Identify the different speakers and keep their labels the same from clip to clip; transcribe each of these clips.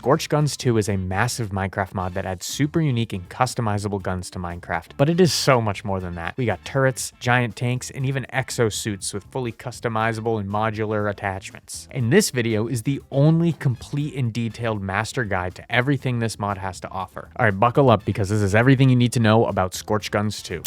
Speaker 1: Scorched Guns 2 is a massive Minecraft mod that adds super unique and customizable guns to Minecraft, but it is so much more than that. We got turrets, giant tanks, and even exosuits with fully customizable and modular attachments. And this video is the only complete and detailed master guide to everything this mod has to offer. All right, buckle up because this is everything you need to know about Scorched Guns 2.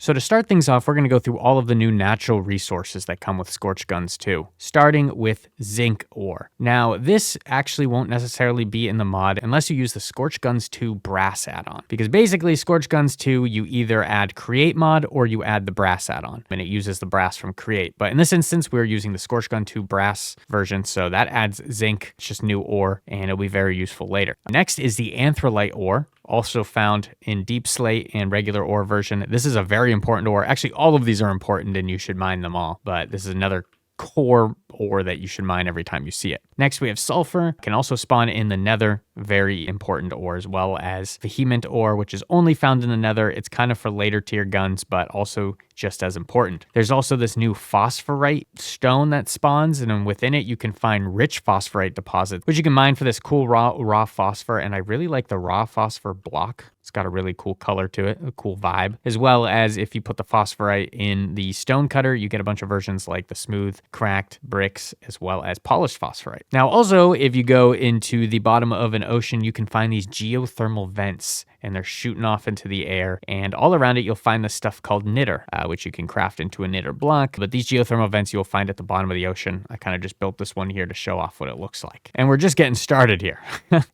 Speaker 1: So to start things off, we're going to go through all of the new natural resources that come with Scorched Guns 2, starting with zinc ore. Now, this actually won't necessarily be in the mod unless you use the Scorched Guns 2 brass add-on, because basically Scorched Guns 2, you either add create mod or you add the brass add-on, and it uses the brass from create. But in this instance, we're using the Scorched Gun 2 brass version, so that adds zinc, it's just new ore, and it'll be very useful later. Next is the anthrolite ore, also found in deep slate and regular ore version. This is a very important ore. Actually, all of these are important and you should mine them all, but this is another core ore that you should mine every time you see it. Next, we have sulfur, can also spawn in the nether, very important ore, as well as vehement ore, which is only found in the nether. It's kind of for later tier guns, but also just as important. There's also this new phosphorite stone that spawns, and then within it, you can find rich phosphorite deposits, which you can mine for this cool raw phosphor, and I really like the raw phosphor block. It's got a really cool color to it, a cool vibe, as well as if you put the phosphorite in the stone cutter, you get a bunch of versions like the smooth, cracked bricks, as well as polished phosphorite. Now, also, if you go into the bottom of an ocean, you can find these geothermal vents, and they're shooting off into the air, and all around it, you'll find this stuff called knitter, which you can craft into a knitter block, but these geothermal vents you'll find at the bottom of the ocean. I kind of just built this one here to show off what it looks like. And we're just getting started here.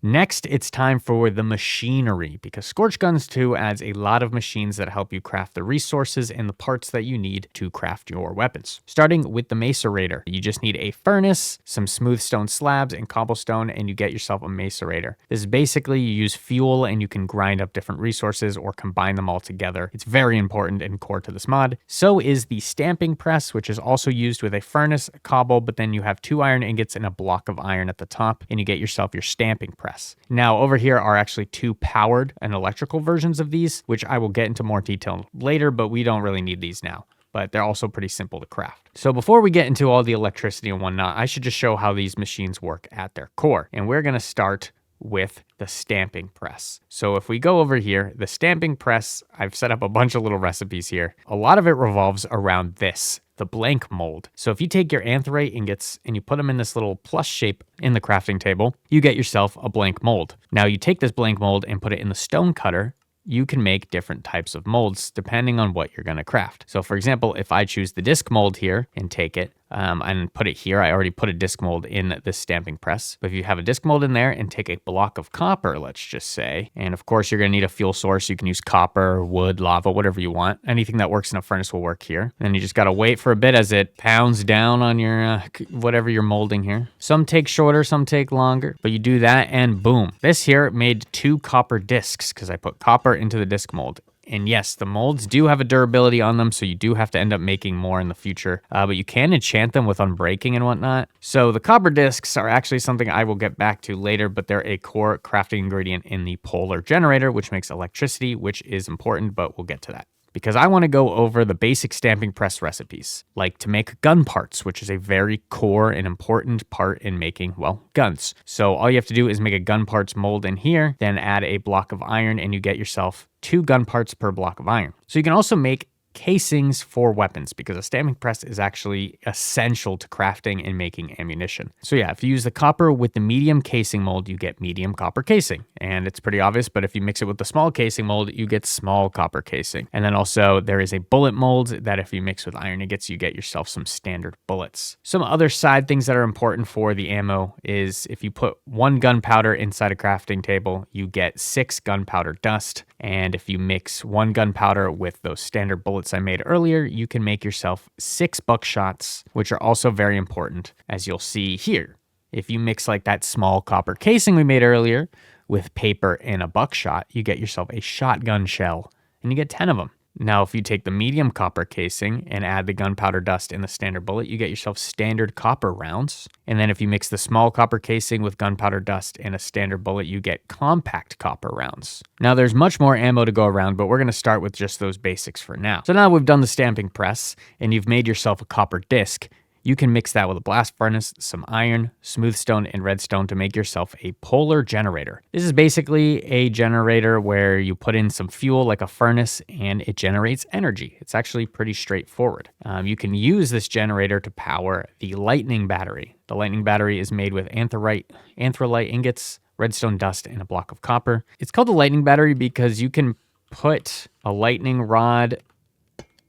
Speaker 1: Next, it's time for the machinery, because Scorched Guns 2 adds a lot of machines that help you craft the resources and the parts that you need to craft your weapons. Starting with the macerator, you just need a furnace, some smooth stone slabs, and cobblestone, and you get yourself a macerator. This is basically you use fuel and you can grind up different resources or combine them all together. It's very important and core to this mod. So is the stamping press, which is also used with a furnace, a cobble, but then you have 2 iron ingots and a block of iron at the top, and you get yourself your stamping press. Now, over here are actually 2 powered and electrical versions of these, which I will get into more detail later, but we don't really need these now. But they're also pretty simple to craft. So before we get into all the electricity and whatnot, I should just show how these machines work at their core. And we're going to start with the stamping press. So if we go over here, the stamping press, I've set up a bunch of little recipes here. A lot of it revolves around this, the blank mold. So if you take your anthrite ingots and you put them in this little plus shape in the crafting table, you get yourself a blank mold. Now you take this blank mold and put it in the stone cutter. You can make different types of molds depending on what you're going to craft. So for example, if I choose the disc mold here and take it and put it here, I already put a disc mold in this stamping press. But if you have a disc mold in there and take a block of copper, let's just say, and of course you're going to need a fuel source. You can use copper, wood, lava, whatever you want. Anything that works in a furnace will work here. And then you just got to wait for a bit as it pounds down on your whatever you're molding here. Some take shorter, some take longer, but you do that and boom. This here made 2 copper discs because I put copper into the disc mold. And yes, the molds do have a durability on them, so you do have to end up making more in the future, but you can enchant them with unbreaking and whatnot. So the copper discs are actually something I will get back to later, but they're a core crafting ingredient in the polar generator, which makes electricity, which is important, but we'll get to that. Because I want to go over the basic stamping press recipes, like to make gun parts, which is a very core and important part in making, well, guns. So all you have to do is make a gun parts mold in here, then add a block of iron, and you get yourself 2 gun parts per block of iron. So you can also make casings for weapons because a stamping press is actually essential to crafting and making ammunition. So yeah, if you use the copper with the medium casing mold, you get medium copper casing. And it's pretty obvious, but if you mix it with the small casing mold, you get small copper casing. And then also there is a bullet mold that if you mix with iron ingots, you get yourself some standard bullets. Some other side things that are important for the ammo is if you put 1 gunpowder inside a crafting table, you get 6 gunpowder dust. And if you mix 1 gunpowder with those standard bullets I made earlier, you can make yourself 6 buckshots, which are also very important, as you'll see here. If you mix like that small copper casing we made earlier with paper and a buckshot, you get yourself a shotgun shell, and you get 10 of them. Now, if you take the medium copper casing and add the gunpowder dust and the standard bullet, you get yourself standard copper rounds. And then if you mix the small copper casing with gunpowder dust and a standard bullet, you get compact copper rounds. Now, there's much more ammo to go around, but we're going to start with just those basics for now. So now we've done the stamping press and you've made yourself a copper disc. you can mix that with a blast furnace, some iron, smooth stone, and redstone to make yourself a polar generator. This is basically a generator where you put in some fuel like a furnace and it generates energy. It's actually pretty straightforward. You can use this generator to power the lightning battery. The lightning battery is made with anthrolite ingots, redstone dust, and a block of copper. It's called the lightning battery because you can put a lightning rod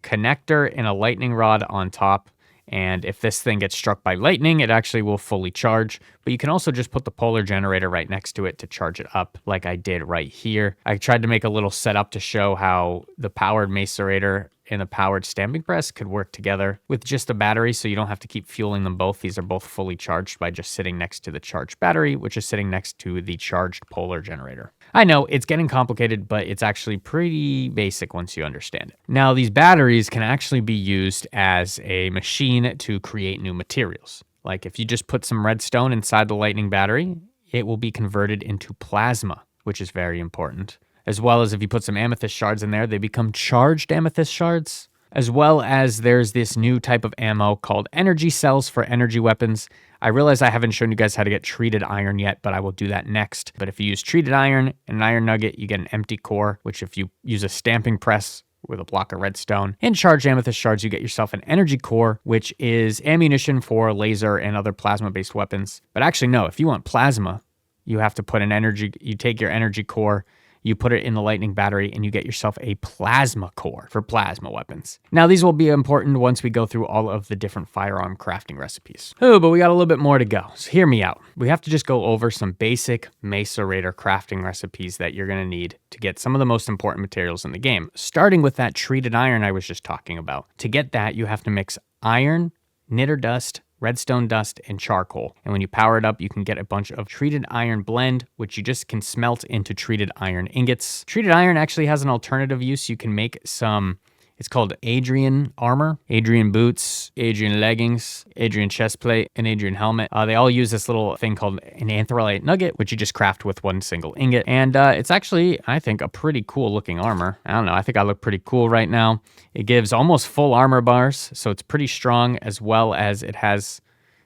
Speaker 1: connector and a lightning rod on top, and if this thing gets struck by lightning, it actually will fully charge. But you can also just put the polar generator right next to it to charge it up, like I did right here. I tried to make a little setup to show how the powered macerator and the powered stamping press could work together with just a battery, so you don't have to keep fueling them both. These are both fully charged by just sitting next to the charged battery, which is sitting next to the charged polar generator. I know it's getting complicated, but it's actually pretty basic once you understand it. Now, these batteries can actually be used as a machine to create new materials. Like if you just put some redstone inside the lightning battery, it will be converted into plasma, which is very important. As well as if you put some amethyst shards in there, they become charged amethyst shards. As well as there's this new type of ammo called energy cells for energy weapons. I realize I haven't shown you guys how to get treated iron yet, but I will do that next. But if you use treated iron and an iron nugget, you get an empty core, which if you use a stamping press with a block of redstone and charged amethyst shards, you get yourself an energy core, which is ammunition for laser and other plasma-based weapons. But actually, no, if you want plasma, you have to put an energy, you take your energy core, you put it in the lightning battery, and you get yourself a plasma core for plasma weapons. Now, these will be important once we go through all of the different firearm crafting recipes. Oh, but we got a little bit more to go, so hear me out. We have to just go over some basic macerator crafting recipes that you're gonna need to get some of the most important materials in the game, starting with that treated iron I was just talking about. To get that, you have to mix iron, knitter dust, redstone dust, and charcoal. And when you power it up, you can get a bunch of treated iron blend, which you just can smelt into treated iron ingots. Treated iron actually has an alternative use. You can make some, it's called Adrian armor, Adrian boots, Adrian leggings, Adrian chest plate, and Adrian helmet. They all use this little thing called an anthrolite nugget, which you just craft with one single ingot. And it's actually, I think, a pretty cool looking armor. I don't know, I think I look pretty cool right now. It gives almost full armor bars, so it's pretty strong, as well as it has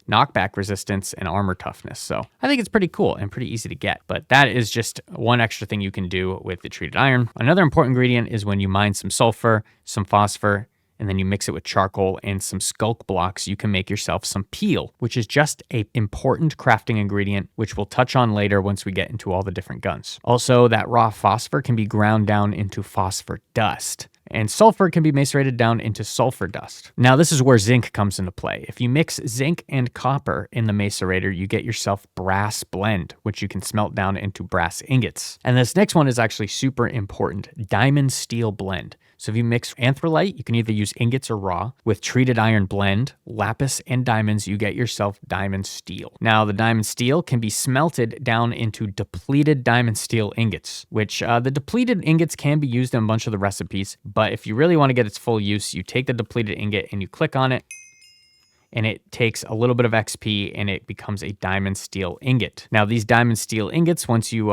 Speaker 1: knockback resistance and armor toughness. So I think it's pretty cool and pretty easy to get, but that is just one extra thing you can do with the treated iron. Another important ingredient is when you mine some sulfur, some phosphor, and then you mix it with charcoal and some sculk blocks, you can make yourself some peel, which is just an important crafting ingredient, which we'll touch on later once we get into all the different guns. Also, that raw phosphor can be ground down into phosphor dust, and sulfur can be macerated down into sulfur dust. Now, this is where zinc comes into play. If you mix zinc and copper in the macerator, you get yourself brass blend, which you can smelt down into brass ingots. And this next one is actually super important, diamond steel blend. So if you mix anthrolite, you can either use ingots or raw. With treated iron blend, lapis, and diamonds, you get yourself diamond steel. Now, the diamond steel can be smelted down into depleted diamond steel ingots, which the depleted ingots can be used in a bunch of the recipes. But if you really want to get its full use, you take the depleted ingot and you click on it, and it takes a little bit of XP and it becomes a diamond steel ingot. Now, these diamond steel ingots, once you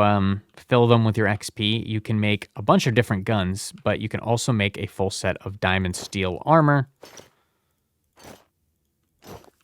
Speaker 1: fill them with your XP, you can make a bunch of different guns, but you can also make a full set of diamond steel armor,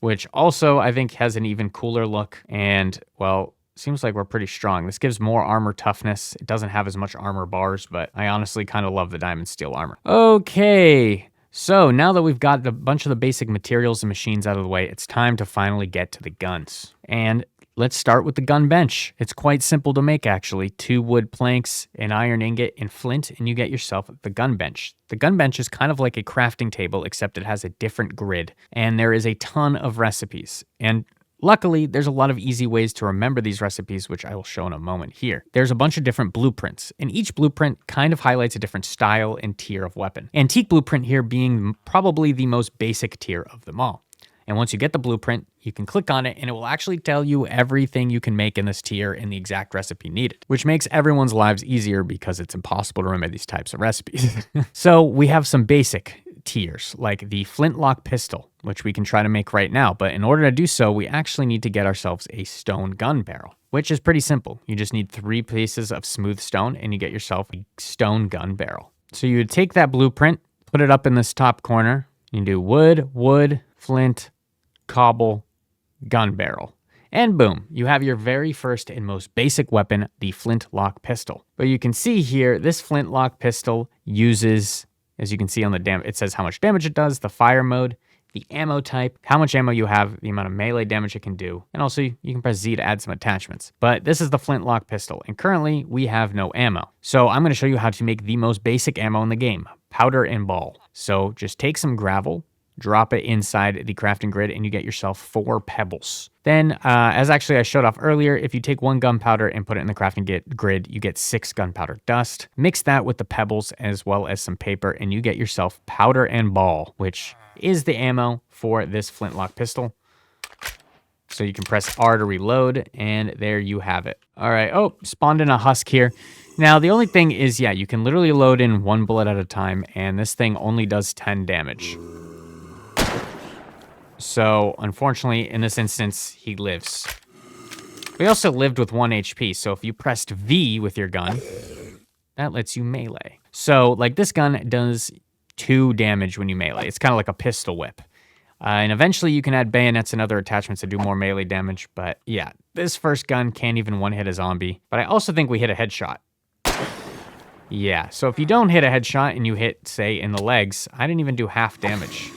Speaker 1: which also I think has an even cooler look. And, well, seems like we're pretty strong. This gives more armor toughness. It doesn't have as much armor bars, but I honestly kind of love the diamond steel armor. Okay. So now that we've got a bunch of the basic materials and machines out of the way, it's time to finally get to the guns. And let's start with the gun bench. It's quite simple to make, actually. 2 wood planks, an iron ingot, and flint, and you get yourself the gun bench. The gun bench is kind of like a crafting table, except it has a different grid. And there is a ton of recipes. And luckily, there's a lot of easy ways to remember these recipes, which I will show in a moment here. There's a bunch of different blueprints, and each blueprint kind of highlights a different style and tier of weapon. Antique blueprint here being probably the most basic tier of them all. And once you get the blueprint, you can click on it and it will actually tell you everything you can make in this tier and the exact recipe needed, which makes everyone's lives easier because it's impossible to remember these types of recipes. So we have some basic tiers like the flintlock pistol, which we can try to make right now. But in order to do so, we actually need to get ourselves a stone gun barrel, which is pretty simple. You just need 3 pieces of smooth stone and you get yourself a stone gun barrel. So you would take that blueprint, put it up in this top corner. You can do wood, flint, cobble, gun barrel. And boom, you have your very first and most basic weapon, the flintlock pistol. But you can see here, this flintlock pistol uses, as you can see on the it says how much damage it does, the fire mode, the ammo type, how much ammo you have, the amount of melee damage it can do, and also you can press Z to add some attachments. But this is the flintlock pistol, and currently we have no ammo. So I'm going to show you how to make the most basic ammo in the game, powder and ball. So just take some gravel, drop it inside the crafting grid, and you get yourself 4 pebbles. Then, as actually I showed off earlier, if you take 1 gunpowder and put it in the crafting grid, you get 6 gunpowder dust. Mix that with the pebbles as well as some paper, and you get yourself powder and ball, which is the ammo for this flintlock pistol. So you can press R to reload, and there you have it. All right, oh, spawned in a husk here. Now, the only thing is, yeah, you can literally load in 1 bullet at a time, and this thing only does 10 damage. So, unfortunately, in this instance, he lives. We also lived with 1 HP, so if you pressed V with your gun, that lets you melee. So, like, this gun does 2 damage when you melee. It's kind of like a pistol whip. And eventually you can add bayonets and other attachments to do more melee damage, but yeah, this first gun can't even one-hit a zombie. But I also think we hit a headshot. Yeah, so if you don't hit a headshot and you hit, say, in the legs, I didn't even do half damage.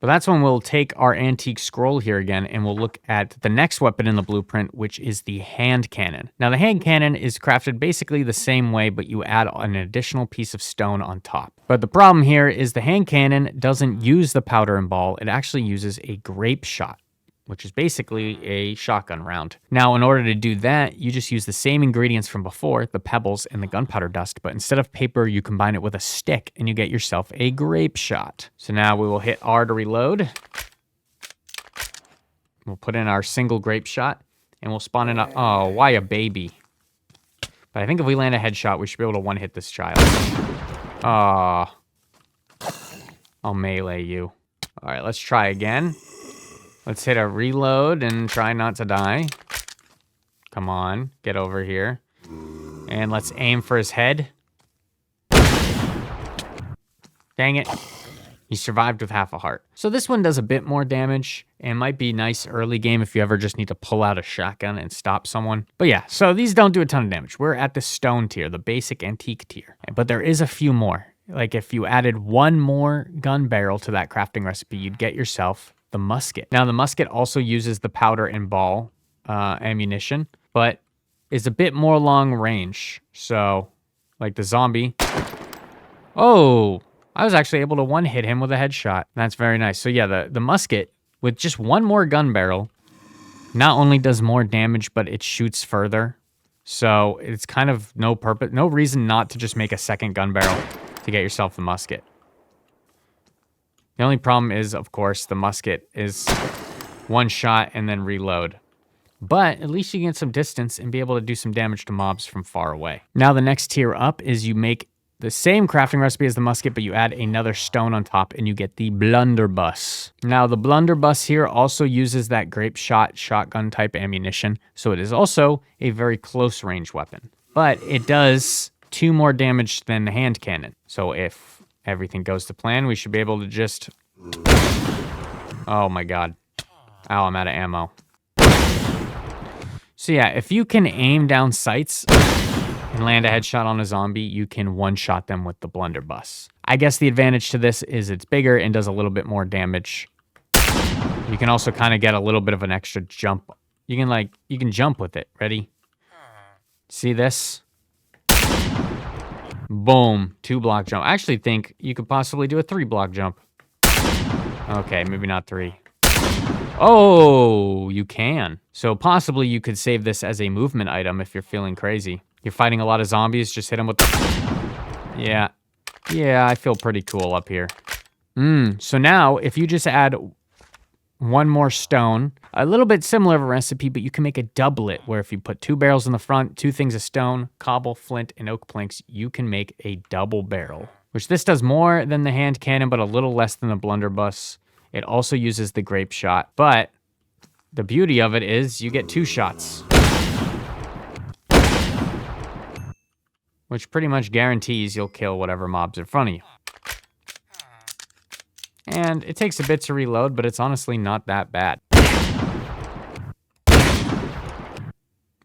Speaker 1: But that's when we'll take our antique scroll here again, and we'll look at the next weapon in the blueprint, which is the hand cannon. Now, the hand cannon is crafted basically the same way, but you add an additional piece of stone on top. But the problem here is the hand cannon doesn't use the powder and ball. It actually uses a grape shot, which is basically a shotgun round. Now, in order to do that, you just use the same ingredients from before, the pebbles and the gunpowder dust, but instead of paper, you combine it with a stick and you get yourself a grape shot. So now we will hit R to reload. We'll put in our single grape shot and we'll spawn in a, oh, why a baby? But I think if we land a headshot, we should be able to one-hit this child. Ah, I'll melee you. All right, let's try again. Let's hit a reload and try not to die. Come on, get over here. And let's aim for his head. Dang it. He survived with half a heart. So this one does a bit more damage and might be nice early game if you ever just need to pull out a shotgun and stop someone. But yeah, so these don't do a ton of damage. We're at the stone tier, the basic antique tier. But there is a few more. Like if you added 1 more gun barrel to that crafting recipe, you'd get yourself the musket. Now, the musket also uses the powder and ball ammunition, but is a bit more long range. So, like the zombie. Oh, I was actually able to one-hit him with a headshot. That's very nice. So yeah, the musket, with just 1 more gun barrel, not only does more damage, but it shoots further. So it's kind of no reason not to just make a second gun barrel to get yourself the musket. The only problem is, of course, the musket is 1 shot and then reload. But at least you get some distance and be able to do some damage to mobs from far away. Now the next tier up is you make the same crafting recipe as the musket, but you add another stone on top and you get the blunderbuss. Now the blunderbuss here also uses that grape shot shotgun type ammunition, so it is also a very close range weapon. But it does 2 more damage than the hand cannon. So if everything goes to plan, we should be able to just... Oh my god. Ow, I'm out of ammo. So yeah, if you can aim down sights and land a headshot on a zombie, you can one-shot them with the blunderbuss. I guess the advantage to this is it's bigger and does a little bit more damage. You can also kind of get a little bit of an extra jump. You can jump with it. Ready? See this? Boom, 2-block jump. I actually think you could possibly do a 3-block jump. Okay, maybe not 3. Oh, you can. So possibly you could save this as a movement item if you're feeling crazy. You're fighting a lot of zombies, just hit them with the... Yeah. Yeah, I feel pretty cool up here. So now, if you just add 1 more stone, a little bit similar of a recipe, but you can make a doublet where if you put 2 barrels in the front, 2 things of stone, cobble, flint, and oak planks, you can make a double barrel, which this does more than the hand cannon, but a little less than the blunderbuss. It also uses the grape shot, but the beauty of it is you get 2 shots, which pretty much guarantees you'll kill whatever mob's in front of you. And it takes a bit to reload, but it's honestly not that bad.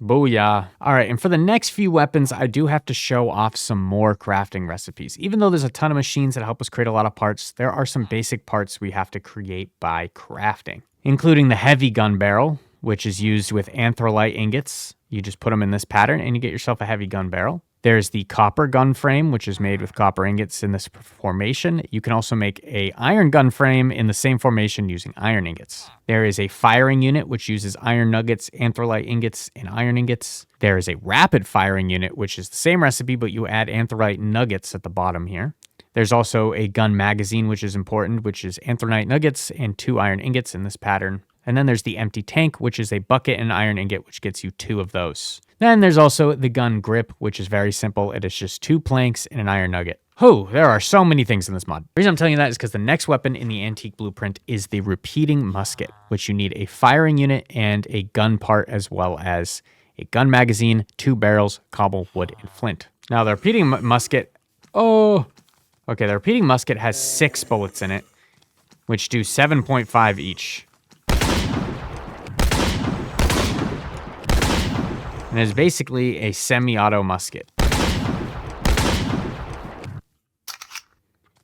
Speaker 1: Booyah. All right, and for the next few weapons, I do have to show off some more crafting recipes. Even though there's a ton of machines that help us create a lot of parts, there are some basic parts we have to create by crafting, including the heavy gun barrel, which is used with anthrolite ingots. You just put them in this pattern and you get yourself a heavy gun barrel. There's the copper gun frame, which is made with copper ingots in this formation. You can also make a iron gun frame in the same formation using iron ingots. There is a firing unit, which uses iron nuggets, anthrolite ingots, and iron ingots. There is a rapid firing unit, which is the same recipe, but you add anthrolite nuggets at the bottom here. There's also a gun magazine, which is important, which is anthrolite nuggets and 2 iron ingots in this pattern. And then there's the empty tank, which is a bucket and iron ingot, which gets you 2 of those. Then there's also the gun grip, which is very simple. It is just 2 planks and an iron nugget. There are so many things in this mod. The reason I'm telling you that is because the next weapon in the antique blueprint is the repeating musket, which you need a firing unit and a gun part, as well as a gun magazine, 2 barrels, cobble, wood, and flint. Now the repeating musket, the repeating musket has 6 bullets in it, which do 7.5 each. And it's basically a semi-auto musket.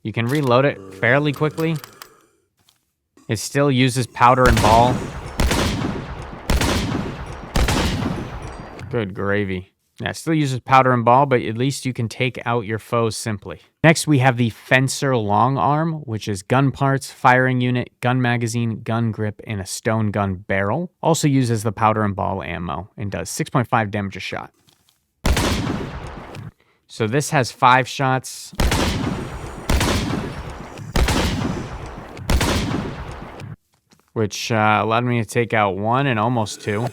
Speaker 1: You can reload it fairly quickly. It still uses powder and ball. Good gravy. Yeah, it still uses powder and ball, but at least you can take out your foes simply. Next, we have the Fencer Long Arm, which is gun parts, firing unit, gun magazine, gun grip, and a stone gun barrel. Also uses the powder and ball ammo and does 6.5 damage a shot. So this has 5 shots. Which allowed me to take out 1 and almost 2.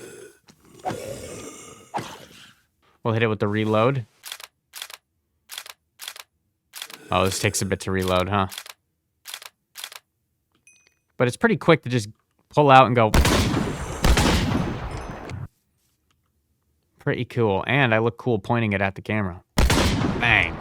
Speaker 1: We'll hit it with the reload. Oh, this takes a bit to reload, huh? But it's pretty quick to just pull out and go. Pretty cool. And I look cool pointing it at the camera. Bang.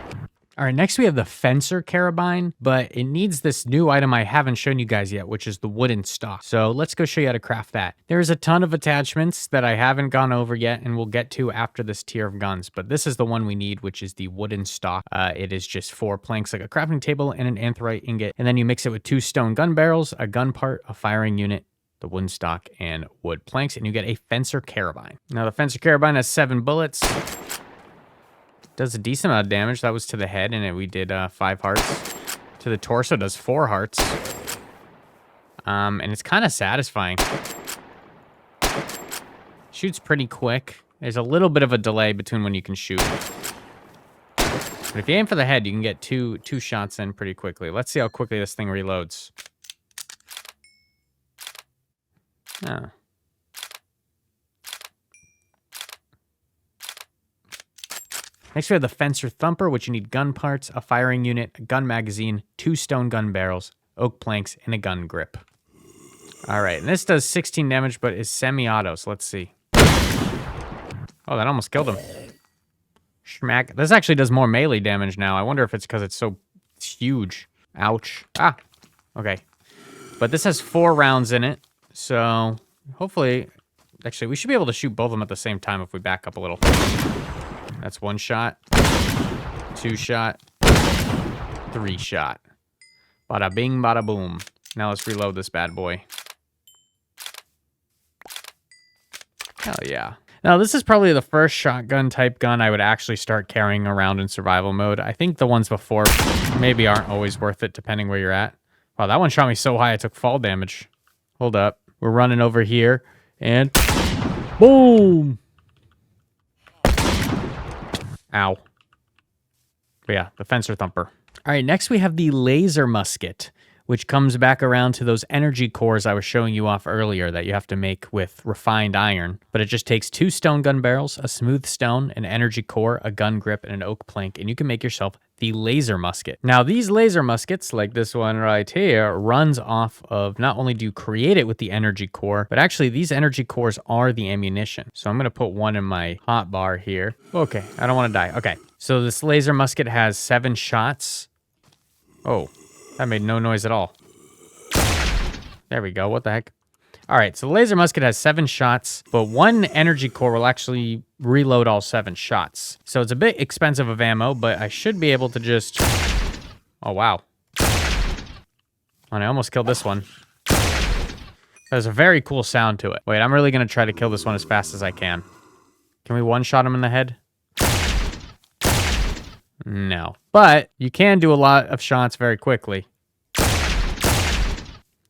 Speaker 1: All right, next we have the Fencer Carabine, but it needs this new item I haven't shown you guys yet, which is the wooden stock. So let's go show you how to craft that. There's a ton of attachments that I haven't gone over yet and we'll get to after this tier of guns, but this is the one we need, which is the wooden stock. It is just 4 planks like a crafting table and an anthrolite ingot, and then you mix it with 2 stone gun barrels, a gun part, a firing unit, the wooden stock, and wood planks, and you get a Fencer Carabine. Now the Fencer Carabine has 7 bullets. Does a decent amount of damage. That was to the head, and we did 5 hearts. To the torso, does 4 hearts. And it's kind of satisfying. Shoots pretty quick. There's a little bit of a delay between when you can shoot. But if you aim for the head, you can get two shots in pretty quickly. Let's see how quickly this thing reloads. Oh. Next, we have the Fencer Thumper, which you need gun parts, a firing unit, a gun magazine, 2 stone gun barrels, oak planks, and a gun grip. All right, and this does 16 damage, but is semi-auto, so let's see. Oh, that almost killed him. Schmack. This actually does more melee damage now. I wonder if it's because it's so huge. Ouch. Ah, okay. But this has 4 rounds in it, so hopefully... Actually, we should be able to shoot both of them at the same time if we back up a little. That's 1 shot, 2 shot, 3 shot. Bada bing, bada boom. Now let's reload this bad boy. Hell yeah. Now this is probably the first shotgun type gun I would actually start carrying around in survival mode. I think the ones before maybe aren't always worth it depending where you're at. Wow, that one shot me so high I took fall damage. Hold up. We're running over here and boom. Ow. But yeah, the Fencer Thumper. All right, next we have the Laser Musket, which comes back around to those energy cores I was showing you off earlier that you have to make with refined iron. But it just takes 2 stone gun barrels, a smooth stone, an energy core, a gun grip, and an oak plank, and you can make yourself the Laser Musket. Now, these laser muskets, like this one right here, runs off of, not only do you create it with the energy core, but actually these energy cores are the ammunition. So I'm going to put one in my hot bar here. Okay, I don't want to die. Okay, so this laser musket has 7 shots. Oh, that made no noise at all. There we go. What the heck? All right, so the laser musket has 7 shots, but 1 energy core will actually reload all 7 shots. So it's a bit expensive of ammo, but I should be able to just... Oh, wow. And I almost killed this one. There's a very cool sound to it. Wait, I'm really going to try to kill this one as fast as I can. Can we one-shot him in the head? No. But you can do a lot of shots very quickly.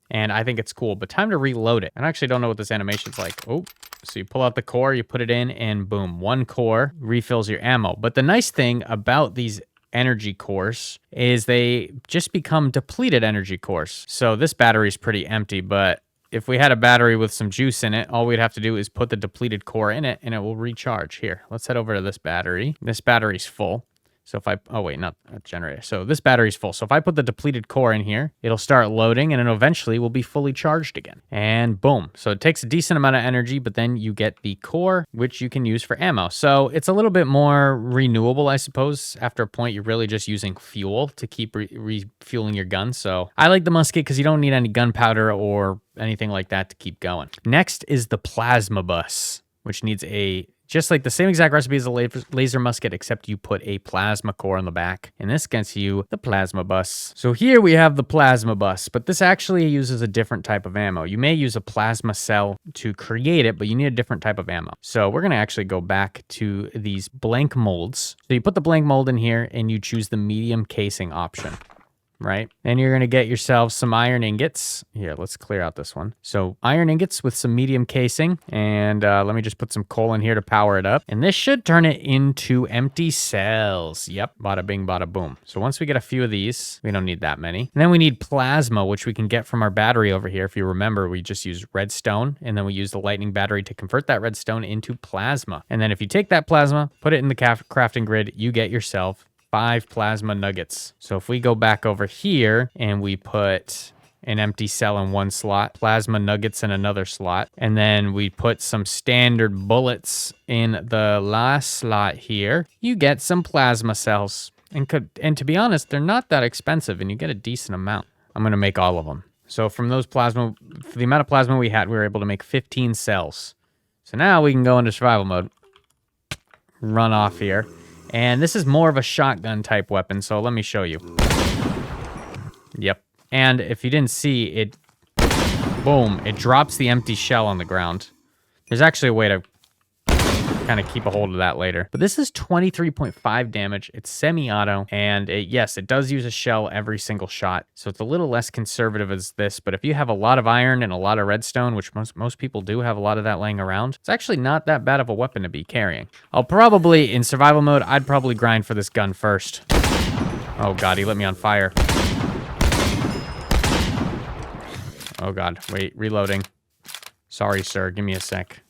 Speaker 1: And I think it's cool, but time to reload it. I actually don't know what this animation's like. Oh, so you pull out the core, you put it in, and boom, 1 core refills your ammo. But the nice thing about these energy cores is they just become depleted energy cores. So this battery's pretty empty, but if we had a battery with some juice in it, all we'd have to do is put the depleted core in it, and it will recharge. Here, let's head over to this battery. This battery's full. So if I, oh wait, not a generator. So this battery's full. So if I put the depleted core in here, it'll start loading and it eventually will be fully charged again. And boom. So it takes a decent amount of energy, but then you get the core, which you can use for ammo. So it's a little bit more renewable, I suppose. After a point, you're really just using fuel to keep refueling your gun. So I like the musket because you don't need any gunpowder or anything like that to keep going. Next is the plasma bus, which needs just like the same exact recipe as a laser musket, except you put a plasma core on the back. And this gets you the plasma bus. So here we have the plasma bus, but this actually uses a different type of ammo. You may use a plasma cell to create it, but you need a different type of ammo. So we're going to actually go back to these blank molds. So you put the blank mold in here and you choose the medium casing option. Right? And you're going to get yourself some iron ingots. Here, let's clear out this one. So iron ingots with some medium casing. And let me just put some coal in here to power it up. And this should turn it into empty cells. Yep, bada bing, bada boom. So once we get a few of these, we don't need that many. And then we need plasma, which we can get from our battery over here. If you remember, we just used redstone. And then we use the lightning battery to convert that redstone into plasma. And then if you take that plasma, put it in the crafting grid, you get yourself 5 plasma nuggets. So if we go back over here and we put an empty cell in one slot, plasma nuggets in another slot, and then we put some standard bullets in the last slot here, you get some plasma cells. And to be honest, they're not that expensive and you get a decent amount. I'm going to make all of them. So from those plasma, for the amount of plasma we had, we were able to make 15 cells. So now we can go into survival mode, run off here. And this is more of a shotgun type weapon, so let me show you. Yep. And if you didn't see, it, boom, it drops the empty shell on the ground. There's actually a way to kind of keep a hold of that later. But this is 23.5 damage. It's semi-auto, and yes, it does use a shell every single shot. So it's a little less conservative as this, but if you have a lot of iron and a lot of redstone, which most people do have a lot of that laying around, it's actually not that bad of a weapon to be carrying. I'll probably, in survival mode, I'd probably grind for this gun first. Oh god, he lit me on fire. Oh god, wait, reloading. Sorry, sir, give me a sec.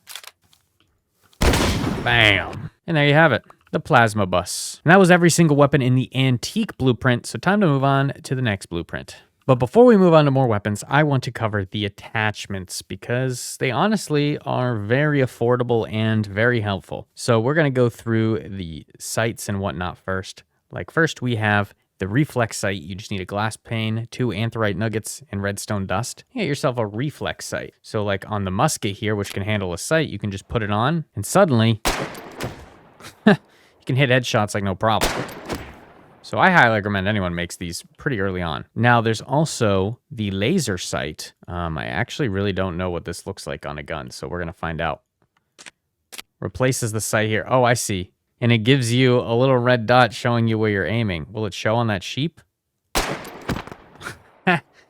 Speaker 1: Bam. And there you have it, the plasma bus. And that was every single weapon in the antique blueprint, so time to move on to the next blueprint. But before we move on to more weapons, I want to cover the attachments because they honestly are very affordable and very helpful. So we're going to go through the sights and whatnot first. Like first we have the reflex sight. You just need a glass pane, 2 anthrite nuggets, and redstone dust. You get yourself a reflex sight. So like on the musket here, which can handle a sight, you can just put it on and suddenly you can hit headshots like no problem. So I highly recommend anyone makes these pretty early on. Now there's also the laser sight. I actually really don't know what this looks like on a gun, so we're gonna find out. Replaces the sight here. Oh, I see. And it gives you a little red dot showing you where you're aiming. Will it show on that sheep?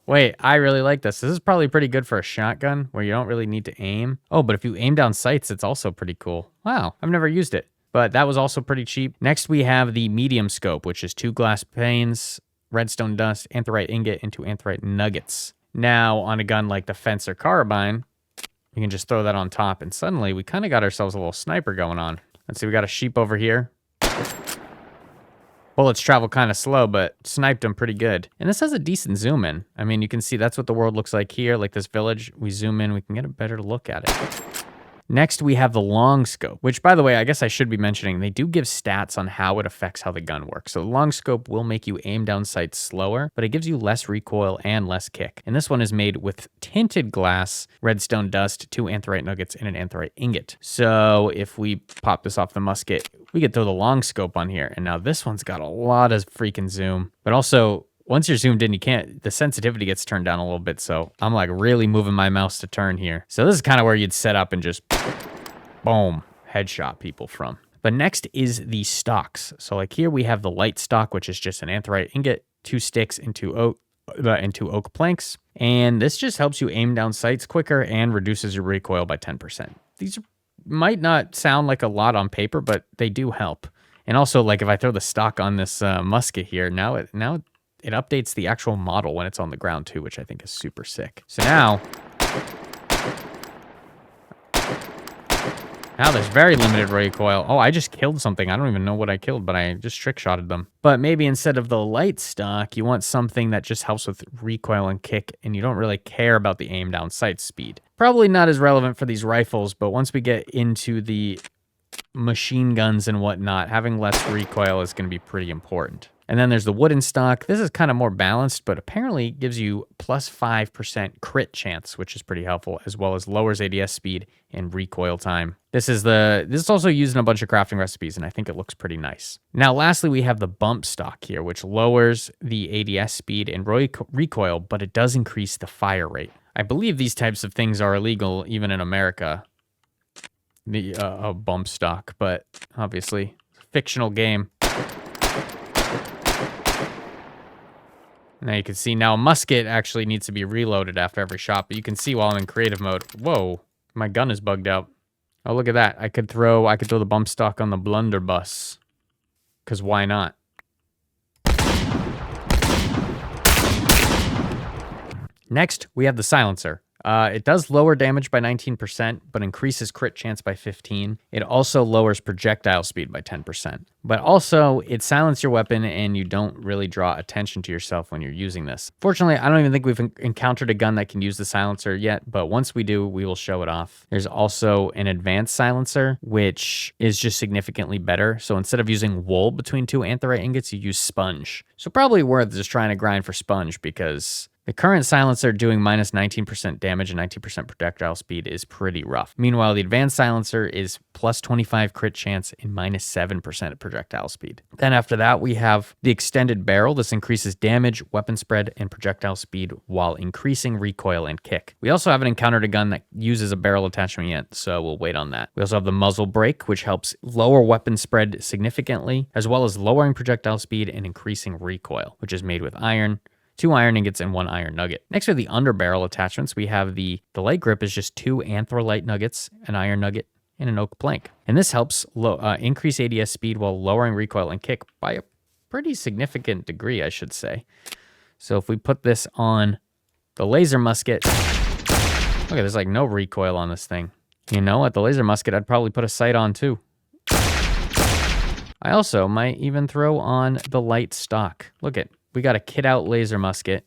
Speaker 1: Wait, I really like this. This is probably pretty good for a shotgun where you don't really need to aim. Oh, but if you aim down sights, it's also pretty cool. Wow, I've never used it. But that was also pretty cheap. Next, we have the medium scope, which is 2 glass panes, redstone dust, anthrite ingot, and 2 anthrite nuggets. Now, on a gun like the fence or carbine, you can just throw that on top, and suddenly we kind of got ourselves a little sniper going on. Let's see, we got a sheep over here. Bullets travel kind of slow, but sniped them pretty good. And this has a decent zoom in. I mean, you can see that's what the world looks like here, like this village. We zoom in, we can get a better look at it. Next, we have the long scope, which, by the way, I guess I should be mentioning, they do give stats on how it affects how the gun works. So the long scope will make you aim down sights slower, but it gives you less recoil and less kick. And this one is made with tinted glass, redstone dust, 2 anthrite nuggets, and an anthrite ingot. So if we pop this off the musket, we could throw the long scope on here. And now this one's got a lot of freaking zoom, but also once you're zoomed in, the sensitivity gets turned down a little bit. So I'm like really moving my mouse to turn here. So this is kind of where you'd set up and just boom, headshot people from. But next is the stocks. So like here we have the light stock, which is just an anthrite ingot, 2 sticks and 2 oak planks. And this just helps you aim down sights quicker and reduces your recoil by 10%. These might not sound like a lot on paper, but they do help. And also, like if I throw the stock on this musket here, now it updates the actual model when it's on the ground too, which I think is super sick. So now there's very limited recoil. Oh, I just killed something. I don't even know what I killed, but I just trick-shotted them. But maybe instead of the light stock, you want something that just helps with recoil and kick, and you don't really care about the aim down sight speed. Probably not as relevant for these rifles, but once we get into the machine guns and whatnot, having less recoil is going to be pretty important. And then there's the wooden stock. This is kind of more balanced, but apparently gives you plus 5% crit chance, which is pretty helpful, as well as lowers ADS speed and recoil time. This is also used in a bunch of crafting recipes, and I think it looks pretty nice. Now, lastly, we have the bump stock here, which lowers the ADS speed and recoil, but it does increase the fire rate. I believe these types of things are illegal even in America, the bump stock, but obviously, fictional game. Now you can see now a musket actually needs to be reloaded after every shot, but you can see while I'm in creative mode, whoa, my gun is bugged out. Oh, look at that. I could throw the bump stock on the blunderbuss, because why not? Next, we have the silencer. It does lower damage by 19%, but increases crit chance by 15%. It also lowers projectile speed by 10%. But also, it silences your weapon, and you don't really draw attention to yourself when you're using this. Fortunately, I don't even think we've encountered a gun that can use the silencer yet, but once we do, we will show it off. There's also an advanced silencer, which is just significantly better. So instead of using wool between 2 anthrite ingots, you use sponge. So probably worth just trying to grind for sponge, because the current silencer doing minus 19% damage and 19% projectile speed is pretty rough. Meanwhile, the advanced silencer is plus 25 crit chance and minus 7% of projectile speed. Then after that, we have the extended barrel. This increases damage, weapon spread, and projectile speed while increasing recoil and kick. We also haven't encountered a gun that uses a barrel attachment yet, so we'll wait on that. We also have the muzzle brake, which helps lower weapon spread significantly, as well as lowering projectile speed and increasing recoil, which is made with iron, 2 iron ingots, and 1 iron nugget. Next are the underbarrel attachments. We have the light grip is just 2 anthrolite nuggets, an iron nugget, and an oak plank. And this helps increase ADS speed while lowering recoil and kick by a pretty significant degree, I should say. So if we put this on the laser musket, look, there's like no recoil on this thing. You know, at the laser musket, I'd probably put a sight on too. I also might even throw on the light stock. Look at, we got a kit out laser musket,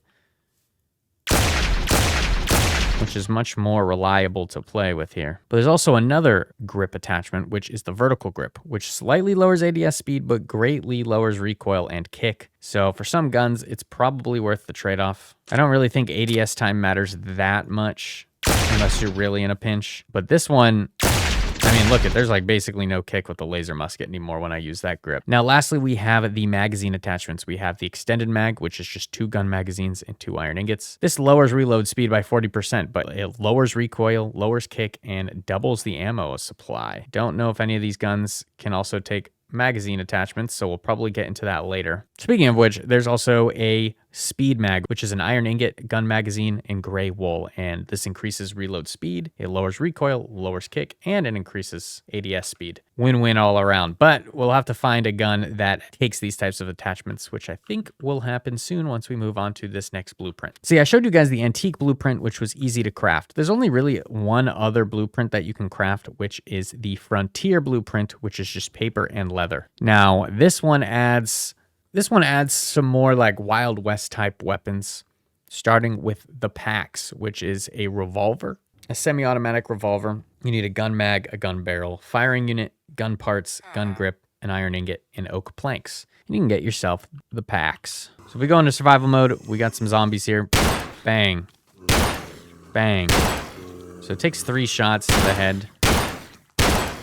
Speaker 1: which is much more reliable to play with here. But there's also another grip attachment, which is the vertical grip, which slightly lowers ADS speed, but greatly lowers recoil and kick. So for some guns, it's probably worth the trade-off. I don't really think ADS time matters that much, unless you're really in a pinch. But this one, I mean, look, there's like basically no kick with the laser musket anymore when I use that grip. Now, lastly, we have the magazine attachments. We have the extended mag, which is just 2 gun magazines and 2 iron ingots. This lowers reload speed by 40%, but it lowers recoil, lowers kick, and doubles the ammo supply. Don't know if any of these guns can also take magazine attachments, so we'll probably get into that later. Speaking of which, there's also a speed mag, which is an iron ingot, gun magazine, and gray wool, and this increases reload speed, it lowers recoil, lowers kick, and it increases ADS speed. Win-win all around, but we'll have to find a gun that takes these types of attachments, which I think will happen soon once we move on to this next blueprint. See, I showed you guys the antique blueprint, which was easy to craft. There's only really one other blueprint that you can craft, which is the frontier blueprint, which is just paper and leather. Now, this one adds some more like Wild West type weapons, starting with the Pact, which is a revolver, a semi-automatic revolver. You need a gun mag, a gun barrel, firing unit, gun parts, gun grip, an iron ingot, and oak planks. And you can get yourself the packs. So if we go into survival mode, we got some zombies here. Bang. Bang. So it takes 3 shots to the head,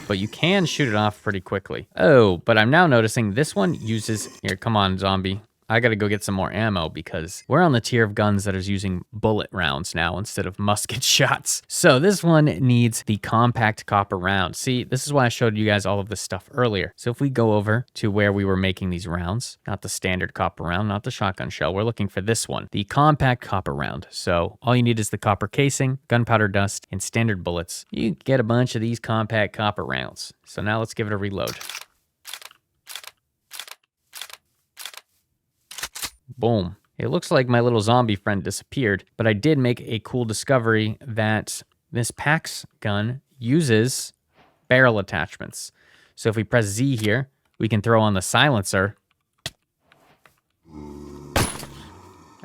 Speaker 1: but you can shoot it off pretty quickly. Oh, but I'm now noticing this one uses... Here, come on, zombie. I gotta go get some more ammo because we're on the tier of guns that is using bullet rounds now instead of musket shots. So this one needs the compact copper round. See, this is why I showed you guys all of this stuff earlier. So if we go over to where we were making these rounds, not the standard copper round, not the shotgun shell, we're looking for this one, the compact copper round. So all you need is the copper casing, gunpowder dust, and standard bullets. You get a bunch of these compact copper rounds. So now let's give it a reload. Boom. It looks like my little zombie friend disappeared, but I did make a cool discovery that this Pact gun uses barrel attachments. So if we press Z here, we can throw on the silencer.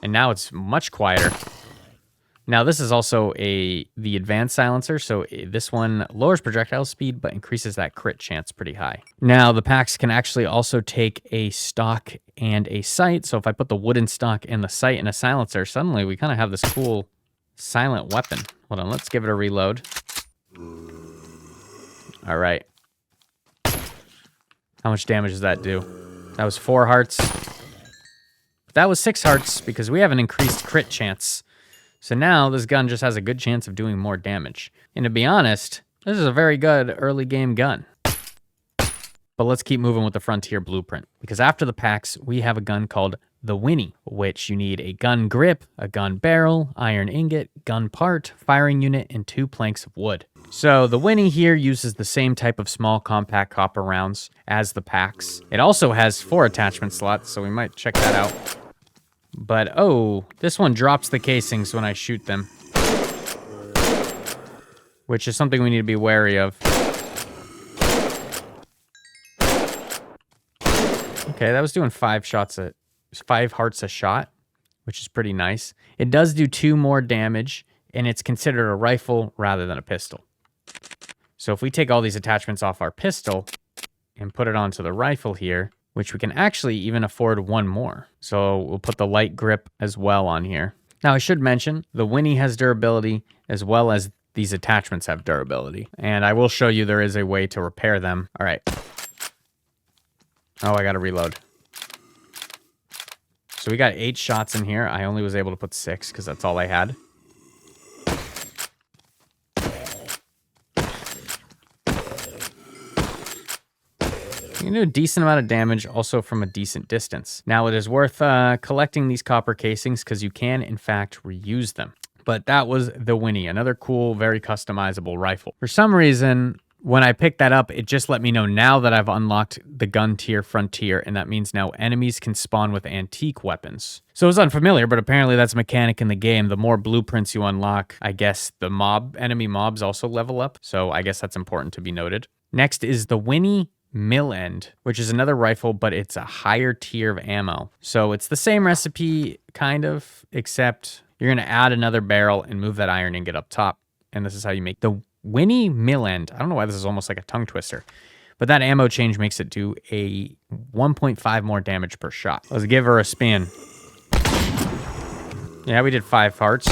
Speaker 1: And now it's much quieter. Now this is also the advanced silencer, so this one lowers projectile speed but increases that crit chance pretty high. Now the packs can actually also take a stock and a sight, so if I put the wooden stock and the sight in a silencer, suddenly we kind of have this cool silent weapon. Hold on, let's give it a reload. All right. How much damage does that do? That was 4 hearts. That was 6 hearts because we have an increased crit chance. So now this gun just has a good chance of doing more damage. And to be honest, this is a very good early game gun. But let's keep moving with the Frontier Blueprint. Because after the packs, we have a gun called the Winnie, which you need a gun grip, a gun barrel, iron ingot, gun part, firing unit, and 2 planks of wood. So the Winnie here uses the same type of small compact copper rounds as the packs. It also has 4 attachment slots, so we might check that out. But, oh, this one drops the casings when I shoot them. Which is something we need to be wary of. Okay, that was doing 5 hearts a shot, which is pretty nice. It does do 2 more damage, and it's considered a rifle rather than a pistol. So if we take all these attachments off our pistol and put it onto the rifle here, which we can actually even afford 1 more. So we'll put the light grip as well on here. Now I should mention, the Winnie has durability as well as these attachments have durability. And I will show you there is a way to repair them. All right. Oh, I gotta reload. So we got 8 shots in here. I only was able to put 6 because that's all I had. You can do a decent amount of damage also from a decent distance. Now it is worth collecting these copper casings because you can in fact reuse them. But that was the Winnie, another cool, very customizable rifle. For some reason, when I picked that up, it just let me know now that I've unlocked the gun tier Frontier, and that means now enemies can spawn with antique weapons. So it's unfamiliar, but apparently that's a mechanic in the game. The more blueprints you unlock, I guess the enemy mobs also level up. So I guess that's important to be noted. Next is the Winnie Mill End, which is another rifle, but it's a higher tier of ammo. So it's the same recipe, kind of, except you're going to add another barrel and move that iron ingot up top. And this is how you make the Winnie Mill End. I don't know why this is almost like a tongue twister, but that ammo change makes it do a 1.5 more damage per shot. Let's give her a spin. Yeah, we did 5 hearts.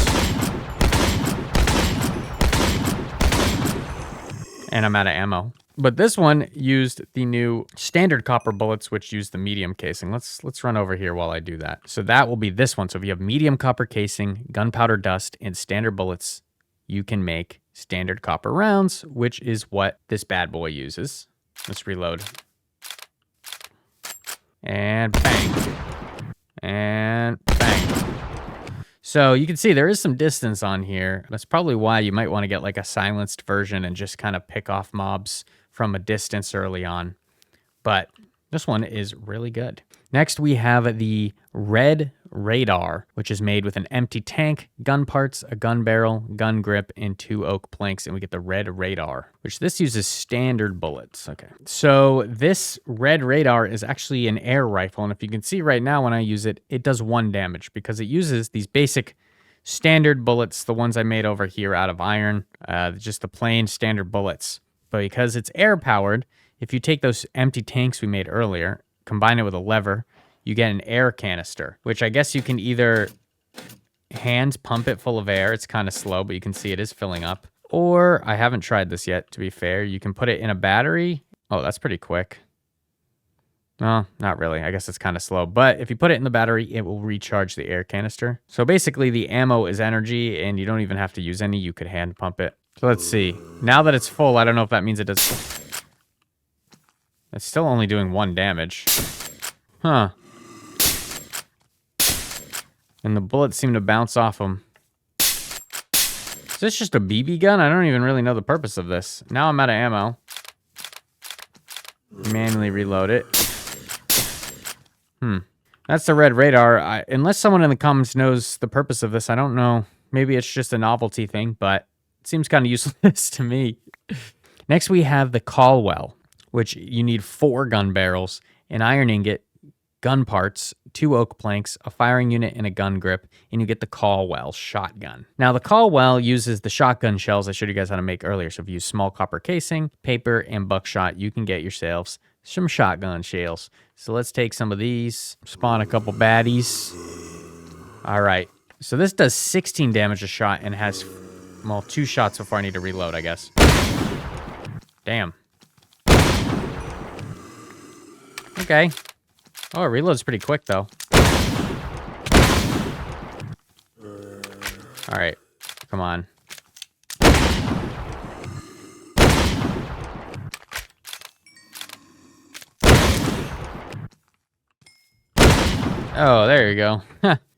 Speaker 1: And I'm out of ammo. But this one used the new standard copper bullets, which use the medium casing. Let's run over here while I do that. So that will be this one. So if you have medium copper casing, gunpowder dust, and standard bullets, you can make standard copper rounds, which is what this bad boy uses. Let's reload. And bang. And bang. So you can see there is some distance on here. That's probably why you might want to get like a silenced version and just kind of pick off mobs from a distance early on. But this one is really good. Next, we have the Red Radar, which is made with an empty tank, gun parts, a gun barrel, gun grip, and 2 oak planks, and we get the Red Radar, which this uses standard bullets. Okay, so this Red Radar is actually an air rifle, and if you can see right now when I use it, it does 1 damage because it uses these basic standard bullets, the ones I made over here out of iron, just the plain standard bullets. But because it's air-powered, if you take those empty tanks we made earlier, combine it with a lever, you get an air canister, which I guess you can either hand pump it full of air. It's kind of slow, but you can see it is filling up. Or, I haven't tried this yet, to be fair. You can put it in a battery. Oh, that's pretty quick. No, not really. I guess it's kind of slow. But if you put it in the battery, it will recharge the air canister. So basically, the ammo is energy, and you don't even have to use any. You could hand pump it. So let's see. Now that it's full, I don't know if that means it does... It's still only doing 1 damage. Huh. And the bullets seem to bounce off them. Is this just a BB gun? I don't even really know the purpose of this. Now I'm out of ammo. Manually reload it. That's the red radar. Unless someone in the comments knows the purpose of this, I don't know. Maybe it's just a novelty thing, but it seems kind of useless to me. Next, we have the Caldwell, which you need 4 gun barrels, an iron ingot, gun parts, 2 oak planks, a firing unit, and a gun grip, and you get the Caldwell shotgun. Now, the Caldwell uses the shotgun shells I showed you guys how to make earlier. So if you use small copper casing, paper, and buckshot, you can get yourselves some shotgun shells. So let's take some of these, spawn a couple baddies. All right. So this does 16 damage a shot and has, well, 2 shots before I need to reload, I guess. Damn. Okay. Oh, it reloads pretty quick, though. All right. Come on. Oh, there you go.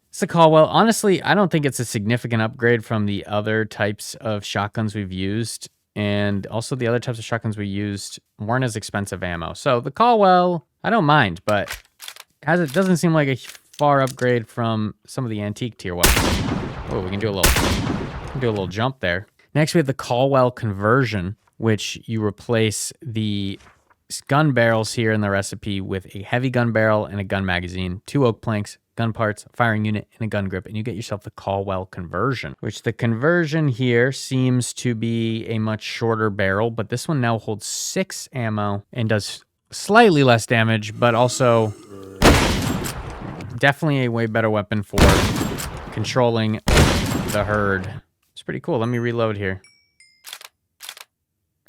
Speaker 1: It's a Caldwell. Honestly, I don't think it's a significant upgrade from the other types of shotguns we've used. And also the other types of shotguns we used weren't as expensive ammo. So the Caldwell, I don't mind, but it doesn't seem like a far upgrade from some of the antique tier weapons. Oh, we can do a little jump there. Next, we have the Caldwell conversion, which you replace the gun barrels here in the recipe with a heavy gun barrel and a gun magazine, 2 oak planks, gun parts, a firing unit, and a gun grip, and you get yourself the Caldwell conversion, which the conversion here seems to be a much shorter barrel, but this one now holds 6 ammo and does slightly less damage, but also definitely a way better weapon for controlling the herd. It's pretty cool. Let me reload here.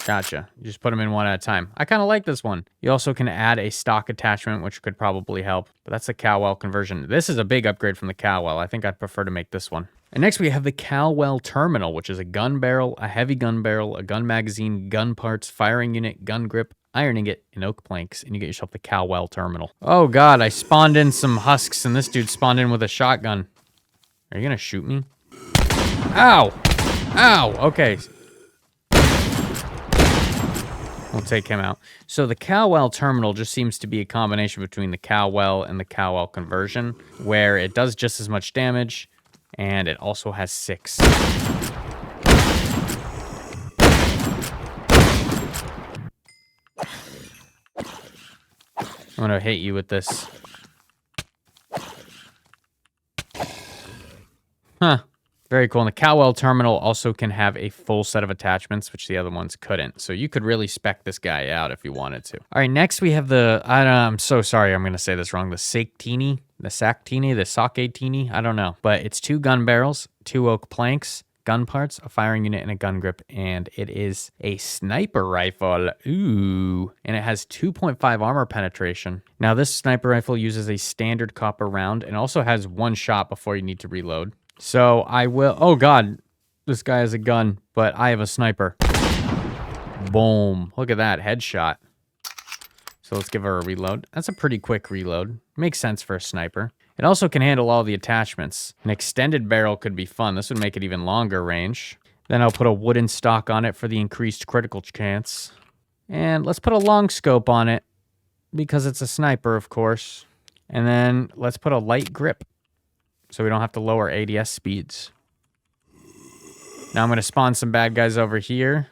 Speaker 1: Gotcha. You just put them in one at a time. I kind of like this one. You also can add a stock attachment, which could probably help. But that's the Caldwell conversion. This is a big upgrade from the Caldwell. I think I'd prefer to make this one. And next we have the Caldwell Terminal, which is a gun barrel, a heavy gun barrel, a gun magazine, gun parts, firing unit, gun grip, iron ingot, and oak planks. And you get yourself the Caldwell Terminal. Oh god, I spawned in some husks and this dude spawned in with a shotgun. Are you gonna shoot me? Ow! Ow! Okay. We'll take him out. So the Caldwell Terminal just seems to be a combination between the Caldwell and the Caldwell conversion, where it does just as much damage, and it also has 6. I'm gonna hit you with this. Huh. Very cool. And the Caldwell Terminal also can have a full set of attachments, which the other ones couldn't. So you could really spec this guy out if you wanted to. All right, next we have the, I'm so sorry, I'm going to say this wrong, the Sactini, the Sakatini, I don't know. But it's 2 gun barrels, 2 oak planks, gun parts, a firing unit, and a gun grip. And it is a sniper rifle. Ooh. And it has 2.5 armor penetration. Now this sniper rifle uses a standard copper round and also has 1 shot before you need to reload. So I will, oh god, this guy has a gun, but I have a sniper. Boom. Look at that, headshot. So let's give her a reload. That's a pretty quick reload. Makes sense for a sniper. It also can handle all the attachments. An extended barrel could be fun. This would make it even longer range. Then I'll put a wooden stock on it for the increased critical chance. And let's put a long scope on it because it's a sniper, of course. And then let's put a light grip, so we don't have to lower ADS speeds. Now I'm going to spawn some bad guys over here.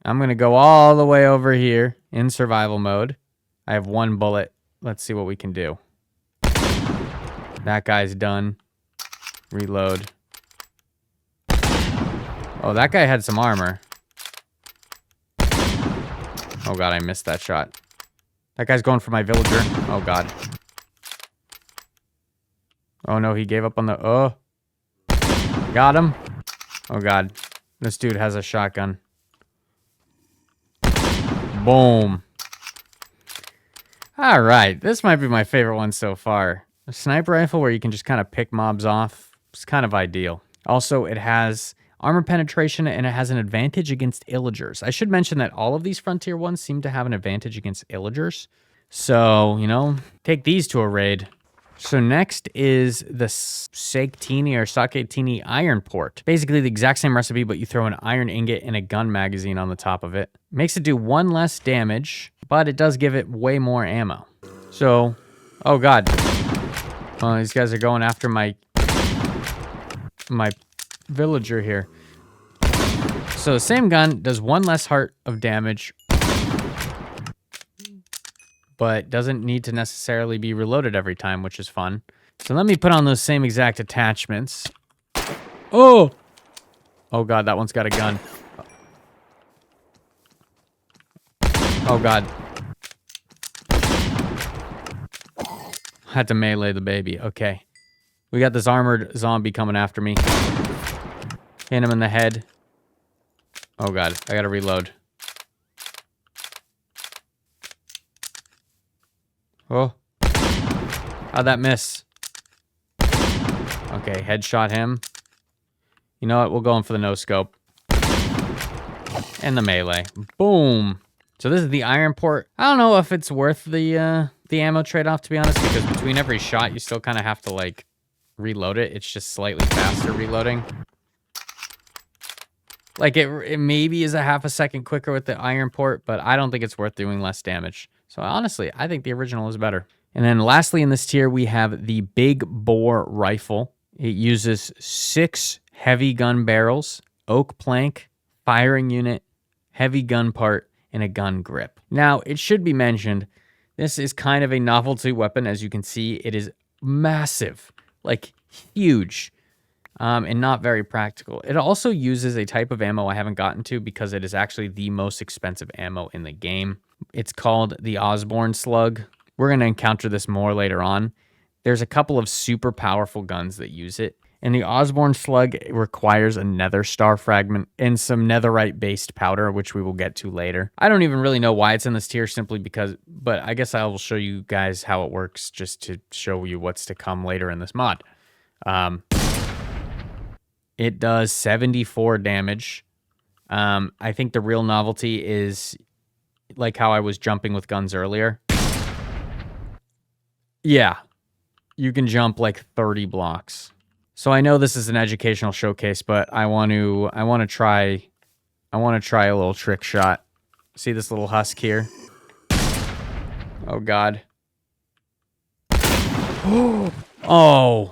Speaker 1: I'm going to go all the way over here in survival mode. I have 1 bullet. Let's see what we can do. That guy's done. Reload. Oh, that guy had some armor. Oh god, I missed that shot. That guy's going for my villager. Oh god. Oh no, he gave up on the... Oh. Got him. Oh god. This dude has a shotgun. Boom. Alright, this might be my favorite one so far. A sniper rifle where you can just kind of pick mobs off. It's kind of ideal. Also, it has armor penetration, and it has an advantage against illagers. I should mention that all of these Frontier ones seem to have an advantage against illagers. So, you know, take these to a raid. So next is the Saketini or Saketini iron port. Basically the exact same recipe, but you throw an iron ingot and a gun magazine on the top of it. Makes it do 1 less damage, but it does give it way more ammo. So, oh god. Oh, these guys are going after my villager here. So the same gun does 1 less heart of damage, but doesn't need to necessarily be reloaded every time, which is fun. So let me put on those same exact attachments. Oh! Oh god, that one's got a gun. Oh god. Had to melee the baby. Okay. We got this armored zombie coming after me. Hit him in the head. Oh god, I gotta reload. Oh. How'd that miss? Okay, headshot him. You know what? We'll go in for the no-scope. And the melee. Boom. So this is the iron port. I don't know if it's worth the ammo trade-off, to be honest, because between every shot, you still kind of have to, like, reload it. It's just slightly faster reloading. Like, it maybe is a half a second quicker with the iron port, but I don't think it's worth doing less damage. So honestly, I think the original is better. And then lastly in this tier, we have the big bore rifle. It uses 6 heavy gun barrels, oak plank, firing unit, heavy gun part, and a gun grip. Now, it should be mentioned, this is kind of a novelty weapon. As you can see, it is massive, like huge, and not very practical. It also uses a type of ammo I haven't gotten to because it is actually the most expensive ammo in the game. It's called the Osborne Slug. We're going to encounter this more later on. There's a couple of super powerful guns that use it. And the Osborne Slug requires a nether star fragment and some netherite-based powder, which we will get to later. I don't even really know why it's in this tier, simply because, but I guess I will show you guys how it works just to show you what's to come later in this mod. It does 74 damage. I think the real novelty is like how I was jumping with guns earlier. Yeah, you can jump like 30 blocks. So I know this is an educational showcase, but I want to try a little trick shot. See this little husk here? Oh god. Oh.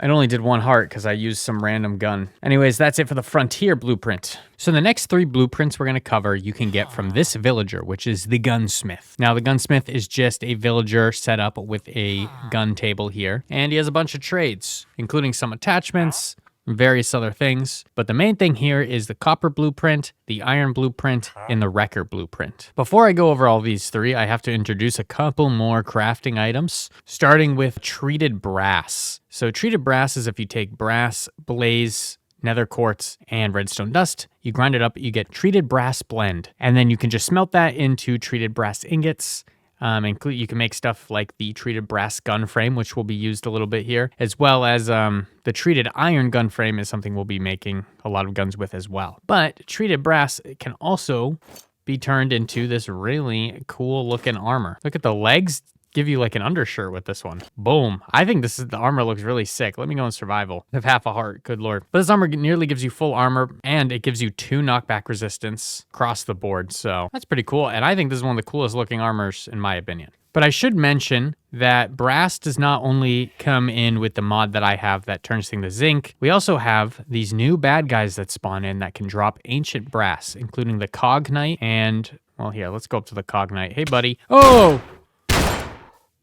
Speaker 1: It only did 1 heart because I used some random gun. Anyways, that's it for the Frontier Blueprint. So the next 3 blueprints we're going to cover, you can get from this villager, which is the Gunsmith. Now, the Gunsmith is just a villager set up with a gun table here. And he has a bunch of trades, including some attachments, various other things. But the main thing here is the Copper Blueprint, the Iron Blueprint, and the Wrecker Blueprint. Before I go over all these 3, I have to introduce a couple more crafting items, starting with treated brass. So treated brass is if you take brass, blaze, nether quartz, and redstone dust, you grind it up, you get treated brass blend. And then you can just smelt that into treated brass ingots. You can make stuff like the treated brass gun frame, which will be used a little bit here, as well as the treated iron gun frame is something we'll be making a lot of guns with as well. But treated brass can also be turned into this really cool looking armor. Look at the legs. Give you like an undershirt with this one. Boom. I think the armor looks really sick. Let me go in survival. I have half a heart, good lord. But this armor nearly gives you full armor, and it gives you 2 knockback resistance across the board. So that's pretty cool. And I think this is one of the coolest looking armors in my opinion. But I should mention that brass does not only come in with the mod that I have that turns things to zinc. We also have these new bad guys that spawn in that can drop ancient brass, including the Cog Knight and, well, here, let's go up to the Cog Knight. Hey, buddy. Oh!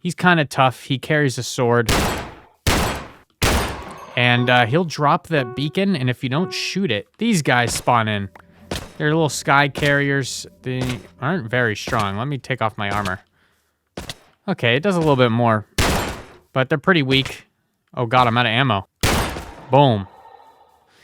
Speaker 1: He's kind of tough. He carries a sword. And he'll drop that beacon, and if you don't shoot it, these guys spawn in. They're little sky carriers. They aren't very strong. Let me take off my armor. Okay, it does a little bit more, but they're pretty weak. Oh god, I'm out of ammo. Boom.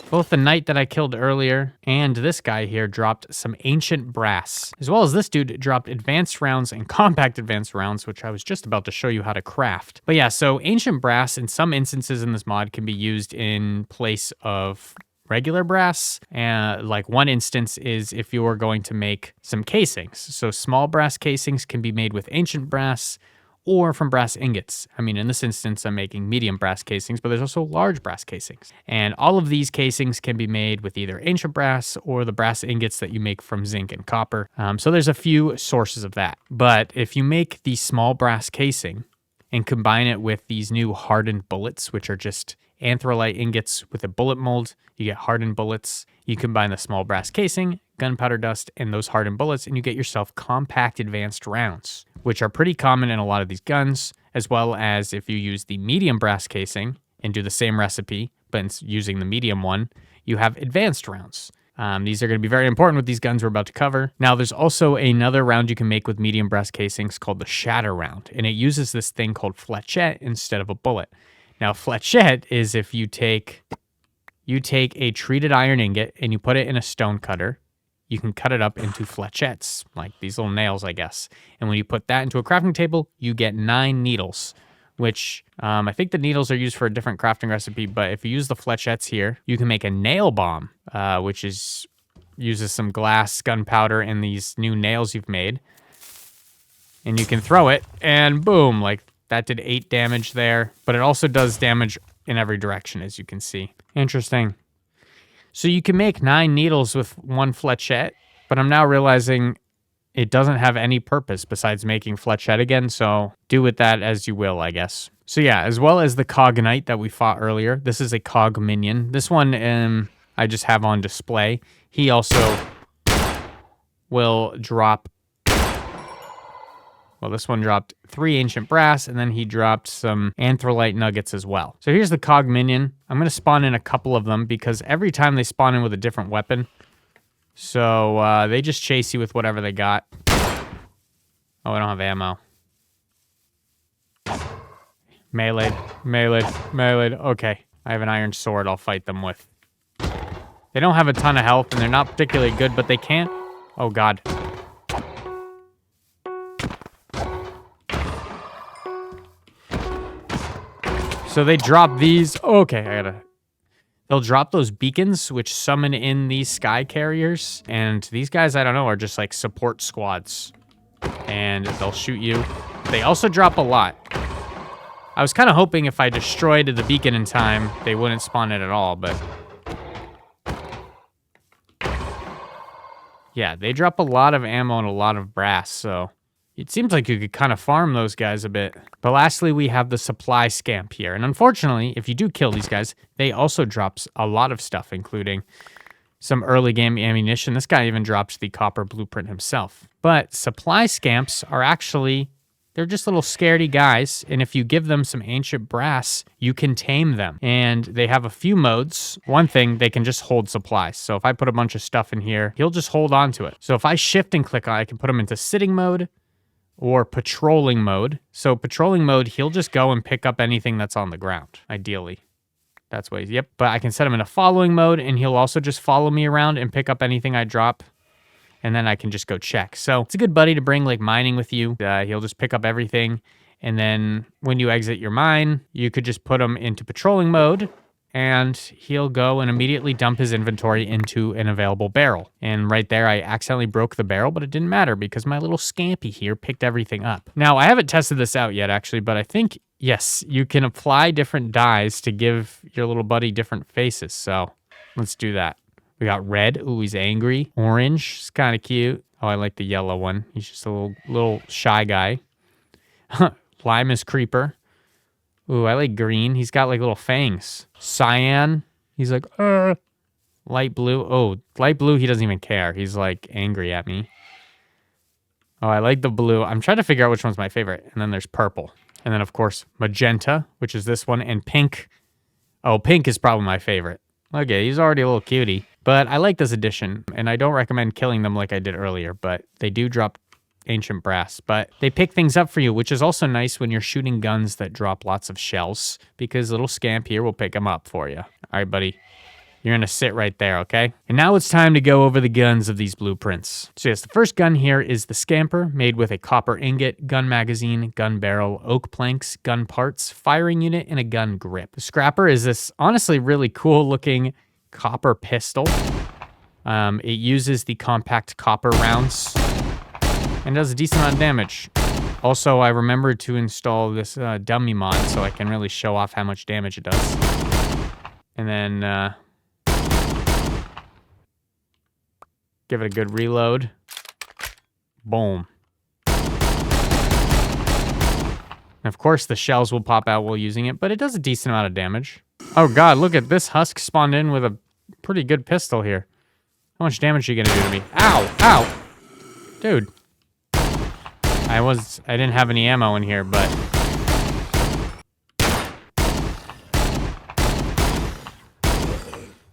Speaker 1: Both the knight that I killed earlier and this guy here dropped some ancient brass, as well as this dude dropped advanced rounds and compact advanced rounds, which I was just about to show you how to craft. But yeah, so ancient brass in some instances in this mod can be used in place of regular brass. And like one instance is if you are going to make some casings. So small brass casings can be made with ancient brass or from brass ingots. I mean, in this instance, I'm making medium brass casings, but there's also large brass casings. And all of these casings can be made with either ancient brass or the brass ingots that you make from zinc and copper. So there's a few sources of that. But if you make the small brass casing and combine it with these new hardened bullets, which are just anthrolite ingots with a bullet mold, you get hardened bullets. You combine the small brass casing, gunpowder dust, and those hardened bullets, and you get yourself compact advanced rounds, which are pretty common in a lot of these guns, as well as if you use the medium brass casing and do the same recipe, but using the medium one, you have advanced rounds. These are going to be very important with these guns we're about to cover. Now, there's also another round you can make with medium brass casings called the shatter round, and it uses this thing called flechette instead of a bullet. Now, flechette is if you take a treated iron ingot and you put it in a stone cutter, you can cut it up into flechettes, like these little nails, I guess. And when you put that into a crafting table, you get 9 needles, which I think the needles are used for a different crafting recipe, but if you use the flechettes here, you can make a nail bomb, which uses some glass, gunpowder, and these new nails you've made. And you can throw it, and boom, like that did 8 damage there, but it also does damage in every direction, as you can see. Interesting. So you can make 9 needles with 1 flechette, but I'm now realizing it doesn't have any purpose besides making flechette again, so do with that as you will, I guess. So yeah, as well as the Cog Knight that we fought earlier, this is a Cog minion. This one I just have on display. He also will drop... Well, this one dropped 3 ancient brass, and then he dropped some anthrolite nuggets as well. So here's the Cog minion. I'm going to spawn in a couple of them because every time they spawn in with a different weapon. So they just chase you with whatever they got. Oh, I don't have ammo. Melee, melee, melee. Okay, I have an iron sword I'll fight them with. They don't have a ton of health, and they're not particularly good, but they can't... Oh, God. So they drop these. Okay, they'll drop those beacons, which summon in these sky carriers. And these guys, I don't know, are just like support squads. And they'll shoot you. They also drop a lot. I was kind of hoping if I destroyed the beacon in time, they wouldn't spawn it at all, but... Yeah, they drop a lot of ammo and a lot of brass, so... It seems like you could kind of farm those guys a bit. But lastly, we have the supply scamp here. And unfortunately, if you do kill these guys, they also drop a lot of stuff, including some early game ammunition. This guy even drops the copper blueprint himself. But supply scamps are actually, they're just little scaredy guys. And if you give them some ancient brass, you can tame them. And they have a few modes. One thing, they can just hold supplies. So if I put a bunch of stuff in here, he'll just hold on to it. So if I shift and click on it, I can put him into sitting mode, or patrolling mode. So patrolling mode, he'll just go and pick up anything that's on the ground, ideally. That's what yep. But I can set him in a following mode, and he'll also just follow me around and pick up anything I drop, and then I can just go check. So it's a good buddy to bring like mining with you. He'll just pick up everything, and then when you exit your mine, you could just put him into patrolling mode, and he'll go and immediately dump his inventory into an available barrel. And right there, I accidentally broke the barrel, but it didn't matter because my little Scampy here picked everything up. Now, I haven't tested this out yet, actually, but I think, yes, you can apply different dyes to give your little buddy different faces. So let's do that. We got red. Ooh, he's angry. Orange. It's kind of cute. Oh, I like the yellow one. He's just a little shy guy. Lime is creeper. Ooh, I like green. He's got like little fangs. Cyan. He's like, Light blue. Oh, light blue, he doesn't even care. He's like angry at me. Oh, I like the blue. I'm trying to figure out which one's my favorite. And then there's purple. And then, of course, magenta, which is this one, and pink. Oh, pink is probably my favorite. Okay, he's already a little cutie. But I like this addition, and I don't recommend killing them like I did earlier, but they do drop ancient brass. But they pick things up for you, which is also nice when you're shooting guns that drop lots of shells, because little Scamp here will pick them up for you. All right, buddy. You're going to sit right there, okay? And now it's time to go over the guns of these blueprints. So yes, the first gun here is the Scamper, made with a copper ingot, gun magazine, gun barrel, oak planks, gun parts, firing unit, and a gun grip. The Scrapper is this honestly really cool looking copper pistol. It uses the compact copper rounds and does a decent amount of damage. Also, I remembered to install this dummy mod so I can really show off how much damage it does. And then give it a good reload. Boom. And of course, the shells will pop out while using it, but it does a decent amount of damage. Oh god, look at this husk spawned in with a pretty good pistol here. How much damage are you gonna do to me? Ow! Ow! Dude. I didn't have any ammo in here, but...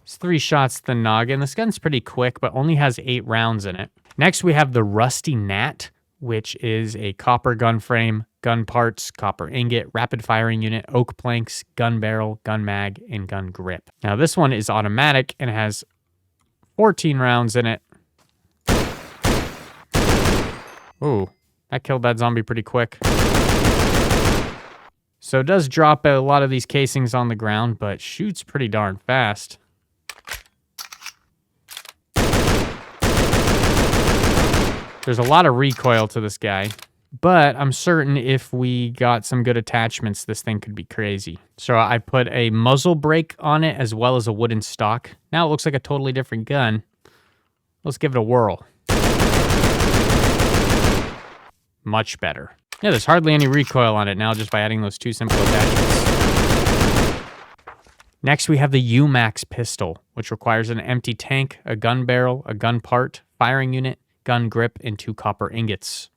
Speaker 1: It's 3 shots to the noggin. This gun's pretty quick, but only has 8 rounds in it. Next, we have the Rusty Gnat, which is a copper gun frame, gun parts, copper ingot, rapid firing unit, oak planks, gun barrel, gun mag, and gun grip. Now, this one is automatic and has 14 rounds in it. Ooh, that killed that zombie pretty quick. So it does drop a lot of these casings on the ground, but shoots pretty darn fast. There's a lot of recoil to this guy, but I'm certain if we got some good attachments, this thing could be crazy. So I put a muzzle brake on it as well as a wooden stock. Now it looks like a totally different gun. Let's give it a whirl. Much better. Yeah, there's hardly any recoil on it now just by adding those 2 simple attachments. Next, we have the UMAX pistol, which requires an empty tank, a gun barrel, a gun part, firing unit, gun grip, and 2 copper ingots.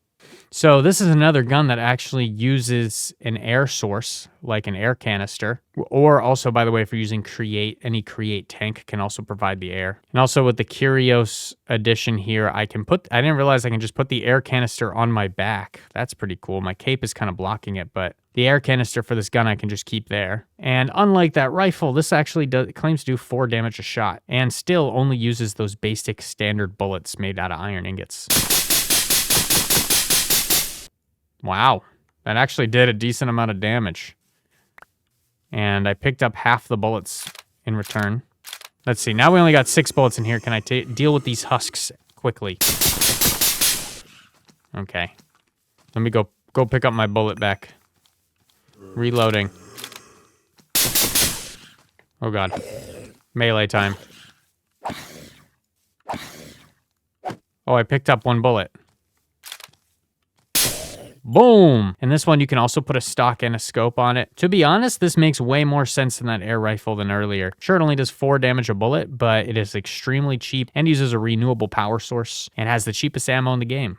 Speaker 1: So this is another gun that actually uses an air source, like an air canister, or also, by the way, if you're using any Create tank can also provide the air. And also with the Curios edition here, I didn't realize I can just put the air canister on my back. That's pretty cool. My cape is kind of blocking it, but the air canister for this gun I can just keep there. And unlike that rifle, this actually claims to do 4 damage a shot, and still only uses those basic standard bullets made out of iron ingots. Wow, that actually did a decent amount of damage. And I picked up half the bullets in return. Let's see, now we only got 6 bullets in here. Can I deal with these husks quickly? Okay. Let me go pick up my bullet back. Reloading. Oh god. Melee time. Oh, I picked up 1 bullet. Boom! And this one, you can also put a stock and a scope on it. To be honest, this makes way more sense than that air rifle than earlier. Sure, it only does 4 damage a bullet, but it is extremely cheap and uses a renewable power source and has the cheapest ammo in the game.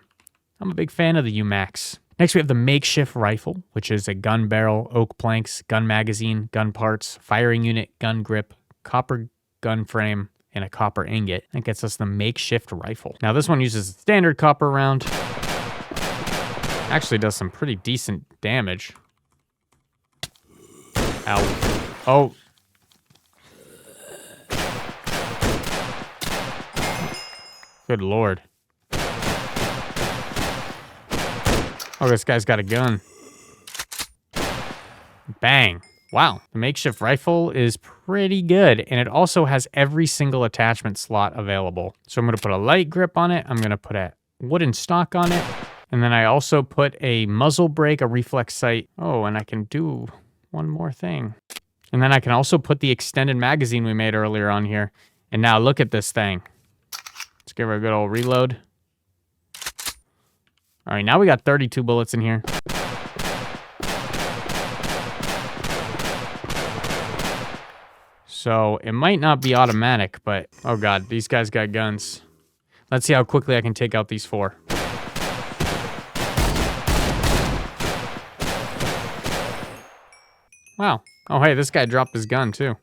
Speaker 1: I'm a big fan of the UMAX. Next, we have the makeshift rifle, which is a gun barrel, oak planks, gun magazine, gun parts, firing unit, gun grip, copper gun frame, and a copper ingot. That gets us the makeshift rifle. Now, this one uses a standard copper round. Actually does some pretty decent damage. Ow. Oh. Good lord. Oh, this guy's got a gun. Bang. Wow. The makeshift rifle is pretty good, and it also has every single attachment slot available. So I'm going to put a light grip on it. I'm going to put a wooden stock on it. And then I also put a muzzle brake, a reflex sight. Oh, and I can do one more thing. And then I can also put the extended magazine we made earlier on here. And now look at this thing. Let's give her a good old reload. All right, now we got 32 bullets in here. So it might not be automatic, but oh god, these guys got guns. Let's see how quickly I can take out these 4. Wow. Oh, hey, this guy dropped his gun, too.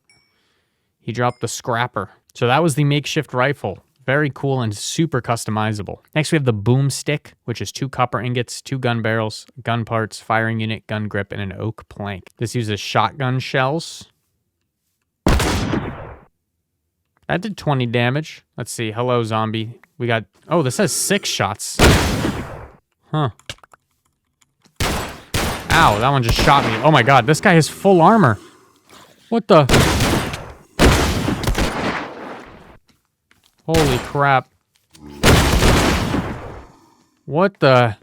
Speaker 1: he dropped the scrapper. So that was the makeshift rifle. Very cool and super customizable. Next, we have the boomstick, which is 2 copper ingots, 2 gun barrels, gun parts, firing unit, gun grip, and an oak plank. This uses shotgun shells. That did 20 damage. Let's see. Hello, zombie. We got... Oh, this has 6 shots. Huh. Ow, that one just shot me. Oh my god, this guy has full armor. What the... Holy crap. What the...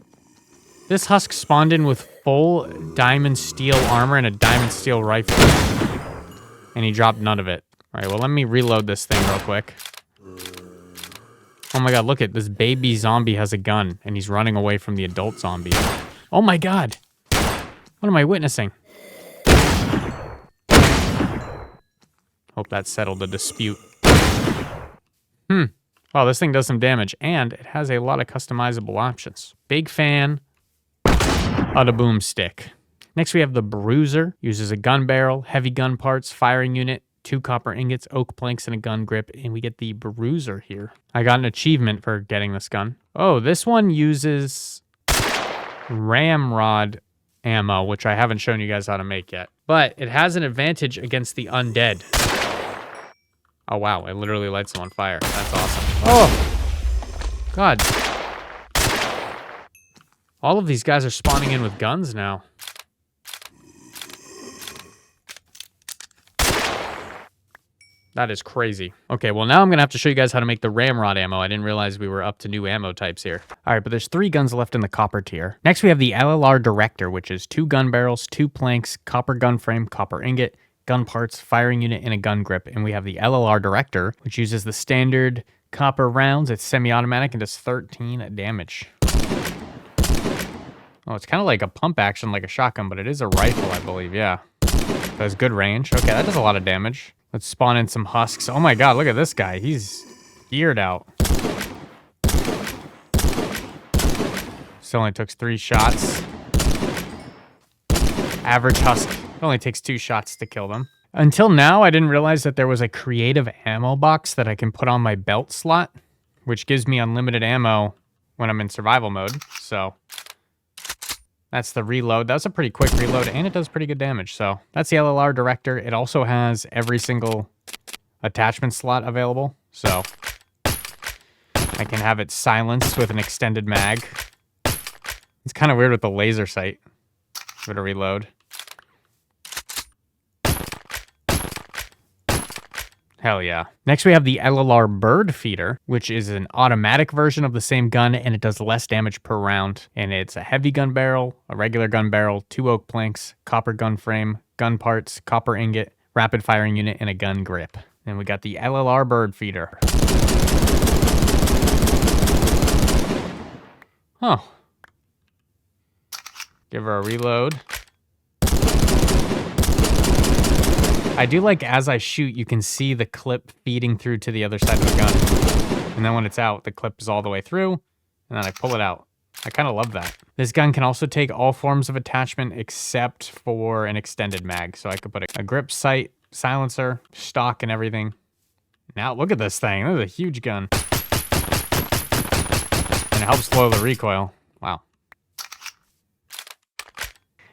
Speaker 1: This husk spawned in with full diamond steel armor and a diamond steel rifle. And he dropped none of it. Alright, well, let me reload this thing real quick. Oh my god, look at this baby zombie has a gun, and he's running away from the adult zombie. Oh my god! What am I witnessing? Hope that settled the dispute. Wow, this thing does some damage, and it has a lot of customizable options. Big fan of the boomstick. Next, we have the bruiser. Uses a gun barrel, heavy gun parts, firing unit, 2 copper ingots, oak planks, and a gun grip, and we get the bruiser here. I got an achievement for getting this gun. Oh, this one uses ramrod ammo, which I haven't shown you guys how to make yet. But it has an advantage against the undead. Oh, wow. It literally lights them on fire. That's awesome. Oh! God. All of these guys are spawning in with guns now. That is crazy. Okay, well, now I'm going to have to show you guys how to make the ramrod ammo. I didn't realize we were up to new ammo types here. All right, but there's 3 guns left in the copper tier. Next, we have the LLR Director, which is 2 gun barrels, 2 planks, copper gun frame, copper ingot, gun parts, firing unit, and a gun grip. And we have the LLR Director, which uses the standard copper rounds. It's semi-automatic and does 13 damage. Oh, it's kind of like a pump action, like a shotgun, but it is a rifle, I believe, yeah. It has good range. Okay, that does a lot of damage. Let's spawn in some husks. Oh my god, look at this guy. He's geared out. This only took 3 shots. Average husk. It only takes 2 shots to kill them. Until now, I didn't realize that there was a creative ammo box that I can put on my belt slot, which gives me unlimited ammo when I'm in survival mode. So that's the reload. That was a pretty quick reload, and it does pretty good damage. So that's the LLR Director. It also has every single attachment slot available. So I can have it silenced with an extended mag. It's kind of weird with the laser sight. Give it a reload. Hell yeah. Next, we have the LLR Bird Feeder, which is an automatic version of the same gun, and it does less damage per round. And it's a heavy gun barrel, a regular gun barrel, 2 oak planks, copper gun frame, gun parts, copper ingot, rapid firing unit, and a gun grip. And we got the LLR Bird Feeder. Oh. Give her a reload. I do like as I shoot, you can see the clip feeding through to the other side of the gun. And then when it's out, the clip is all the way through, and then I pull it out. I kind of love that. This gun can also take all forms of attachment except for an extended mag. So I could put a grip sight, silencer, stock, and everything. Now look at this thing. This is a huge gun. And it helps slow the recoil. Wow.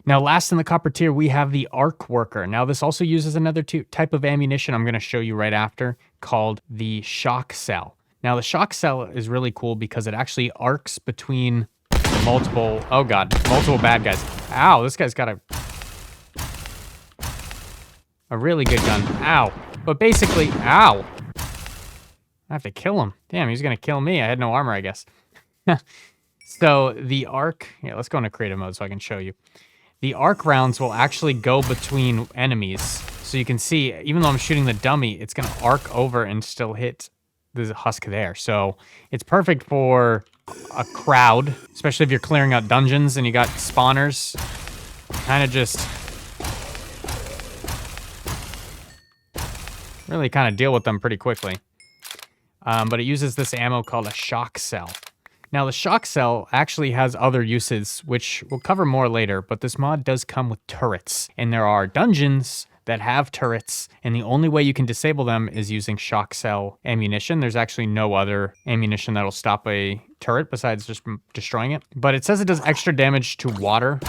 Speaker 1: Now, last in the copper tier, we have the Arc Worker. Now, this also uses another type of ammunition I'm going to show you right after called the Shock Cell. Now, the Shock Cell is really cool because it actually arcs between multiple bad guys. Ow, this guy's got a really good gun. Ow. But basically, ow. I have to kill him. Damn, he's going to kill me. I had no armor, I guess. So, the arc... Yeah, let's go into creative mode so I can show you. The arc rounds will actually go between enemies. So you can see, even though I'm shooting the dummy, it's going to arc over and still hit the husk there. So it's perfect for a crowd, especially if you're clearing out dungeons and you got spawners. Kind of just really kind of deal with them pretty quickly. But it uses this ammo called a Shock Cell. Now, the Shock Cell actually has other uses, which we'll cover more later, but this mod does come with turrets. And there are dungeons that have turrets, and the only way you can disable them is using shock cell ammunition. There's actually no other ammunition that'll stop a turret besides just destroying it. But it says it does extra damage to water,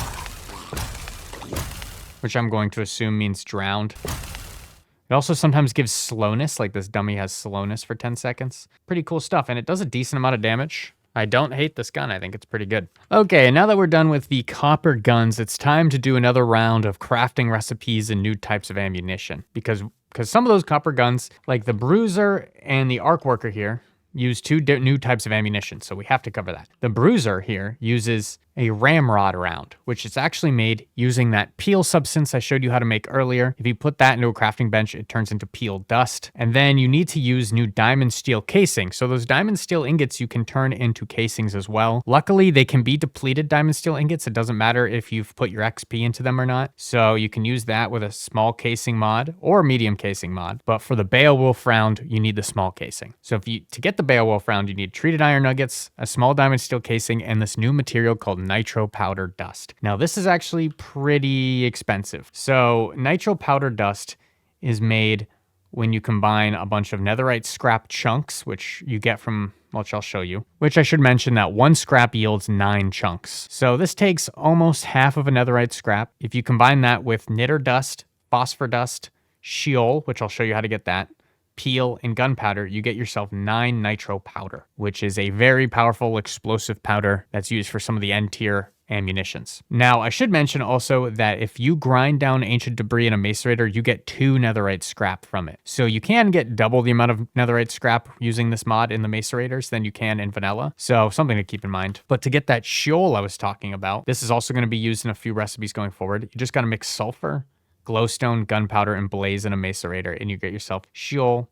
Speaker 1: which I'm going to assume means drowned. It also sometimes gives slowness, like this dummy has slowness for 10 seconds. Pretty cool stuff, and it does a decent amount of damage. I don't hate this gun. I think it's pretty good. Okay, now that we're done with the copper guns, it's time to do another round of crafting recipes and new types of ammunition. Because some of those copper guns, like the Bruiser and the Arc Worker here, use two new types of ammunition, so we have to cover that. The Bruiser here uses a ramrod round, which is actually made using that peel substance I showed you how to make earlier. If you put that into a crafting bench, it turns into peel dust. And then you need to use new diamond steel casing. So those diamond steel ingots you can turn into casings as well. Luckily, they can be depleted diamond steel ingots. It doesn't matter if you've put your XP into them or not. So you can use that with a small casing mod or medium casing mod. But for the Beowulf round, you need the small casing. So to get the Beowulf round, you need treated iron nuggets, a small diamond steel casing, and this new material called nitro powder dust. Now, this is actually pretty expensive. So nitro powder dust is made when you combine a bunch of netherite scrap chunks, which you get from, which I'll show you, which I should mention that one scrap yields 9 chunks. So this takes almost half of a netherite scrap. If you combine that with knitter dust, phosphor dust, sheol, which I'll show you how to get that, peel, and gunpowder, you get yourself 9 nitro powder, which is a very powerful explosive powder that's used for some of the end tier ammunitions. Now, I should mention also that if you grind down ancient debris in a macerator, you get 2 netherite scrap from it. So you can get double the amount of netherite scrap using this mod in the macerators than you can in vanilla. So something to keep in mind. But to get that sheol I was talking about, this is also going to be used in a few recipes going forward. You just got to mix sulfur, glowstone, gunpowder, and blaze in a macerator, and you get yourself sheol.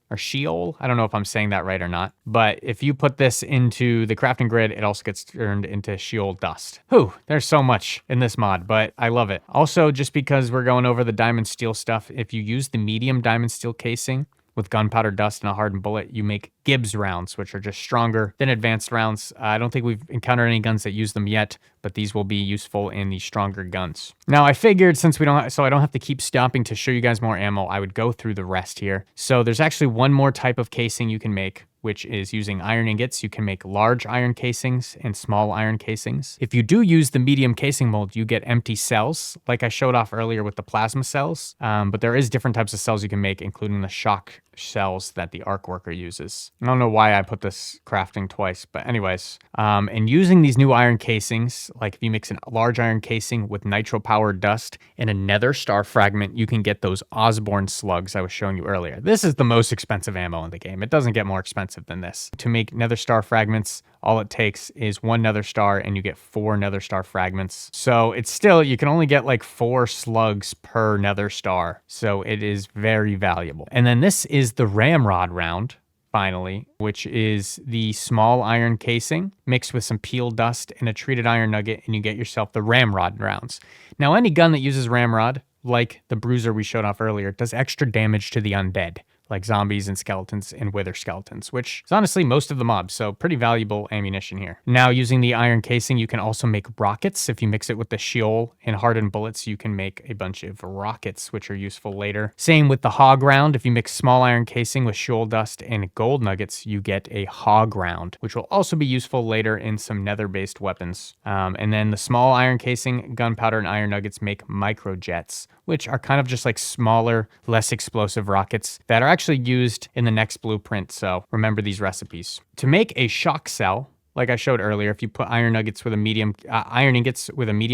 Speaker 1: I don't know if I'm saying that right or not, but if you put this into the crafting grid, it also gets turned into sheol dust. Whew, there's so much in this mod, but I love it. Also, just because we're going over the diamond steel stuff, if you use the medium diamond steel casing with gunpowder dust and a hardened bullet, you make Gibbs rounds, which are just stronger than advanced rounds. I don't think we've encountered any guns that use them yet, but these will be useful in the stronger guns. Now, I figured since I don't have to keep stopping to show you guys more ammo, I would go through the rest here. So there's actually one more type of casing you can make, which is using iron ingots. You can make large iron casings and small iron casings. If you do use the medium casing mold, you get empty cells, like I showed off earlier with the plasma cells. But there is different types of cells you can make, including the shock cells that the Arc Worker uses. I don't know why I put this crafting twice, but anyways. And using these new iron casings, like if you mix a large iron casing with nitro powered dust and a nether star fragment, you can get those Osborne slugs I was showing you earlier. This is the most expensive ammo in the game. It doesn't get more expensive than this. To make nether star fragments, all it takes is 1 nether star and you get 4 nether star fragments. So it's still, you can only get like 4 slugs per nether star. So it is very valuable. And then this is the ramrod round, finally, which is the small iron casing mixed with some peel dust and a treated iron nugget, and you get yourself the ramrod rounds. Now, any gun that uses ramrod, like the Bruiser we showed off earlier, does extra damage to the undead, like zombies and skeletons and wither skeletons, which is honestly most of the mobs, so pretty valuable ammunition here. Now, using the iron casing, you can also make rockets. If you mix it with the sheol and hardened bullets, you can make a bunch of rockets, which are useful later. Same with the hog round. If you mix small iron casing with sheol dust and gold nuggets, you get a hog round, which will also be useful later in some nether-based weapons. And then the small iron casing, gunpowder, and iron nuggets make microjets, which are kind of just like smaller, less explosive rockets that are actually used in the next blueprint, so remember these recipes. To make a shock cell, like I showed earlier, if you put iron ingots with a medium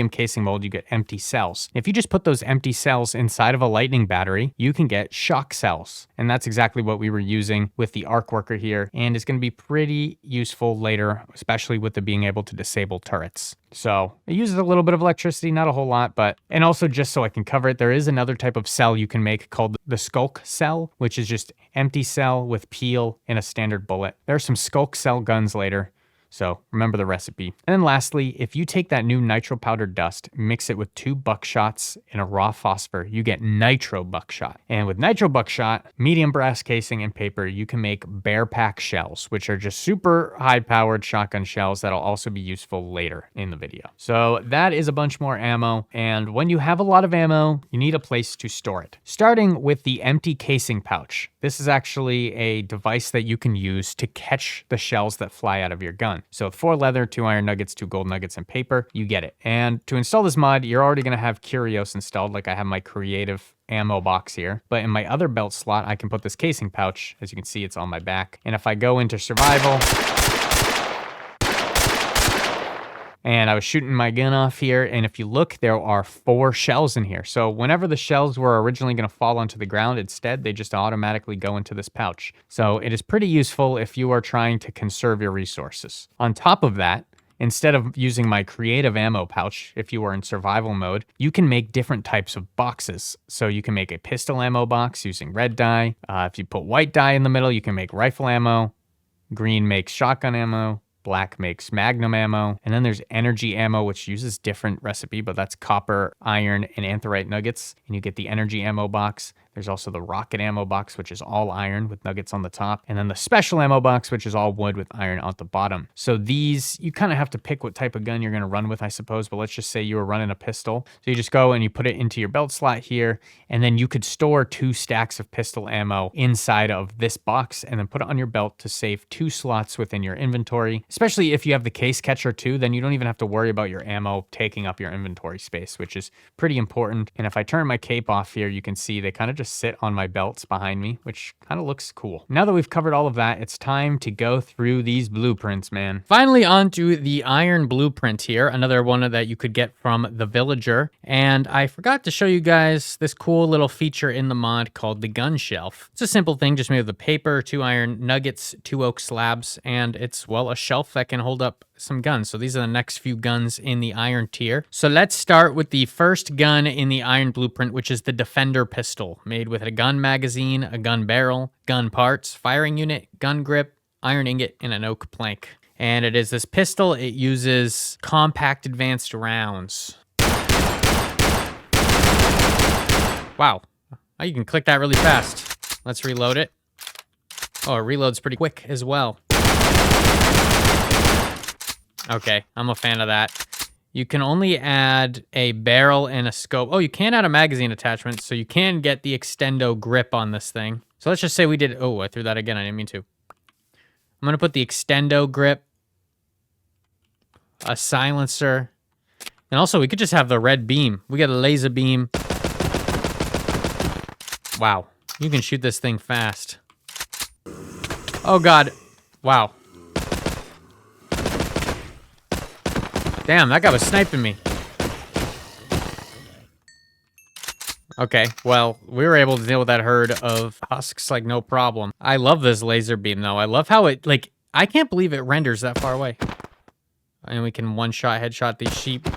Speaker 1: casing mold, you get empty cells. If you just put those empty cells inside of a lightning battery, you can get shock cells. And that's exactly what we were using with the Arc Worker here, and it's going to be pretty useful later, especially with the being able to disable turrets. So it uses a little bit of electricity, not a whole lot, but, and also just so I can cover it, there is another type of cell you can make called the Sculk cell, which is just empty cell with peel and a standard bullet. There are some Sculk cell guns later. So remember the recipe. And then lastly, if you take that new nitro powder dust, mix it with 2 buckshots and a raw phosphor, you get nitro buckshot. And with nitro buckshot, medium brass casing and paper, you can make bear pack shells, which are just super high powered shotgun shells that'll also be useful later in the video. So that is a bunch more ammo. And when you have a lot of ammo, you need a place to store it. Starting with the empty casing pouch. This is actually a device that you can use to catch the shells that fly out of your gun. So 4 leather, 2 iron nuggets, 2 gold nuggets, and paper, you get it. And to install this mod, you're already gonna have Curios installed, like I have my creative ammo box here. But in my other belt slot, I can put this casing pouch. As you can see, it's on my back. And if I go into survival, and I was shooting my gun off here, and if you look, there are 4 shells in here. So whenever the shells were originally gonna fall onto the ground, instead, they just automatically go into this pouch. So it is pretty useful if you are trying to conserve your resources. On top of that, instead of using my creative ammo pouch, if you are in survival mode, you can make different types of boxes. So you can make a pistol ammo box using red dye. If you put white dye in the middle, you can make rifle ammo. Green makes shotgun ammo. Black makes magnum ammo. And then there's energy ammo, which uses different recipe, but that's copper, iron, and anthrite nuggets. And you get the energy ammo box. There's also the rocket ammo box, which is all iron with nuggets on the top. And then the special ammo box, which is all wood with iron at the bottom. So these, you kind of have to pick what type of gun you're going to run with, I suppose. But let's just say you were running a pistol. So you just go and you put it into your belt slot here. And then you could store 2 stacks of pistol ammo inside of this box and then put it on your belt to save 2 slots within your inventory. Especially if you have the case catcher too, then you don't even have to worry about your ammo taking up your inventory space, which is pretty important. And if I turn my cape off here, you can see they kind of just sit on my belts behind me, which kind of looks cool. Now that we've covered all of that, it's time to go through these blueprints, man. Finally, on to the iron blueprint here, another one that you could get from the villager. And I forgot to show you guys this cool little feature in the mod called the gun shelf. It's a simple thing just made of the paper, 2 iron nuggets, 2 oak slabs, and it's, well, a shelf that can hold up some guns. So these are the next few guns in the iron tier. So let's start with the first gun in the iron blueprint, which is the Defender pistol, made with a gun magazine, a gun barrel, gun parts, firing unit, gun grip, iron ingot, and an oak plank. And it is this pistol. It uses compact advanced rounds. Wow. Oh, you can click that really fast. Let's reload it. Oh, it reloads pretty quick as well. Okay, I'm a fan of that. You can only add a barrel and a scope. Oh, you can add a magazine attachment, so you can get the extendo grip on this thing. So let's just say we did... Oh, I threw that again. I didn't mean to. I'm going to put the extendo grip, a silencer, and also we could just have the red beam. We got a laser beam. Wow, you can shoot this thing fast. Oh, God. Wow. Damn, that guy was sniping me. Okay, well, we were able to deal with that herd of husks like no problem. I love this laser beam, though. I love how it, like, I can't believe it renders that far away. And we can one-shot, headshot these sheep.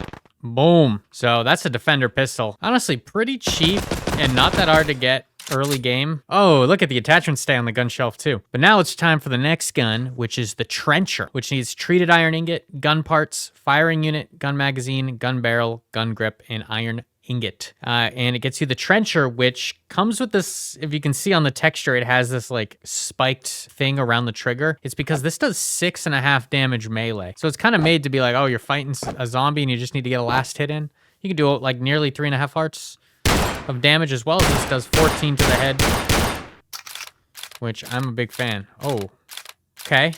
Speaker 1: Boom. So that's a Defender pistol. Honestly, pretty cheap and not that hard to get early game. Oh, look at the attachments stay on the gun shelf too. But now it's time for the next gun, which is the Trencher, which needs treated iron ingot, gun parts, firing unit, gun magazine, gun barrel, gun grip, and iron ingot. And it gets you the Trencher, which comes with this, if you can see on the texture, it has this like spiked thing around the trigger. It's because this does 6.5 damage melee. So it's kind of made to be like, oh, you're fighting a zombie and you just need to get a last hit in. You can do like nearly 3.5 hearts of damage, as well as this does 14 to the head, which I'm a big fan. Oh, okay.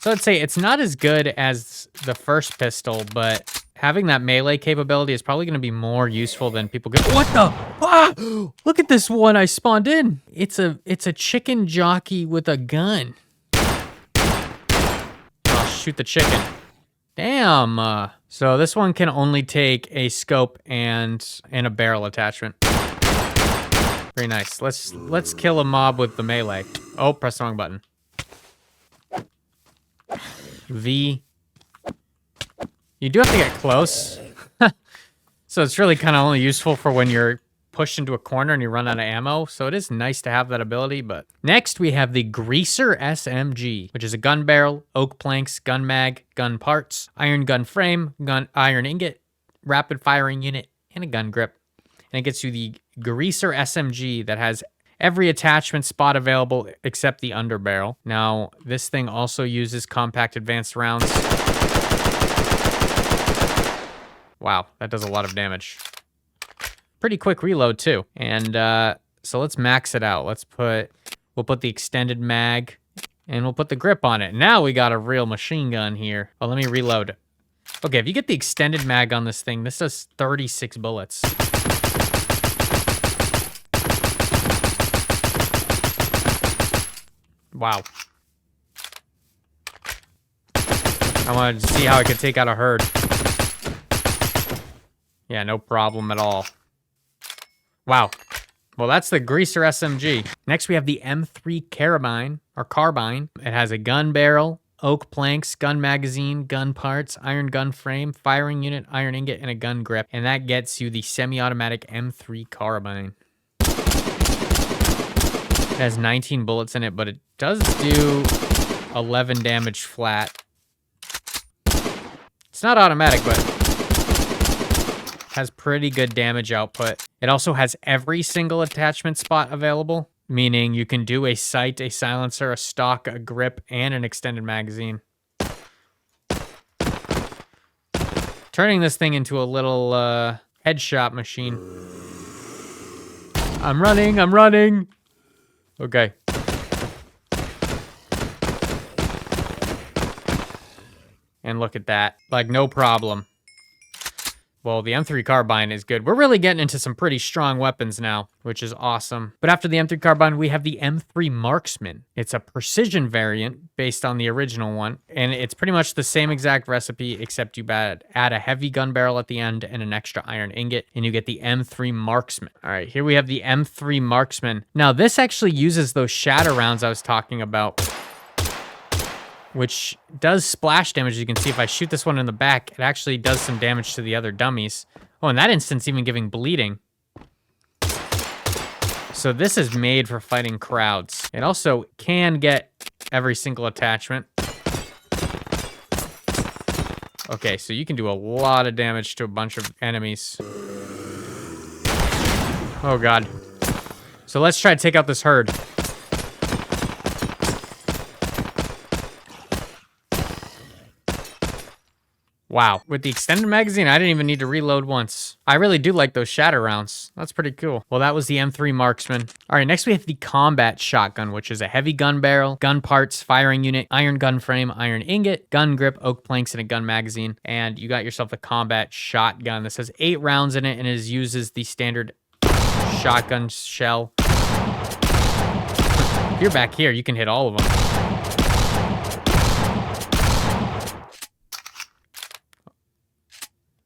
Speaker 1: So I'd say it's not as good as the first pistol, but having that melee capability is probably going to be more useful than people go. What the? Ah! Look at this one I spawned in. It's a chicken jockey with a gun. I'll shoot the chicken. Damn. So this one can only take a scope and a barrel attachment. Very nice. Let's kill a mob with the melee. Oh, press the wrong button. V. You do have to get close. So it's really kind of only useful for when you're pushed into a corner and you run out of ammo. So it is nice to have that ability. But next we have the Greaser SMG, which is a gun barrel, oak planks, gun mag, gun parts, iron gun frame, iron ingot, rapid firing unit, and a gun grip. And it gets you the Greaser SMG that has every attachment spot available except the underbarrel. Now, this thing also uses compact advanced rounds. Wow, that does a lot of damage. Pretty quick reload too. And so let's max it out. We'll put the extended mag and we'll put the grip on it. Now we got a real machine gun here. Oh, let me reload. Okay, if you get the extended mag on this thing, this does 36 bullets. Wow. I wanted to see how I could take out a herd. Yeah, no problem at all. Wow. Well, that's the Greaser SMG. Next, we have the M3 Carbine. It has a gun barrel, oak planks, gun magazine, gun parts, iron gun frame, firing unit, iron ingot, and a gun grip. And that gets you the semi-automatic M3 Carbine. It has 19 bullets in it, but it does do 11 damage flat. It's not automatic, but has pretty good damage output. It also has every single attachment spot available, meaning you can do a sight, a silencer, a stock, a grip, and an extended magazine. Turning this thing into a little headshot machine. I'm running. Okay. And look at that. Like, no problem. Well, the M3 Carbine is good. We're really getting into some pretty strong weapons now, which is awesome. But after the M3 Carbine, we have the M3 Marksman. It's a precision variant based on the original one. And it's pretty much the same exact recipe, except you add a heavy gun barrel at the end and an extra iron ingot, and you get the M3 Marksman. All right, here we have the M3 Marksman. Now, this actually uses those shatter rounds I was talking about, which does splash damage. You can see if I shoot this one in the back, it actually does some damage to the other dummies. Oh, in that instance, even giving bleeding. So this is made for fighting crowds. It also can get every single attachment. Okay, so you can do a lot of damage to a bunch of enemies. Oh, God. So let's try to take out this herd. Wow. With the extended magazine, I didn't even need to reload once. I really do like those shatter rounds. That's pretty cool. Well, that was the M3 Marksman. All right, next we have the Combat Shotgun, which is a heavy gun barrel, gun parts, firing unit, iron gun frame, iron ingot, gun grip, oak planks, and a gun magazine. And you got yourself a Combat Shotgun. This has 8 rounds in it and it uses the standard shotgun shell. If you're back here, you can hit all of them.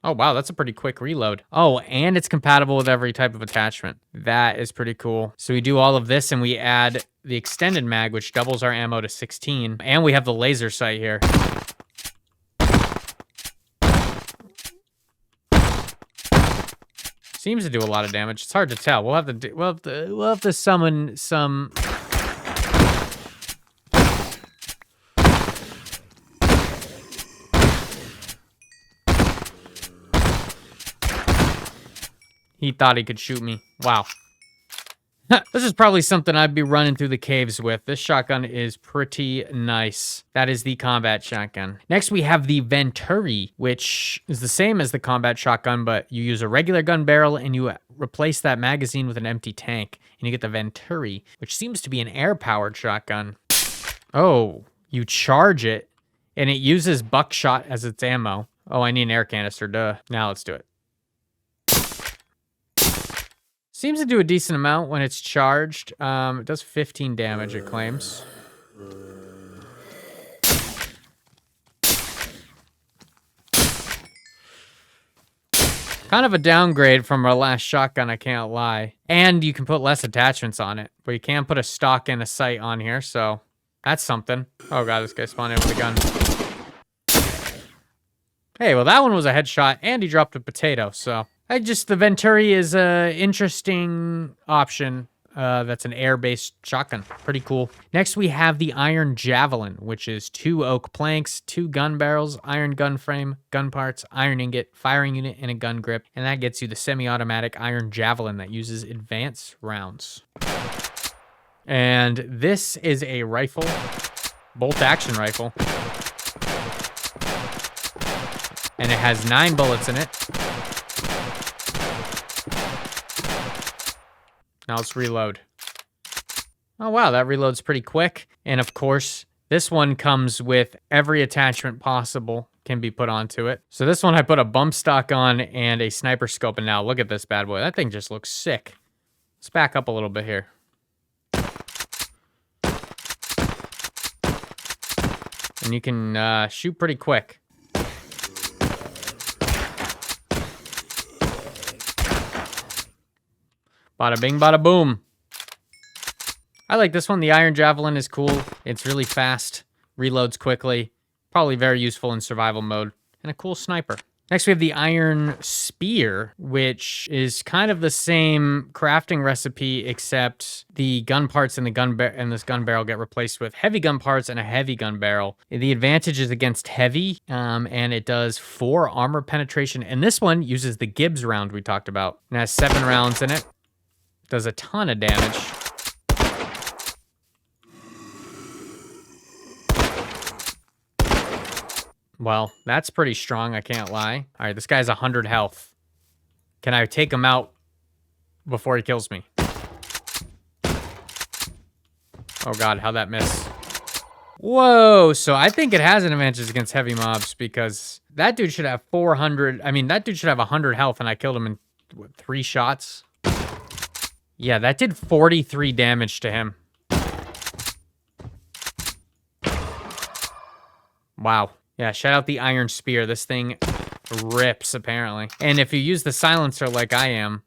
Speaker 1: Oh, wow, that's a pretty quick reload. Oh, and it's compatible with every type of attachment. That is pretty cool. So we do all of this, and we add the extended mag, which doubles our ammo to 16. And we have the laser sight here. Seems to do a lot of damage. It's hard to tell. We'll have to summon some... He thought he could shoot me. Wow. This is probably something I'd be running through the caves with. This shotgun is pretty nice. That is the Combat Shotgun. Next, we have the Venturi, which is the same as the Combat Shotgun, but you use a regular gun barrel and you replace that magazine with an empty tank. And you get the Venturi, which seems to be an air-powered shotgun. Oh, you charge it, and it uses buckshot as its ammo. Oh, I need an air canister, duh. Now let's do it. Seems to do a decent amount when it's charged. It does 15 damage, it claims. Kind of a downgrade from our last shotgun, I can't lie. And you can put less attachments on it. But you can put a stock and a sight on here, so that's something. Oh god, this guy spawned in with a gun. Hey, well that one was a headshot, and he dropped a potato, so The Venturi is a interesting option. That's an air-based shotgun. Pretty cool. Next, we have the Iron Javelin, which is 2 oak planks, 2 gun barrels, iron gun frame, gun parts, iron ingot, firing unit, and a gun grip. And that gets you the semi-automatic Iron Javelin that uses advanced rounds. And this is a rifle, bolt-action rifle. And it has 9 bullets in it. Now let's reload. Oh wow, that reloads pretty quick. And of course, this one comes with every attachment possible can be put onto it. So this one I put a bump stock on and a sniper scope, and now look at this bad boy. That thing just looks sick. Let's back up a little bit here. And you can shoot pretty quick. Bada bing, bada boom. I like this one. The Iron Javelin is cool. It's really fast, reloads quickly, probably very useful in survival mode, and a cool sniper. Next, we have the Iron Spear, which is kind of the same crafting recipe, except the gun parts in this gun barrel get replaced with heavy gun parts and a heavy gun barrel. The advantage is against heavy, and it does 4 armor penetration. And this one uses the Gibbs round we talked about. It has 7 rounds in it. Does a ton of damage. Well, that's pretty strong, I can't lie. All right, this guy's 100 health. Can I take him out before he kills me? Oh god, how'd that miss? Whoa, so I think it has an advantage against heavy mobs because that dude should have 400. I mean, that dude should have 100 health and I killed him in, what, 3 shots? Yeah, that did 43 damage to him. Wow. Yeah, shout out the Iron Spear. This thing rips, apparently. And if you use the silencer like I am,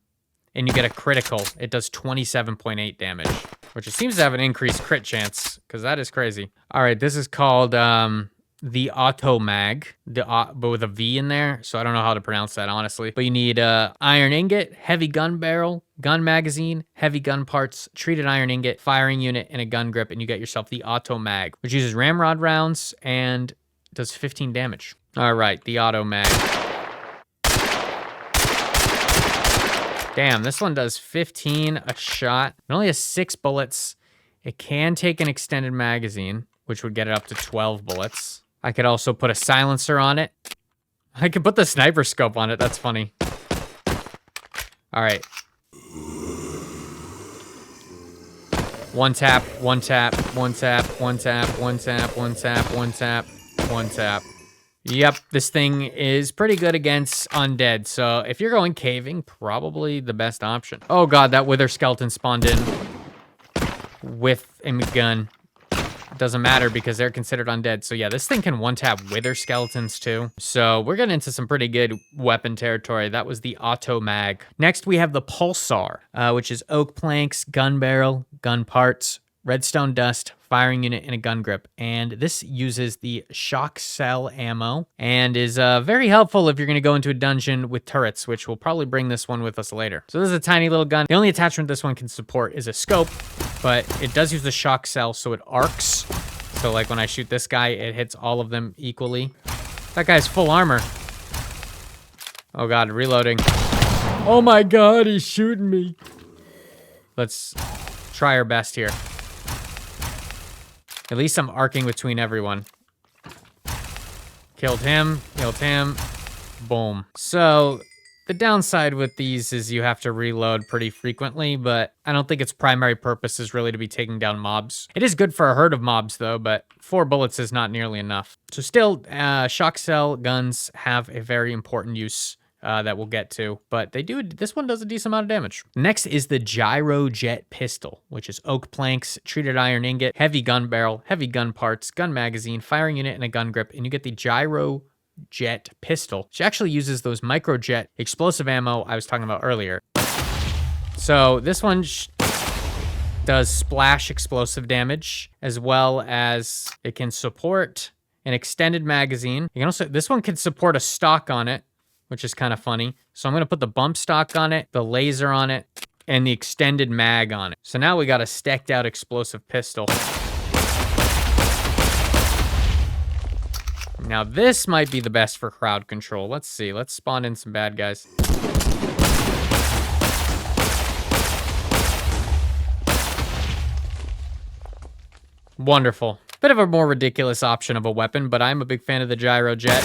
Speaker 1: and you get a critical, it does 27.8 damage. Which it seems to have an increased crit chance, because that is crazy. All right, this is called the Auto Mag, but with a V in there, so I don't know how to pronounce that, honestly. But you need iron ingot, heavy gun barrel, gun magazine, heavy gun parts, treated iron ingot, firing unit, and a gun grip, and you get yourself the Auto Mag, which uses ramrod rounds and does 15 damage. All right, the Auto Mag. Damn, this one does 15 a shot. It only has 6 bullets. It can take an extended magazine, which would get it up to 12 bullets. I could also put a silencer on it. I could put the sniper scope on it. That's funny. All right. One tap, one tap, one tap, one tap, one tap, one tap, one tap, one tap. Yep, this thing is pretty good against undead. So if you're going caving, probably the best option. Oh god, that wither skeleton spawned in with a gun. Doesn't matter because they're considered undead. So yeah, this thing can one-tap wither skeletons too. So we're getting into some pretty good weapon territory. That was the Auto Mag. Next, we have the Pulsar, which is oak planks, gun barrel, gun parts, redstone dust, firing unit, and a gun grip. And this uses the shock cell ammo and is very helpful if you're going to go into a dungeon with turrets, which we'll probably bring this one with us later. So this is a tiny little gun. The only attachment this one can support is a scope, but it does use the shock cell, so it arcs. So like when I shoot this guy, it hits all of them equally. That guy's full armor. Oh god, reloading. Oh my god, he's shooting me. Let's try our best here. At least I'm arcing between everyone. Killed him, boom. So the downside with these is you have to reload pretty frequently, but I don't think its primary purpose is really to be taking down mobs. It is good for a herd of mobs though, but 4 bullets is not nearly enough. So still, shock cell guns have a very important use that we'll get to, but this one does a decent amount of damage. Next is the Gyro Jet Pistol, which is oak planks, treated iron ingot, heavy gun barrel, heavy gun parts, gun magazine, firing unit, and a gun grip, and you get the Gyro Jet Pistol, which actually uses those microjet explosive ammo I was talking about earlier. So this one does splash explosive damage, as well as it can support an extended magazine. You can also, this one can support a stock on it, which is kind of funny. So I'm going to put the bump stock on it, the laser on it, and the extended mag on it. So now we got a stacked out explosive pistol. Now this might be the best for crowd control. Let's see. Let's spawn in some bad guys. Wonderful. Bit of a more ridiculous option of a weapon, but I'm a big fan of the gyro jet.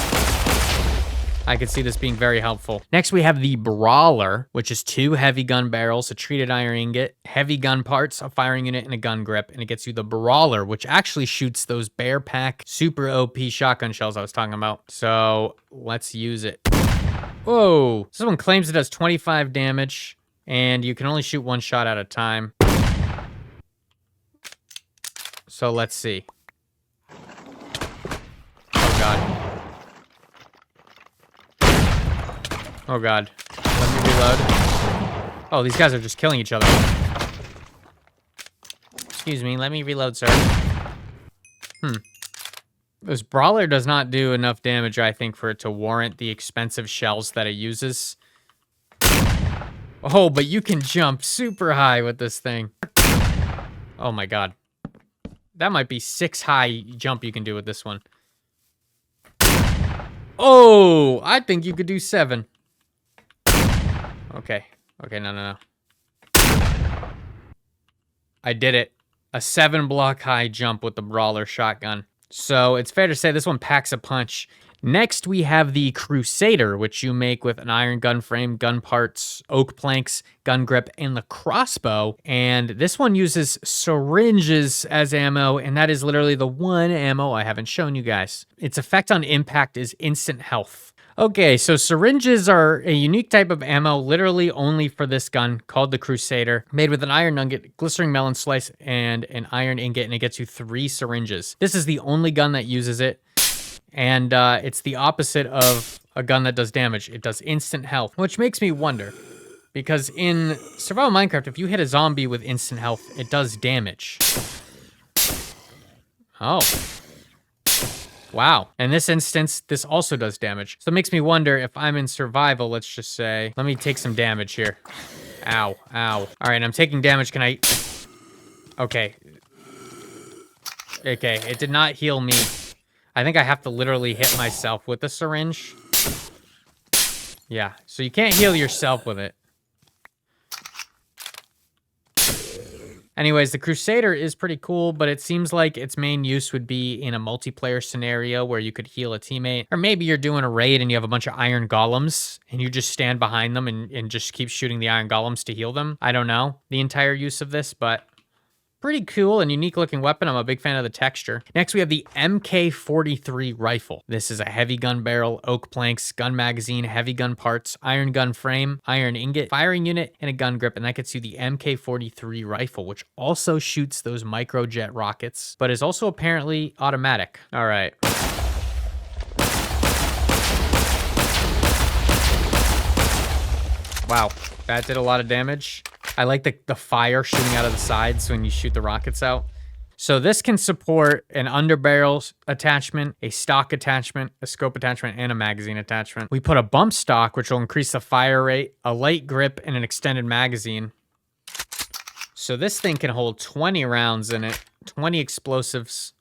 Speaker 1: I could see this being very helpful. Next, we have the Brawler, which is 2 heavy gun barrels, a treated iron ingot, heavy gun parts, a firing unit, and a gun grip. And it gets you the Brawler, which actually shoots those Bear Pack super OP shotgun shells I was talking about. So let's use it. Whoa. This one claims it does 25 damage, and you can only shoot 1 shot at a time. So let's see. Oh, God. Oh, God. Let me reload. Oh, these guys are just killing each other. Excuse me. Let me reload, sir. This Brawler does not do enough damage, I think, for it to warrant the expensive shells that it uses. Oh, but you can jump super high with this thing. Oh, my God. That might be 6 high jump you can do with this one. Oh, I think you could do 7. Okay. Okay, no. I did it. A 7-block high jump with the Brawler shotgun. So it's fair to say this one packs a punch. Next, we have the Crusader, which you make with an iron gun frame, gun parts, oak planks, gun grip, and the crossbow. And this one uses syringes as ammo, and that is literally the one ammo I haven't shown you guys. Its effect on impact is instant health. Okay, so syringes are a unique type of ammo, literally only for this gun, called the Crusader, made with an iron nugget, glycerin melon slice, and an iron ingot, and it gets you 3 syringes. This is the only gun that uses it, and it's the opposite of a gun that does damage. It does instant health, which makes me wonder, because in survival Minecraft, if you hit a zombie with instant health, it does damage. Oh. Wow. In this instance, this also does damage. So it makes me wonder if I'm in survival, let's just say. Let me take some damage here. Ow, ow. All right, I'm taking damage. Can I... Okay. Okay, it did not heal me. I think I have to literally hit myself with the syringe. Yeah, so you can't heal yourself with it. Anyways, the Crusader is pretty cool, but it seems like its main use would be in a multiplayer scenario where you could heal a teammate. Or maybe you're doing a raid and you have a bunch of iron golems and you just stand behind them and just keep shooting the iron golems to heal them. I don't know the entire use of this, but pretty cool and unique looking weapon. I'm a big fan of the texture. Next, we have the MK43 rifle. This is a heavy gun barrel, oak planks, gun magazine, heavy gun parts, iron gun frame, iron ingot, firing unit, and a gun grip. And that gets you the MK43 rifle, which also shoots those microjet rockets, but is also apparently automatic. All right. Wow, that did a lot of damage. I like the fire shooting out of the sides when you shoot the rockets out. So this can support an underbarrel attachment, a stock attachment, a scope attachment, and a magazine attachment. We put a bump stock, which will increase the fire rate, a light grip, and an extended magazine. So this thing can hold 20 rounds in it, 20 explosives.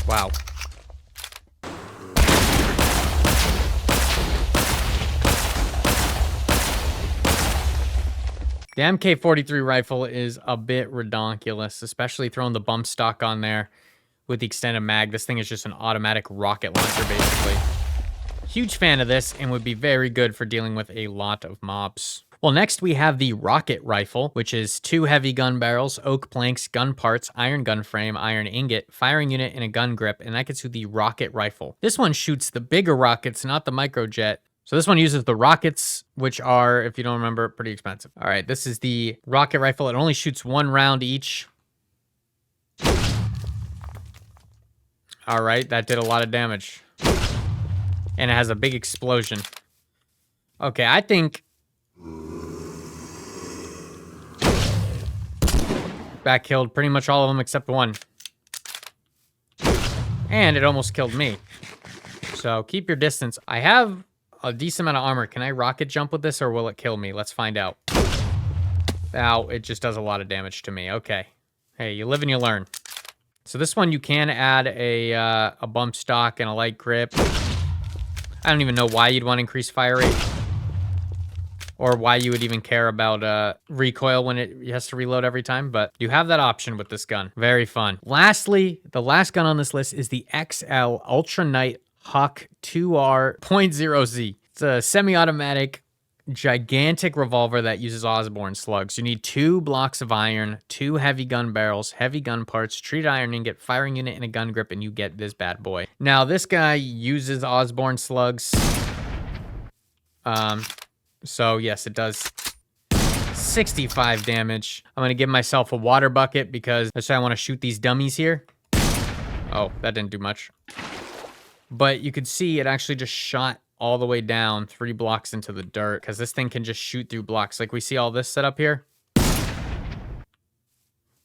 Speaker 1: Wow. The MK43 rifle is a bit redonkulous, especially throwing the bump stock on there with the extended mag. This thing is just an automatic rocket launcher, basically. Huge fan of this and would be very good for dealing with a lot of mobs. Well, next we have the rocket rifle, which is 2 heavy gun barrels, oak planks, gun parts, iron gun frame, iron ingot, firing unit, and a gun grip, and that gets you the rocket rifle. This one shoots the bigger rockets, not the microjet. So this one uses the rockets, which are, if you don't remember, pretty expensive. All right, this is the rocket rifle. It only shoots 1 round each. All right, that did a lot of damage. And it has a big explosion. Okay, I think... that killed pretty much all of them except one. And it almost killed me. So keep your distance. I have a decent amount of armor. Can I rocket jump with this or will it kill me? Let's find out. Ow, it just does a lot of damage to me. Okay. Hey, you live and you learn. So this one you can add a bump stock and a light grip. I don't even know why you'd want to increase fire rate. Or why you would even care about recoil when it has to reload every time. But you have that option with this gun. Very fun. Lastly, the last gun on this list is the XL Ultra Night Huck 2R.0Z. It's a semi-automatic, gigantic revolver that uses Osborne slugs. You need 2 blocks of iron, 2 heavy gun barrels, heavy gun parts, treated iron ingot, firing unit, and a gun grip, and you get this bad boy. Now, this guy uses Osborne slugs. So, yes, it does 65 damage. I'm going to give myself a water bucket because I want to shoot these dummies here. Oh, that didn't do much. But you could see it actually just shot all the way down 3 blocks into the dirt because this thing can just shoot through blocks. Like we see all this set up here.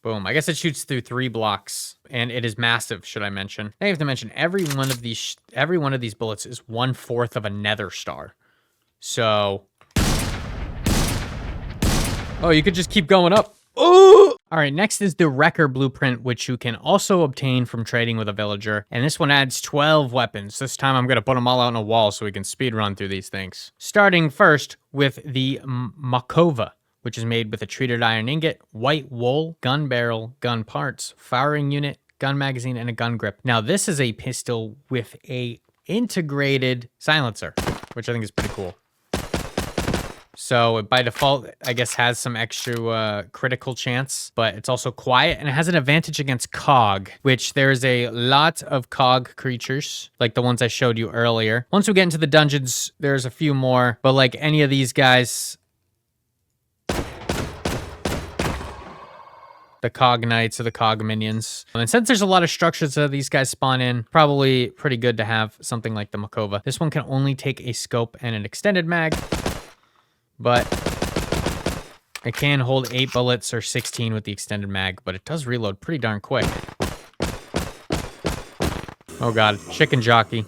Speaker 1: Boom. I guess it shoots through 3 blocks and it is massive, should I mention. I have to mention every one of these bullets is 1/4 of a nether star. So, oh, you could just keep going up. Ooh! All right, next is the Wrecker Blueprint, which you can also obtain from trading with a villager. And this one adds 12 weapons. This time I'm going to put them all out on a wall so we can speed run through these things. Starting first with the Makova, which is made with a treated iron ingot, white wool, gun barrel, gun parts, firing unit, gun magazine, and a gun grip. Now, this is a pistol with a integrated silencer, which I think is pretty cool. So it by default, I guess, has some extra critical chance, but it's also quiet and it has an advantage against Cog, which there's a lot of Cog creatures, like the ones I showed you earlier. Once we get into the dungeons, there's a few more, but like any of these guys, the Cog Knights or the Cog Minions. And since there's a lot of structures that these guys spawn in, probably pretty good to have something like the Makova. This one can only take a scope and an extended mag, but it can hold 8 bullets or 16 with the extended mag, but it does reload pretty darn quick. Oh god, chicken jockey.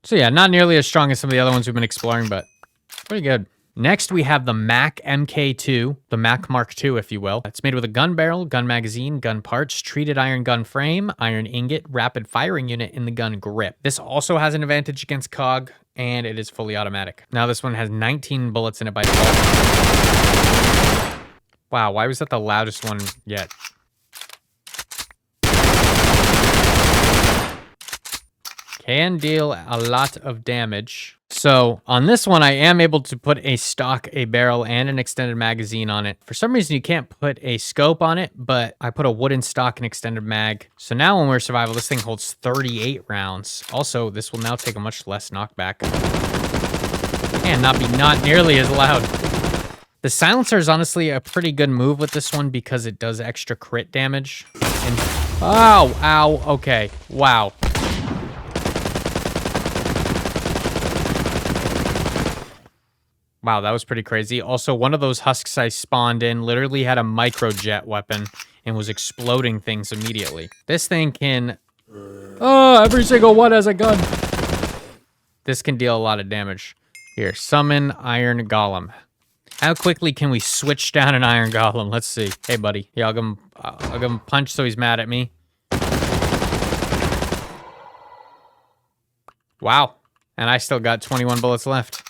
Speaker 1: So yeah, not nearly as strong as some of the other ones we've been exploring, but pretty good. Next, we have the Mac MK2, the Mac Mark II, if you will. It's made with a gun barrel, gun magazine, gun parts, treated iron gun frame, iron ingot, rapid firing unit, and the gun grip. This also has an advantage against Cog, and it is fully automatic. Now, this one has 19 bullets in it by default. Wow, why was that the loudest one yet? Can deal a lot of damage. So on this one, I am able to put a stock, a barrel, and an extended magazine on it. For some reason, you can't put a scope on it, but I put a wooden stock and extended mag. So now when we're survival, this thing holds 38 rounds. Also, this will now take a much less knockback. And not nearly as loud. The silencer is honestly a pretty good move with this one because it does extra crit damage. And oh, ow, okay, wow. Wow, that was pretty crazy. Also, one of those husks I spawned in literally had a microjet weapon and was exploding things immediately. This thing can... oh, every single one has a gun. This can deal a lot of damage. Here, summon Iron Golem. How quickly can we switch down an Iron Golem? Let's see. Hey, buddy. Yeah, I'll give him a punch so he's mad at me. Wow. And I still got 21 bullets left.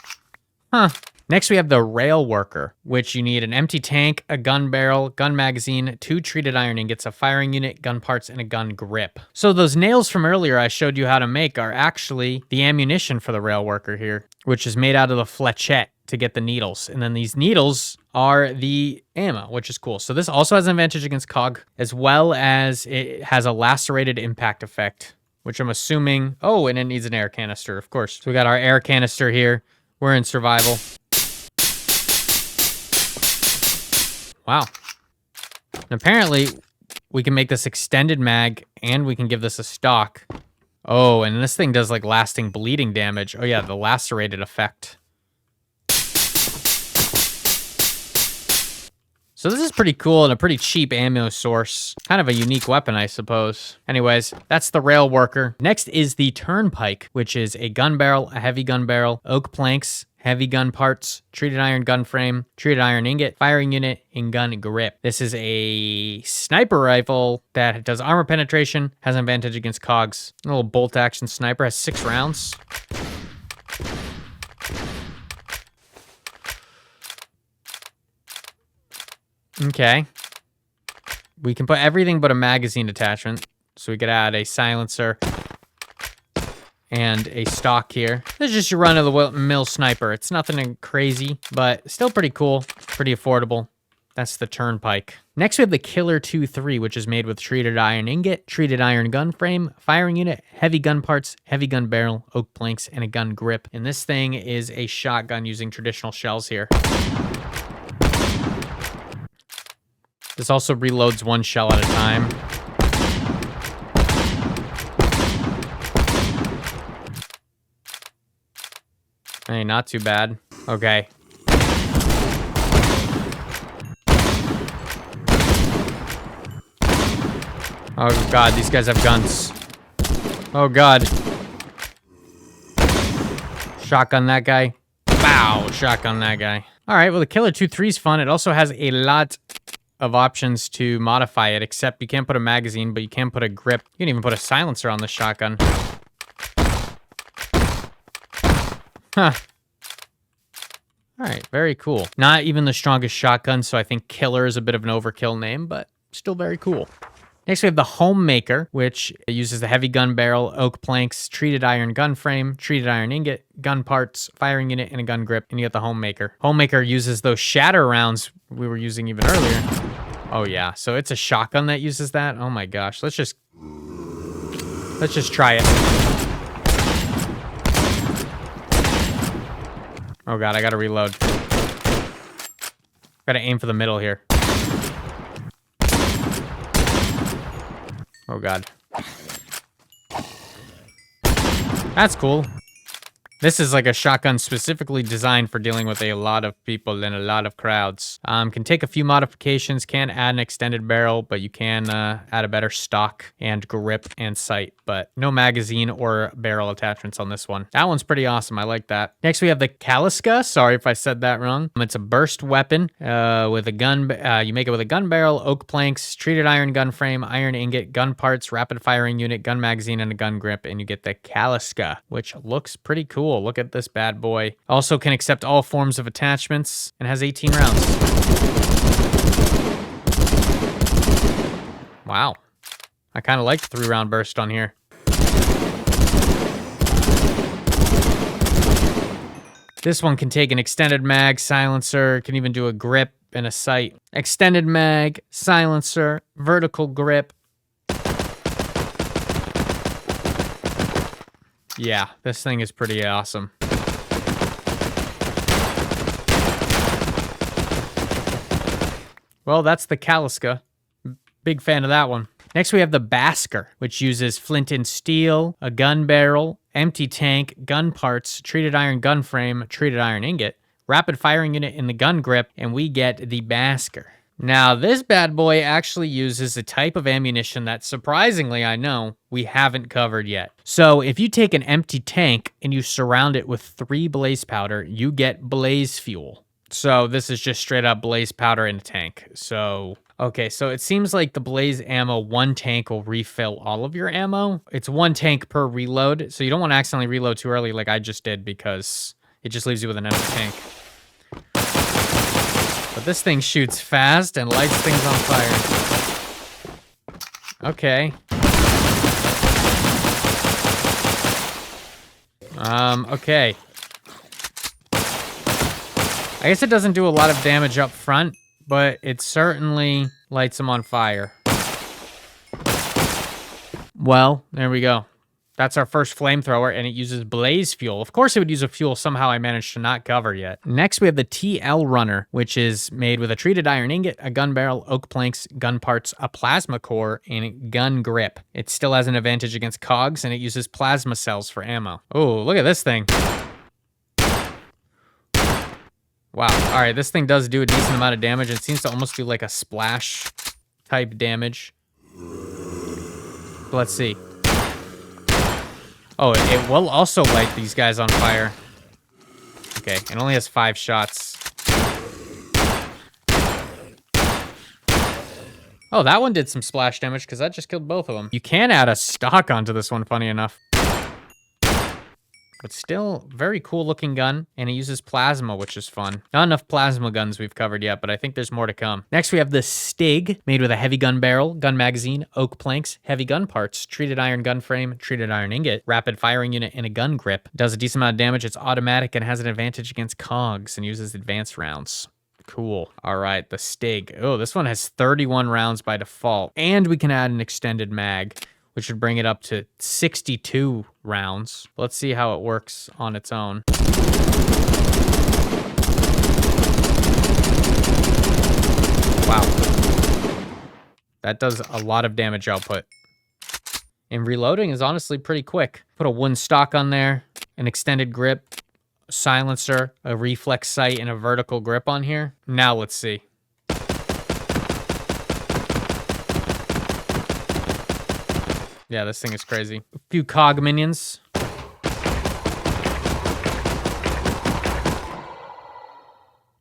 Speaker 1: Huh. Next, we have the Rail Worker, which you need an empty tank, a gun barrel, gun magazine, 2 treated iron ingots, a firing unit, gun parts, and a gun grip. So those nails from earlier I showed you how to make are actually the ammunition for the Rail Worker here, which is made out of the flechette to get the needles. And then these needles are the ammo, which is cool. So this also has an advantage against Cog, as well as it has a lacerated impact effect, which I'm assuming... oh, and it needs an air canister, of course. So we got our air canister here. We're in survival. Wow. And apparently, we can make this extended mag, and we can give this a stock. Oh, and this thing does like lasting bleeding damage. Oh yeah, the lacerated effect. So this is pretty cool and a pretty cheap ammo source. Kind of a unique weapon, I suppose. Anyways, that's the rail worker. Next is the turnpike, which is a gun barrel, a heavy gun barrel, oak planks, heavy gun parts, treated iron gun frame, treated iron ingot, firing unit, and gun grip. This is a sniper rifle that does armor penetration, has an advantage against cogs. A little bolt action sniper, has 6 rounds. Okay. We can put everything but a magazine attachment. So we could add a silencer and a stock here. This is just your run-of-the-mill sniper. It's nothing crazy, but still pretty cool, pretty affordable. That's the turnpike. Next, we have the Killer 2-3, which is made with treated iron ingot, treated iron gun frame, firing unit, heavy gun parts, heavy gun barrel, oak planks, and a gun grip. And this thing is a shotgun using traditional shells here. This also reloads 1 shell at a time. Hey, not too bad. Okay. Oh god, these guys have guns. Oh god. Shotgun that guy. Bow, shotgun that guy. Alright, well the Killer 2-3 is fun. It also has a lot of options to modify it, except you can't put a magazine, but you can put a grip. You can even put a silencer on the shotgun. Huh. Alright, very cool. Not even the strongest shotgun, so I think Killer is a bit of an overkill name, but still very cool. Next, we have the Homemaker, which uses the heavy gun barrel, oak planks, treated iron gun frame, treated iron ingot, gun parts, firing unit, and a gun grip, and you get the Homemaker. Homemaker uses those shatter rounds we were using even earlier. Oh yeah, so it's a shotgun that uses that? Oh my gosh, let's just try it. Oh god, I gotta reload. Gotta aim for the middle here. Oh god. That's cool. This is like a shotgun specifically designed for dealing with a lot of people and a lot of crowds. Can take a few modifications, can add an extended barrel, but you can add a better stock and grip and sight, but no magazine or barrel attachments on this one. That one's pretty awesome. I like that. Next, we have the Kaliska. Sorry if I said that wrong. It's a burst weapon with a gun. You make it with a gun barrel, oak planks, treated iron gun frame, iron ingot, gun parts, rapid firing unit, gun magazine, and a gun grip, and you get the Kaliska, which looks pretty cool. Look at this bad boy. Also can accept all forms of attachments and has 18 rounds. Wow. I kind of like the 3-round burst on here. This one can take an extended mag, silencer, can even do a grip and a sight. Extended mag, silencer, vertical grip. Yeah, this thing is pretty awesome. Well, that's the Kaliska. Big fan of that one. Next, we have the Basker, which uses flint and steel, a gun barrel, empty tank, gun parts, treated iron gun frame, treated iron ingot, rapid firing unit in the gun grip, and we get the Basker. Now, this bad boy actually uses a type of ammunition that, surprisingly, I know, we haven't covered yet. So, if you take an empty tank and you surround it with 3 blaze powder, you get blaze fuel. So, this is just straight up blaze powder in a tank. So, okay, so it seems like the blaze ammo, 1 tank will refill all of your ammo. It's 1 tank per reload, so you don't want to accidentally reload too early like I just did because it just leaves you with an empty tank. But this thing shoots fast and lights things on fire. Okay. Okay. I guess it doesn't do a lot of damage up front, but it certainly lights them on fire. Well, there we go. That's our first flamethrower, and it uses blaze fuel. Of course, it would use a fuel somehow I managed to not cover yet. Next, we have the TL Runner, which is made with a treated iron ingot, a gun barrel, oak planks, gun parts, a plasma core, and a gun grip. It still has an advantage against cogs, and it uses plasma cells for ammo. Oh, look at this thing. Wow. All right, this thing does do a decent amount of damage. It seems to almost do like a splash type damage. Let's see. Oh, it will also light these guys on fire. Okay, it only has 5 shots. Oh, that one did some splash damage because that just killed both of them. You can add a stock onto this one, funny enough. But still, very cool looking gun, and it uses plasma, which is fun. Not enough plasma guns we've covered yet, but I think there's more to come. Next, we have the Stig, made with a heavy gun barrel, gun magazine, oak planks, heavy gun parts, treated iron gun frame, treated iron ingot, rapid firing unit, and a gun grip. Does a decent amount of damage. It's automatic and has an advantage against cogs and uses advanced rounds. Cool. All right, the Stig. Oh, this one has 31 rounds by default, and we can add an extended mag, which would bring it up to 62 rounds. Let's see how it works on its own. Wow. That does a lot of damage output. And reloading is honestly pretty quick. Put a wooden stock on there, an extended grip, a silencer, a reflex sight, and a vertical grip on here. Now let's see. Yeah, this thing is crazy. A few cog minions.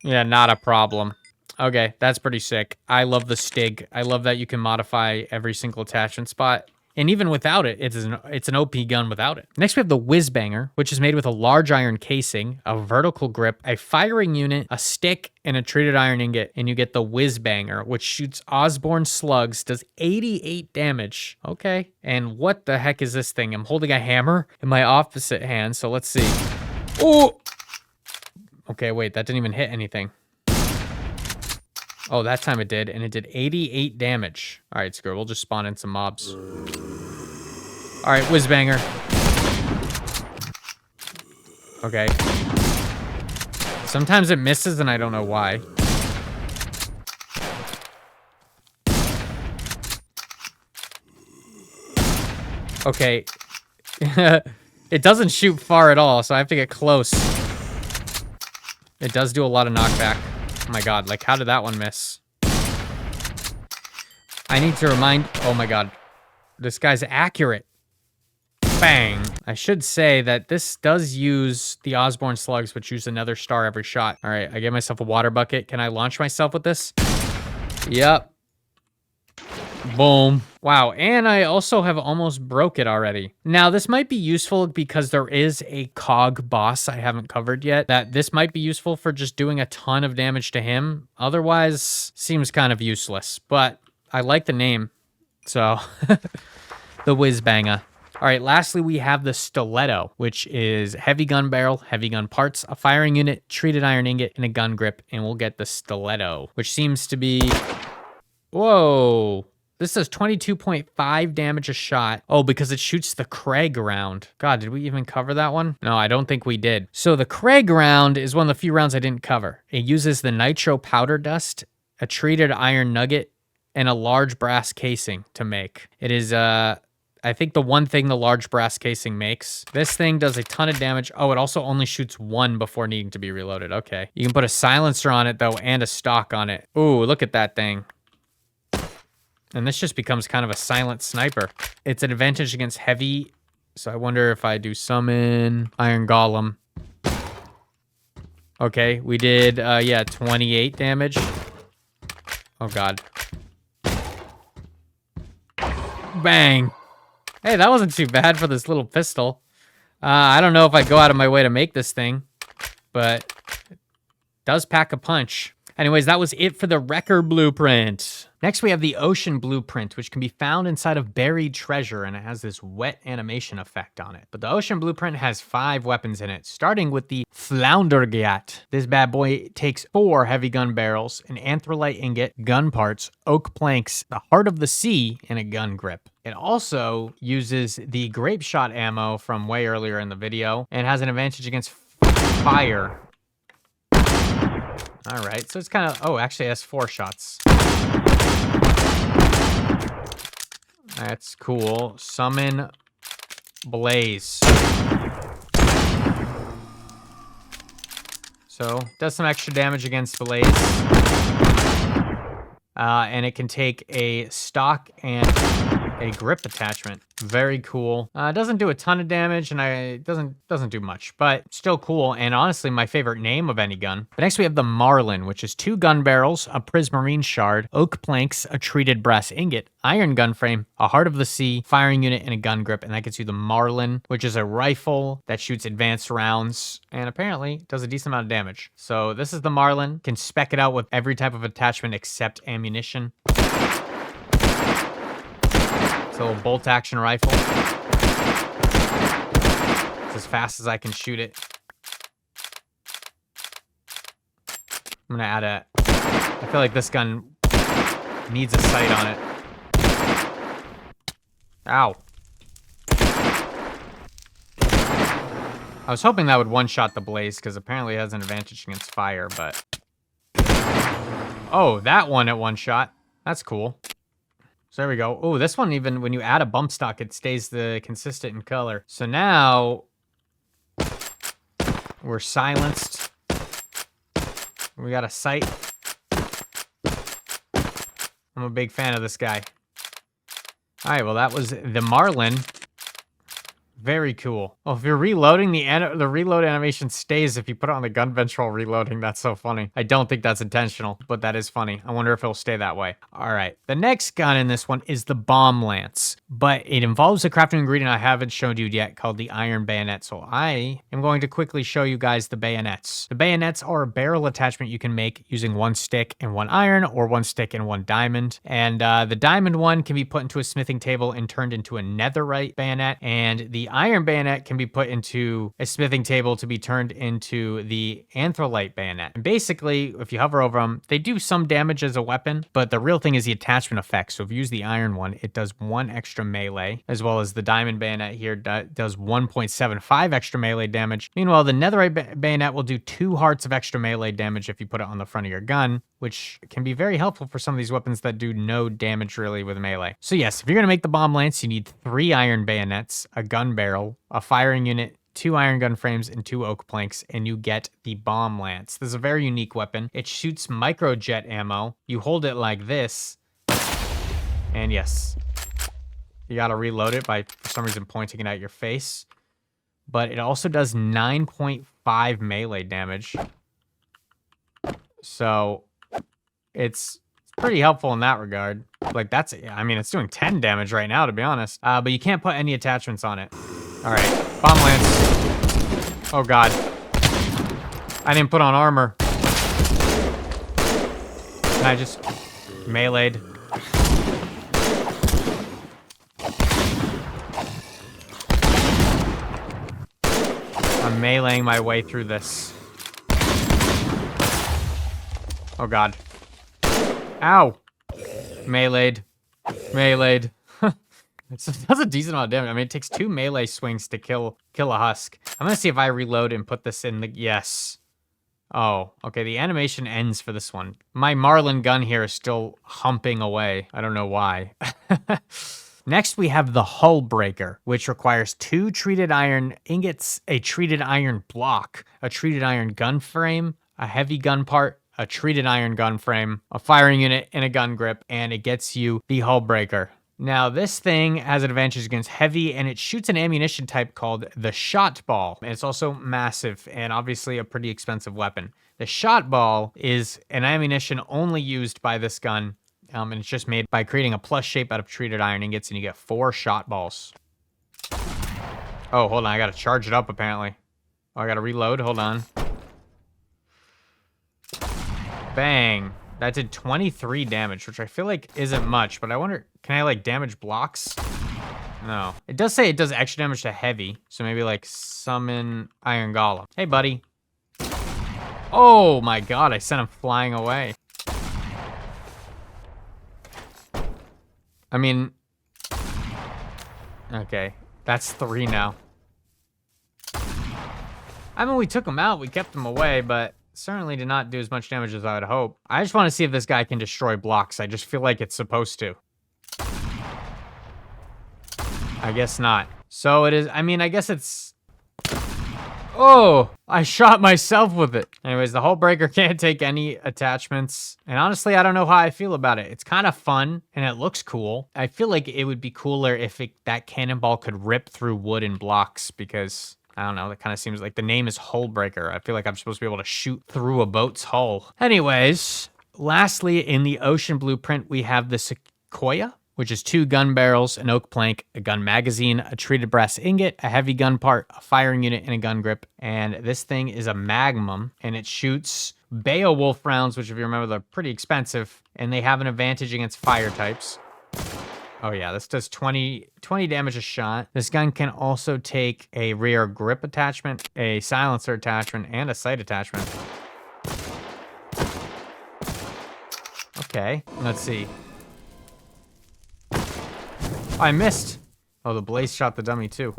Speaker 1: Yeah, not a problem. Okay, that's pretty sick. I love the Stig. I love that you can modify every single attachment spot. And even without it, it's an OP gun without it. Next, we have the Whizbanger, which is made with a large iron casing, a vertical grip, a firing unit, a stick, and a treated iron ingot. And you get the Whizbanger, which shoots Osborne slugs, does 88 damage. Okay. And what the heck is this thing? I'm holding a hammer in my opposite hand, so let's see. Oh! Okay, wait, that didn't even hit anything. Oh, that time it did, and it did 88 damage. All right, screw it. We'll just spawn in some mobs. All right, Whizbanger. Okay. Sometimes it misses, and I don't know why. Okay. It doesn't shoot far at all, so I have to get close. It does do a lot of knockback. Oh my god, like how did that one miss? I need to remind, oh my god, this guy's accurate. Bang. I should say that this does use the Osborne slugs, which use another star every shot. All right, I get myself a water bucket. Can I launch myself with this? Yep. Boom. Wow, and I also have almost broke it already. Now, this might be useful because there is a cog boss I haven't covered yet. That this might be useful for just doing a ton of damage to him. Otherwise, seems kind of useless. But I like the name, so the Whizbanger. All right, lastly, we have the Stiletto, which is heavy gun barrel, heavy gun parts, a firing unit, treated iron ingot, and a gun grip. And we'll get the Stiletto, which seems to be... Whoa. This does 22.5 damage a shot. Oh, because it shoots the Craig round. God, did we even cover that one? No, I don't think we did. So the Craig round is one of the few rounds I didn't cover. It uses the nitro powder dust, a treated iron nugget, and a large brass casing to make. It is, I think the one thing the large brass casing makes. This thing does a ton of damage. Oh, it also only shoots one before needing to be reloaded. Okay. You can put a silencer on it, though, and a stock on it. Ooh, look at that thing. And this just becomes kind of a silent sniper. It's an advantage against heavy, so I wonder if I do summon Iron Golem. Okay, we did, yeah, 28 damage. Oh, God. Bang. Hey, that wasn't too bad for this little pistol. I don't know if I go out of my way to make this thing, but it does pack a punch. Anyways, that was it for the Wrecker Blueprint. Next, we have the Ocean Blueprint, which can be found inside of Buried Treasure, and it has this wet animation effect on it. But the Ocean Blueprint has 5 weapons in it, starting with the Floundergat. This bad boy takes 4 heavy gun barrels, an anthrolite ingot, gun parts, oak planks, the Heart of the Sea, and a gun grip. It also uses the grape shot ammo from way earlier in the video and has an advantage against fire. All right, so it's kind of, oh, actually it has 4 shots. That's cool. Summon Blaze. So, does some extra damage against Blaze. And it can take a stock and a grip attachment. Very cool. Doesn't do a ton of damage, and it doesn't do much, but still cool, and honestly my favorite name of any gun. But next we have the Marlin, which is 2 gun barrels, a prismarine shard, oak planks, a treated brass ingot, iron gun frame, a heart of the sea, firing unit, and a gun grip, and that gets you the Marlin, which is a rifle that shoots advanced rounds, and apparently does a decent amount of damage. So this is the Marlin. Can spec it out with every type of attachment except ammunition. It's a little bolt action rifle. It's as fast as I can shoot it. I'm gonna add a, I feel like this gun needs a sight on it. Ow. I was hoping that would one-shot the Blaze, because apparently it has an advantage against fire, but... Oh, that one at one shot. That's cool. So there we go. Oh, this one, even when you add a bump stock, it stays consistent in color. So now we're silenced. We got a sight. I'm a big fan of this guy. All right, well, that was the Marlin. Very cool. Oh, if you're reloading, the reload animation stays if you put it on the gun bench while reloading. That's so funny. I don't think that's intentional, but that is funny. I wonder if it'll stay that way. All right. The next gun in this one is the Bomb Lance, but it involves a crafting ingredient I haven't showed you yet called the Iron Bayonet. So I am going to quickly show you guys the bayonets. The bayonets are a barrel attachment you can make using 1 stick and 1 iron, or 1 stick and 1 diamond. And the diamond one can be put into a smithing table and turned into a netherite bayonet, and the iron bayonet can be put into a smithing table to be turned into the anthrolite bayonet. And basically, if you hover over them, they do some damage as a weapon, but the real thing is the attachment effect. So if you use the iron one, it does 1 extra melee, as well as the diamond bayonet here does 1.75 extra melee damage. Meanwhile, the netherite bayonet will do 2 hearts of extra melee damage if you put it on the front of your gun, which can be very helpful for some of these weapons that do no damage really with melee. So yes, if you're gonna make the Bomb Lance, you need 3 iron bayonets, a gun barrel, a firing unit, 2 iron gun frames, and 2 oak planks, and you get the Bomb Lance. This is a very unique weapon. It shoots microjet ammo. You hold it like this, and yes, you gotta reload it by, for some reason, pointing it at your face. But it also does 9.5 melee damage. So it's pretty helpful in that regard. Like, that's, I mean, it's doing 10 damage right now, to be honest. But you can't put any attachments on it. All right, Bomb Lance. Oh God, I didn't put on armor. And I just meleeed. I'm meleeing my way through this. Oh God. Ow. Meleeed. Meleeed. It does a decent amount of damage. I mean, it takes 2 melee swings to kill a husk. I'm gonna see if I reload and put this in the... Yes. Oh, okay. The animation ends for this one. My Marlin gun here is still humping away. I don't know why. Next, we have the Hull Breaker, which requires 2 treated iron ingots, a treated iron block, a treated iron gun frame, a heavy gun part, a treated iron gun frame, a firing unit, and a gun grip, and it gets you the Hull Breaker. Now, this thing has an advantage against heavy, and it shoots an ammunition type called the shot ball. And it's also massive and obviously a pretty expensive weapon. The shot ball is an ammunition only used by this gun, and it's just made by creating a plus shape out of treated iron ingots, and you get 4 shot balls. Oh, hold on, I gotta charge it up apparently. Oh, I gotta reload, hold on. Bang. That did 23 damage, which I feel like isn't much, but I wonder, can I like damage blocks? No. It does say it does extra damage to heavy, so maybe like summon Iron Golem. Hey, buddy. Oh my God, I sent him flying away. I mean, Okay, that's 3 now. I mean, we took him out, we kept him away, but certainly did not do as much damage as I would hope. I just want to see if this guy can destroy blocks. I just feel like it's supposed to. I guess not. So it is, I mean, I guess it's... Oh, I shot myself with it. Anyways, the hull breaker can't take any attachments. And honestly, I don't know how I feel about it. It's kind of fun and it looks cool. I feel like it would be cooler if that cannonball could rip through wood and blocks because... I don't know, that kind of seems like the name is Hull Breaker. I feel like I'm supposed to be able to shoot through a boat's hull. Anyways, lastly, in the Ocean Blueprint, we have the Sequoia, which is 2 gun barrels, an oak plank, a gun magazine, a treated brass ingot, a heavy gun part, a firing unit, and a gun grip. And this thing is a Magnum, and it shoots Beowulf rounds, which if you remember, they're pretty expensive, and they have an advantage against fire types. Oh yeah, this does 20 damage a shot. This gun can also take a rear grip attachment, a silencer attachment, and a sight attachment. Okay, let's see. I missed. Oh, the blaze shot the dummy too.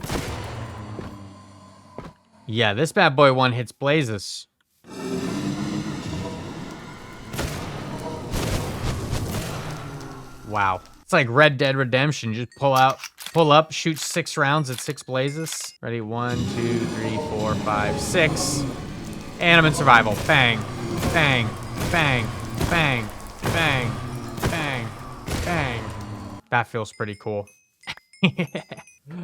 Speaker 1: Yeah, this bad boy one hits blazes. Wow. It's like Red Dead Redemption. Just pull up, shoot 6 rounds at 6 blazes. Ready? 1, 2, 3, 4, 5, 6. And I'm in survival. Bang, bang, bang, bang, bang, bang, bang. That feels pretty cool. All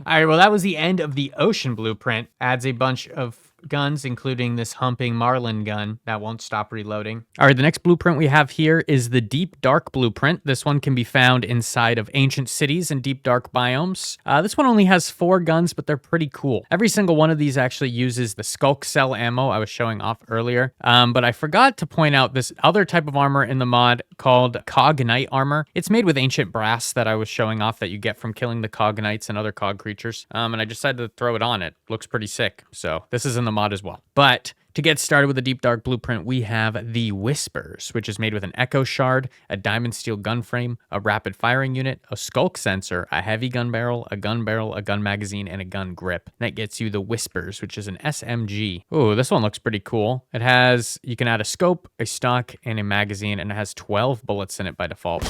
Speaker 1: right, well, that was the end of the Ocean Blueprint. Adds a bunch of guns, including this humping Marlin gun that won't stop reloading. All right, the next blueprint we have here is the Deep Dark Blueprint. This one can be found inside of ancient cities and deep dark biomes. This one only has 4 guns, but they're pretty cool. Every single one of these actually uses the Sculk Cell ammo I was showing off earlier, but I forgot to point out this other type of armor in the mod called Cog Knight armor. It's made with ancient brass that I was showing off that you get from killing the Cog Knights and other Cog creatures, and I decided to throw it on. It looks pretty sick, so this is in the mod as well. But to get started with the Deep Dark Blueprint, we have the Whispers, which is made with an Echo Shard, a diamond steel gun frame, a rapid firing unit, a skulk sensor, a heavy gun barrel, a gun magazine, and a gun grip. That gets you the Whispers, which is an SMG. Ooh, this one looks pretty cool. It has, you can add a scope, a stock, and a magazine, and it has 12 bullets in it by default.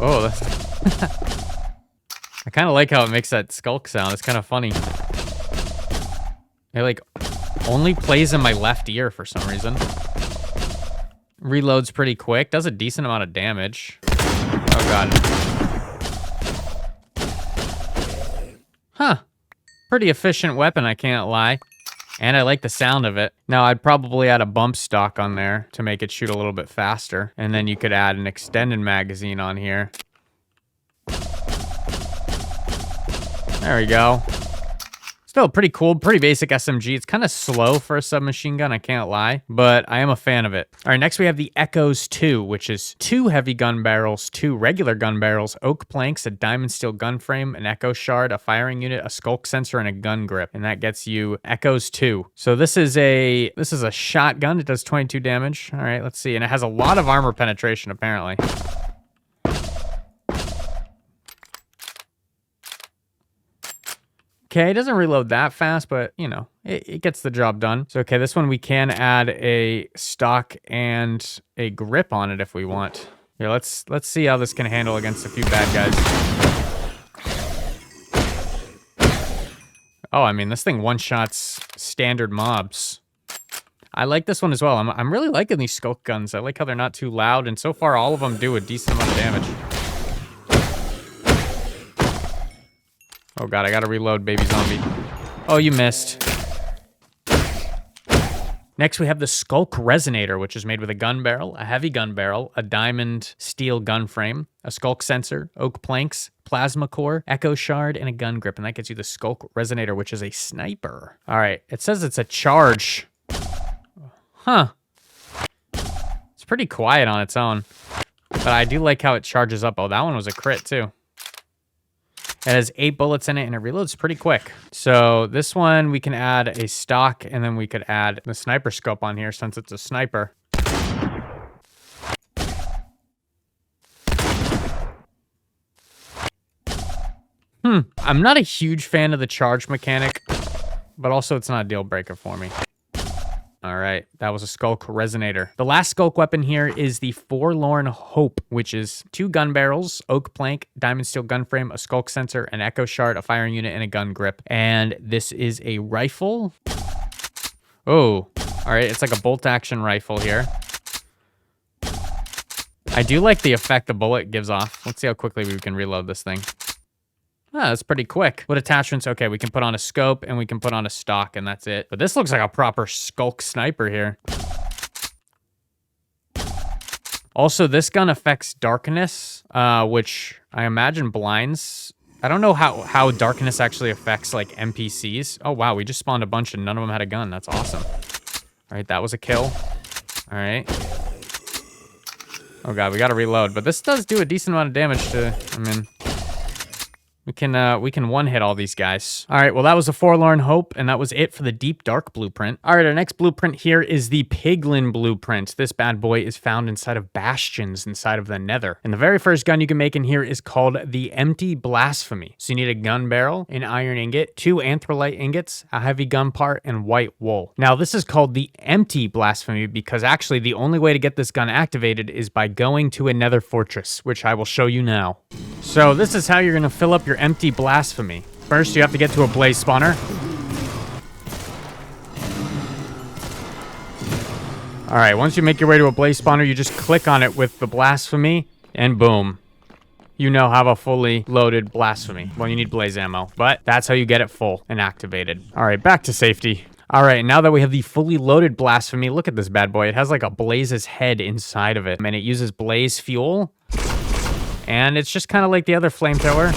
Speaker 1: Oh, that's... I kind of like how it makes that skulk sound. It's kind of funny. It like only plays in my left ear for some reason. Reloads pretty quick. Does a decent amount of damage. Oh god. Huh. Pretty efficient weapon, I can't lie. And I like the sound of it. Now, I'd probably add a bump stock on there to make it shoot a little bit faster. And then you could add an extended magazine on here. There we go. Still pretty cool, pretty basic SMG. It's kind of slow for a submachine gun, I can't lie, but I am a fan of it. All right, next we have the Echoes 2, which is 2 heavy gun barrels, 2 regular gun barrels, oak planks, a diamond steel gun frame, an Echo Shard, a firing unit, a skulk sensor, and a gun grip. And that gets you Echoes 2. So this is a shotgun. It does 22 damage. All right, let's see. And it has a lot of armor penetration, apparently. Okay, it doesn't reload that fast, but, you know, it gets the job done. So, okay, this one we can add a stock and a grip on it if we want. Here, let's see how this can handle against a few bad guys. Oh, I mean, this thing one-shots standard mobs. I like this one as well. I'm really liking these skulk guns. I like how they're not too loud, and so far all of them do a decent amount of damage. Oh god, I gotta reload, baby zombie. Oh, you missed. Next, we have the Skulk Resonator, which is made with a gun barrel, a heavy gun barrel, a diamond steel gun frame, a skulk sensor, oak planks, plasma core, Echo Shard, and a gun grip. And that gets you the Skulk Resonator, which is a sniper. All right, it says it's a charge. Huh. It's pretty quiet on its own. But I do like how it charges up. Oh, that one was a crit, too. It has 8 bullets in it, and it reloads pretty quick. So this one, we can add a stock, and then we could add the sniper scope on here since it's a sniper. I'm not a huge fan of the charge mechanic, but also it's not a deal breaker for me. All right, that was a Sculk Resonator. The last Sculk weapon here is the Forlorn Hope, which is 2 gun barrels, oak plank, diamond steel gun frame, a Sculk sensor, an echo shard, a firing unit, and a gun grip. And this is a rifle. Oh, all right, it's like a bolt action rifle here. I do like the effect the bullet gives off. Let's see how quickly we can reload this thing. Ah, that's pretty quick. What attachments? Okay, we can put on a scope and we can put on a stock and that's it. But this looks like a proper Sculk sniper here. Also, this gun affects darkness, which I imagine blinds. I don't know how darkness actually affects like NPCs. Oh, wow, we just spawned a bunch and none of them had a gun. That's awesome. All right, that was a kill. All right. Oh, God, we got to reload. But this does do a decent amount of damage to, I mean... We can one-hit all these guys. All right, well, that was a Forlorn Hope, and that was it for the Deep Dark Blueprint. All right, our next blueprint here is the Piglin Blueprint. This bad boy is found inside of bastions inside of the Nether. And the very first gun you can make in here is called the Empty Blasphemy. So you need a gun barrel, an iron ingot, 2 anthrolite ingots, a heavy gun part, and white wool. Now, this is called the Empty Blasphemy because actually the only way to get this gun activated is by going to a Nether fortress, which I will show you now. So this is how you're going to fill up your Empty Blasphemy. First, you have to get to a blaze spawner. All right, once you make your way to a blaze spawner, you just click on it with the Blasphemy, and boom. You now have a fully loaded Blasphemy. Well, you need blaze ammo, but that's how you get it full and activated. All right, back to safety. All right, now that we have the fully loaded Blasphemy, look at this bad boy. It has like a blaze's head inside of it, and it uses blaze fuel. And it's just kind of like the other flamethrower,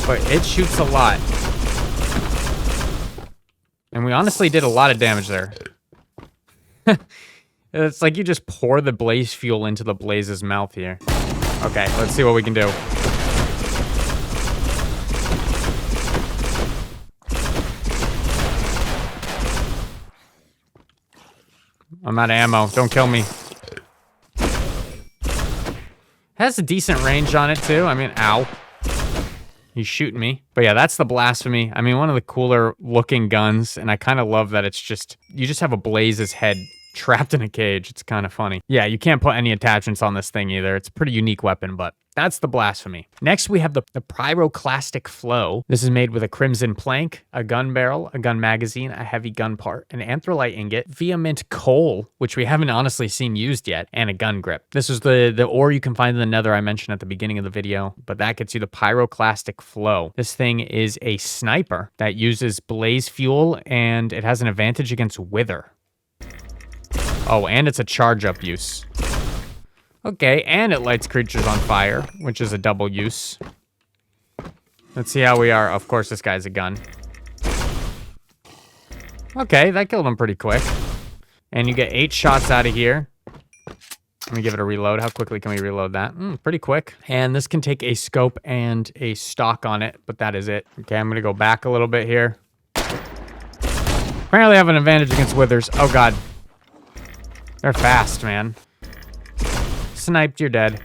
Speaker 1: but it shoots a lot. And we honestly did a lot of damage there. It's like you just pour the blaze fuel into the blaze's mouth here. Okay, let's see what we can do. I'm out of ammo. Don't kill me. Has a decent range on it, too. I mean, ow. He's shooting me. But yeah, that's the Blasphemy. I mean, one of the cooler looking guns, and I kind of love that it's just... You just have a blaze's head trapped in a cage. It's kind of funny. Yeah, you can't put any attachments on this thing either. It's a pretty unique weapon, but that's the Blasphemy. Next, we have the Pyroclastic Flow. This is made with a crimson plank, a gun barrel, a gun magazine, a heavy gun part, an anthrolite ingot, vehement coal, which we haven't honestly seen used yet, and a gun grip. This is the ore you can find in the Nether I mentioned at the beginning of the video, but that gets you the Pyroclastic Flow. This thing is a sniper that uses blaze fuel, and it has an advantage against wither. Oh, and it's a charge-up use. Okay, and it lights creatures on fire, which is a double use. Let's see how we are. Of course, this guy's a gun. Okay, that killed him pretty quick. And you get 8 shots out of here. Let me give it a reload. How quickly can we reload that? Pretty quick. And this can take a scope and a stock on it, but that is it. Okay, I'm going to go back a little bit here. Apparently I have an advantage against withers. Oh, God. They're fast, man. Sniped, you're dead.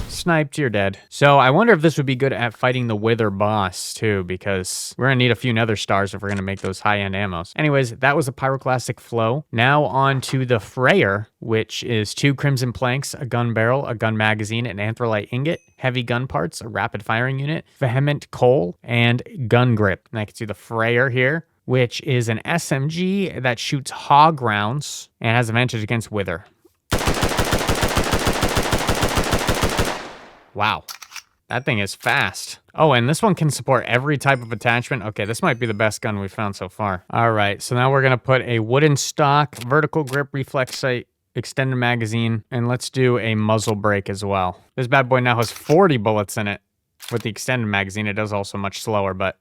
Speaker 1: Sniped, you're dead. So I wonder if this would be good at fighting the Wither boss, too, because we're going to need a few Nether stars if we're going to make those high-end ammos. Anyways, that was a Pyroclastic Flow. Now on to the Frayer, which is 2 crimson planks, a gun barrel, a gun magazine, an anthrolite ingot, heavy gun parts, a rapid firing unit, vehement coal, and gun grip. And I can see the Frayer here, which is an SMG that shoots hog rounds and has advantage against wither. Wow, that thing is fast. Oh, and this one can support every type of attachment. Okay, this might be the best gun we've found so far. All right, so now we're gonna put a wooden stock, vertical grip, reflex sight, extended magazine, and let's do a muzzle brake as well. This bad boy now has 40 bullets in it. With the extended magazine, it does also much slower, but...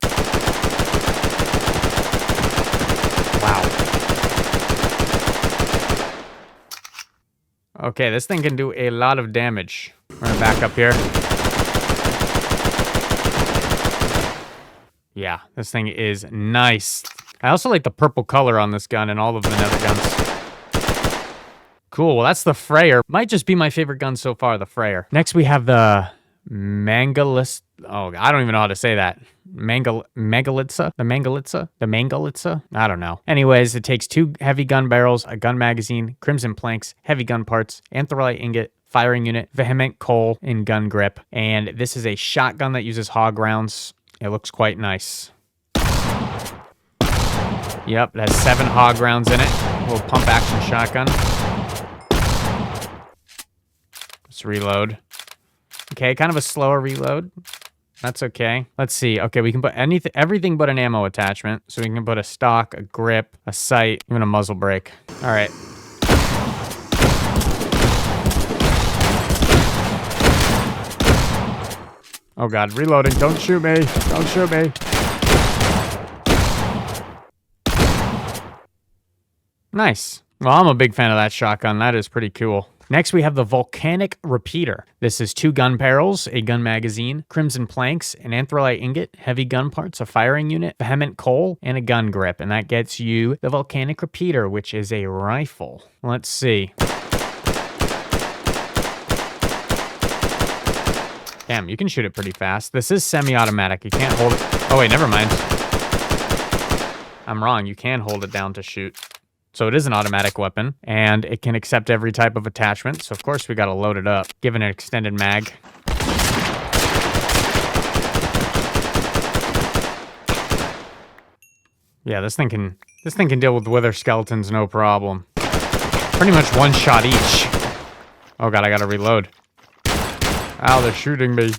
Speaker 1: Wow. Okay, this thing can do a lot of damage. We're gonna back up here. Yeah, this thing is nice. I also like the purple color on this gun and all of the Nether guns. Cool, well that's the Frayer. Might just be my favorite gun so far, the Frayer. Next we have the Oh, I don't even know how to say that. Mangalitsa? The Mangalitsa? The Mangalitsa? I don't know. Anyways, it takes 2 heavy gun barrels, a gun magazine, crimson planks, heavy gun parts, anthrolite ingot, firing unit, vehement coal, and gun grip. And this is a shotgun that uses hog rounds. It looks quite nice. Yep, it has 7 hog rounds in it. A little pump action shotgun. Let's reload. Okay, kind of a slower reload. That's okay. Let's see. Okay, we can put everything but an ammo attachment. So we can put a stock, a grip, a sight, even a muzzle brake. All right. Oh God, reloading. Don't shoot me. Don't shoot me. Nice. Well, I'm a big fan of that shotgun. That is pretty cool. Next, we have the Volcanic Repeater. This is 2 gun barrels, a gun magazine, crimson planks, an anthrolite ingot, heavy gun parts, a firing unit, vehement coal, and a gun grip. And that gets you the Volcanic Repeater, which is a rifle. Let's see. Damn, you can shoot it pretty fast. This is semi-automatic. You can't hold it. Oh, wait, never mind. I'm wrong. You can hold it down to shoot. So it is an automatic weapon, and it can accept every type of attachment. So, of course, we got to load it up. Give it an extended mag. Yeah, this thing can deal with wither skeletons, no problem. Pretty much 1 shot each. Oh, God, I got to reload. Ow, they're shooting me.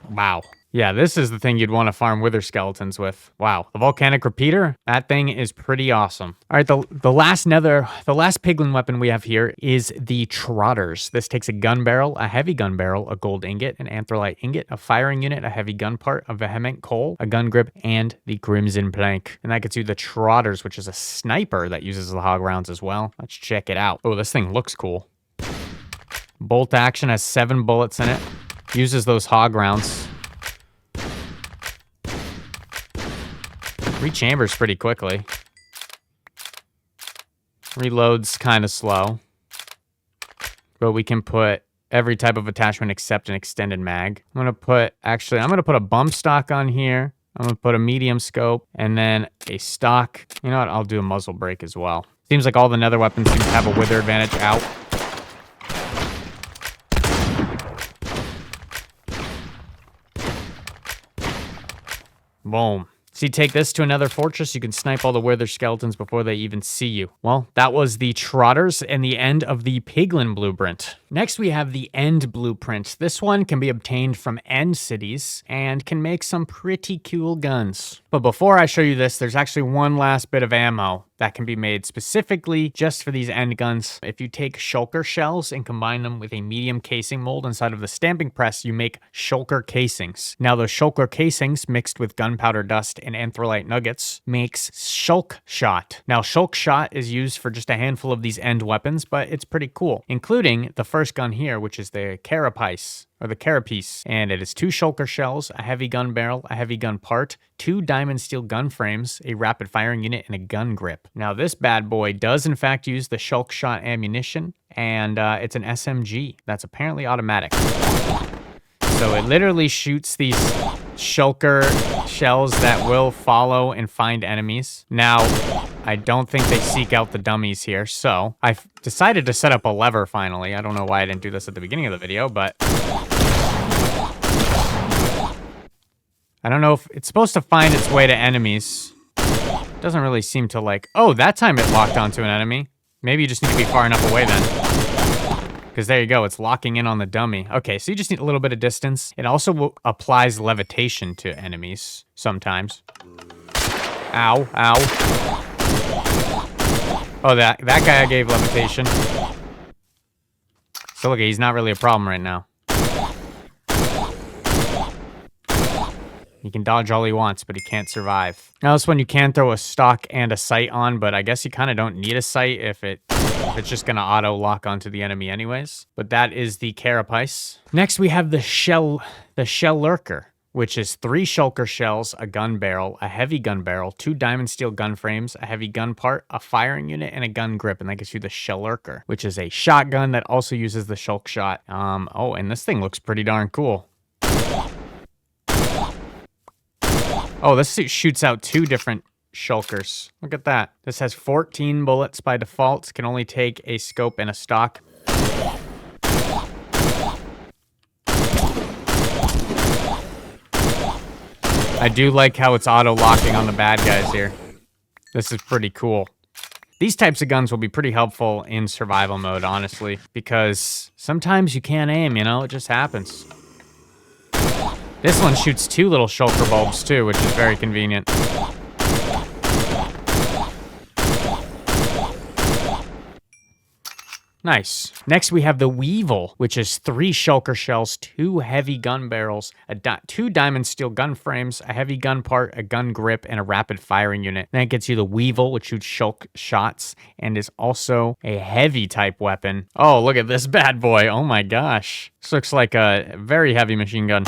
Speaker 1: Wow. Yeah, this is the thing you'd want to farm wither skeletons with. Wow. The Volcanic Repeater, that thing is pretty awesome. All right, the last Piglin weapon we have here is the Trotters. This takes a gun barrel, a heavy gun barrel, a gold ingot, an anthrolite ingot, a firing unit, a heavy gun part, a vehement coal, a gun grip, and the crimson plank. And that gets you the Trotters, which is a sniper that uses the hog rounds as well. Let's check it out. Oh, this thing looks cool. Bolt action has 7 bullets in it. Uses those hog rounds. 3 chambers pretty quickly. Reloads kind of slow. But we can put every type of attachment except an extended mag. I'm going to put a bump stock on here. I'm going to put a medium scope and then a stock. You know what? I'll do a muzzle brake as well. Seems like all the nether weapons seem to have a wither advantage out. Boom. So you take this to another fortress, you can snipe all the wither skeletons before they even see you. Well, that was the Trotters and the end of the Piglin Blueprint. Next, we have the End Blueprint. This one can be obtained from End cities and can make some pretty cool guns. But before I show you this, there's actually one last bit of ammo that can be made specifically just for these end guns. If you take shulker shells and combine them with a medium casing mold inside of the stamping press, you make shulker casings. Now those shulker casings mixed with gunpowder dust and anthrolite nuggets makes shulk shot. Now shulk shot is used for just a handful of these end weapons, but it's pretty cool, including the first gun here, which is the carapace. Or the carapace, and it is 2 shulker shells, a heavy gun barrel, a heavy gun part, 2 diamond steel gun frames, a rapid firing unit, and a gun grip. Now this bad boy does in fact use the shulk shot ammunition, and it's an SMG that's apparently automatic. So it literally shoots these shulker shells that will follow and find enemies. Now, I don't think they seek out the dummies here, so I've decided to set up a lever finally. I don't know why I didn't do this at the beginning of the video, but I don't know if it's supposed to find its way to enemies. It doesn't really seem to like... Oh, that time it locked onto an enemy. Maybe you just need to be far enough away then. Because there you go, it's locking in on the dummy. Okay, so you just need a little bit of distance. It also applies levitation to enemies sometimes. Ow, ow. Oh, that guy I gave levitation. So look, he's not really a problem right now. He can dodge all he wants, but he can't survive. Now this one you can throw a stock and a sight on, but I guess you kind of don't need a sight if it's just gonna auto lock onto the enemy anyways. But that is the carapace. Next we have the shell lurker, which is 3 shulker shells, a gun barrel, a heavy gun barrel, 2 diamond steel gun frames, a heavy gun part, a firing unit, and a gun grip. And that gives you the Shellurker, which is a shotgun that also uses the shulk shot. Oh, and this thing looks pretty darn cool. Oh, this shoots out 2 different shulkers. Look at that. This has 14 bullets by default. Can only take a scope and a stock. I do like how it's auto-locking on the bad guys here. This is pretty cool. These types of guns will be pretty helpful in survival mode, honestly, because sometimes you can't aim, you know? It just happens. This one shoots 2 little shulker bulbs, too, which is very convenient. Nice. Next, we have the Weevil, which is 3 shulker shells, 2 heavy gun barrels, 2 diamond steel gun frames, a heavy gun part, a gun grip, and a rapid firing unit. Then it gets you the Weevil, which shoots shulk shots and is also a heavy type weapon. Oh, look at this bad boy. Oh my gosh. This looks like a very heavy machine gun.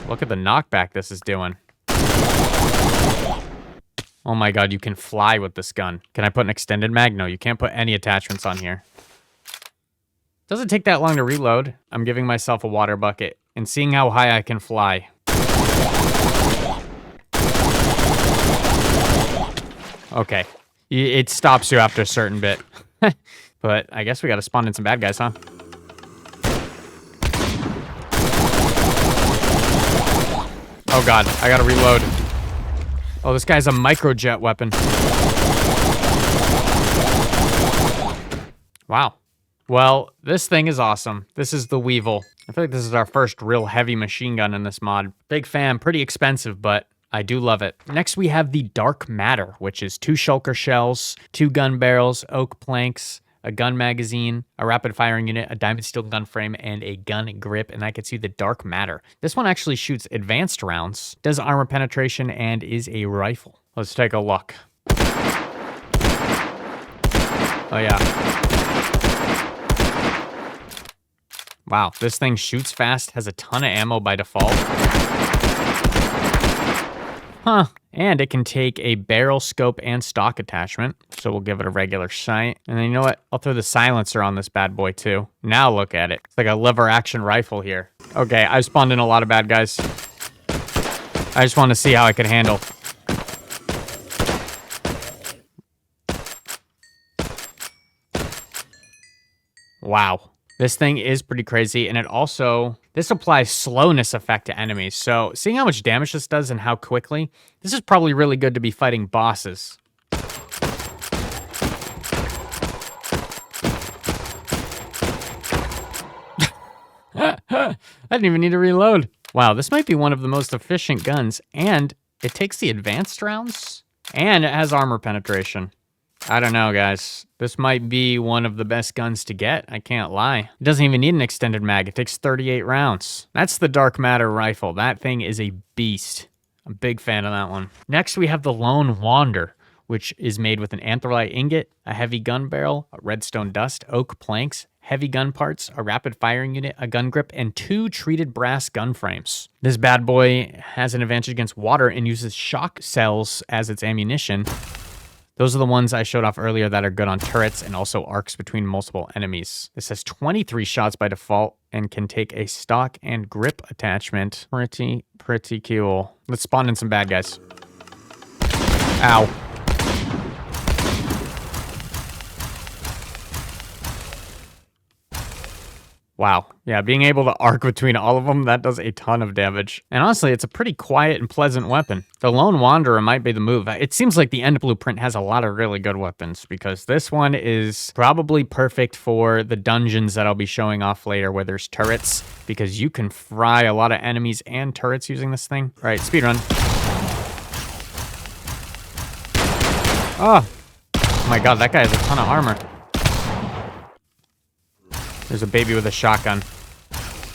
Speaker 1: Look at the knockback this is doing. Oh my god, you can fly with this gun. Can I put an extended mag? No, you can't put any attachments on here. Doesn't take that long to reload. I'm giving myself a water bucket and seeing how high I can fly. Okay. It stops you after a certain bit. But I guess we gotta spawn in some bad guys, huh? Oh god, I gotta reload. Oh, this guy's a microjet weapon. Wow. Well, this thing is awesome. This is the Weevil. I feel like this is our first real heavy machine gun in this mod. Big fan, pretty expensive, but I do love it. Next, we have the Dark Matter, which is 2 shulker shells, 2 gun barrels, oak planks, a gun magazine, a rapid firing unit, a diamond steel gun frame, and a gun grip, and that gets you the Dark Matter. This one actually shoots advanced rounds, does armor penetration, and is a rifle. Let's take a look. Oh yeah. Wow, this thing shoots fast, has a ton of ammo by default. Huh. And it can take a barrel, scope, and stock attachment. So we'll give it a regular sight. And then you know what? I'll throw the silencer on this bad boy too. Now look at it. It's like a lever action rifle here. Okay, I've spawned in a lot of bad guys. I just want to see how I can handle. Wow. This thing is pretty crazy, and it also, this applies slowness effect to enemies. So seeing how much damage this does and how quickly, this is probably really good to be fighting bosses. I didn't even need to reload. Wow, this might be one of the most efficient guns, and it takes the advanced rounds, and it has armor penetration. I don't know, guys. This might be one of the best guns to get. I can't lie. It doesn't even need an extended mag. It takes 38 rounds. That's the Dark Matter rifle. That thing is a beast. I'm a big fan of that one. Next, we have the Lone Wander, which is made with an anthrolite ingot, a heavy gun barrel, a redstone dust, oak planks, heavy gun parts, a rapid firing unit, a gun grip, and 2 treated brass gun frames. This bad boy has an advantage against water and uses shock cells as its ammunition. Those are the ones I showed off earlier that are good on turrets and also arcs between multiple enemies. This has 23 shots by default and can take a stock and grip attachment. Pretty cool. Let's spawn in some bad guys. Ow. Wow. Yeah, being able to arc between all of them, that does a ton of damage. And honestly, it's a pretty quiet and pleasant weapon. The Lone Wanderer might be the move. It seems like the End Blueprint has a lot of really good weapons because this one is probably perfect for the dungeons that I'll be showing off later where there's turrets because you can fry a lot of enemies and turrets using this thing. All right, speedrun. Oh my god, that guy has a ton of armor. There's a baby with a shotgun.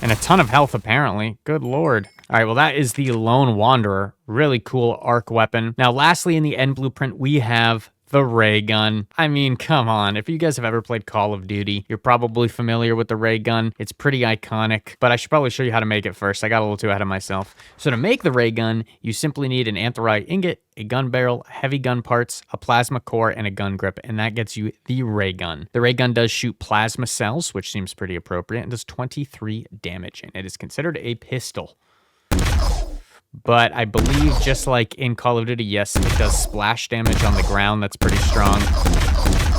Speaker 1: And a ton of health, apparently. Good lord. All right, well, that is the Lone Wanderer. Really cool arc weapon. Now, lastly, in the End Blueprint, we have The ray gun. I mean, come on. If you guys have ever played Call of Duty, you're probably familiar with the ray gun. It's pretty iconic, but I should probably show you how to make it first. I got a little too ahead of myself. So to make the ray gun, you simply need an anthrite ingot, a gun barrel, heavy gun parts, a plasma core, and a gun grip, and that gets you the ray gun. The ray gun does shoot plasma cells, which seems pretty appropriate, and does 23 damage, and it is considered a pistol. But I believe, just like in Call of Duty, yes, it does splash damage on the ground. That's pretty strong.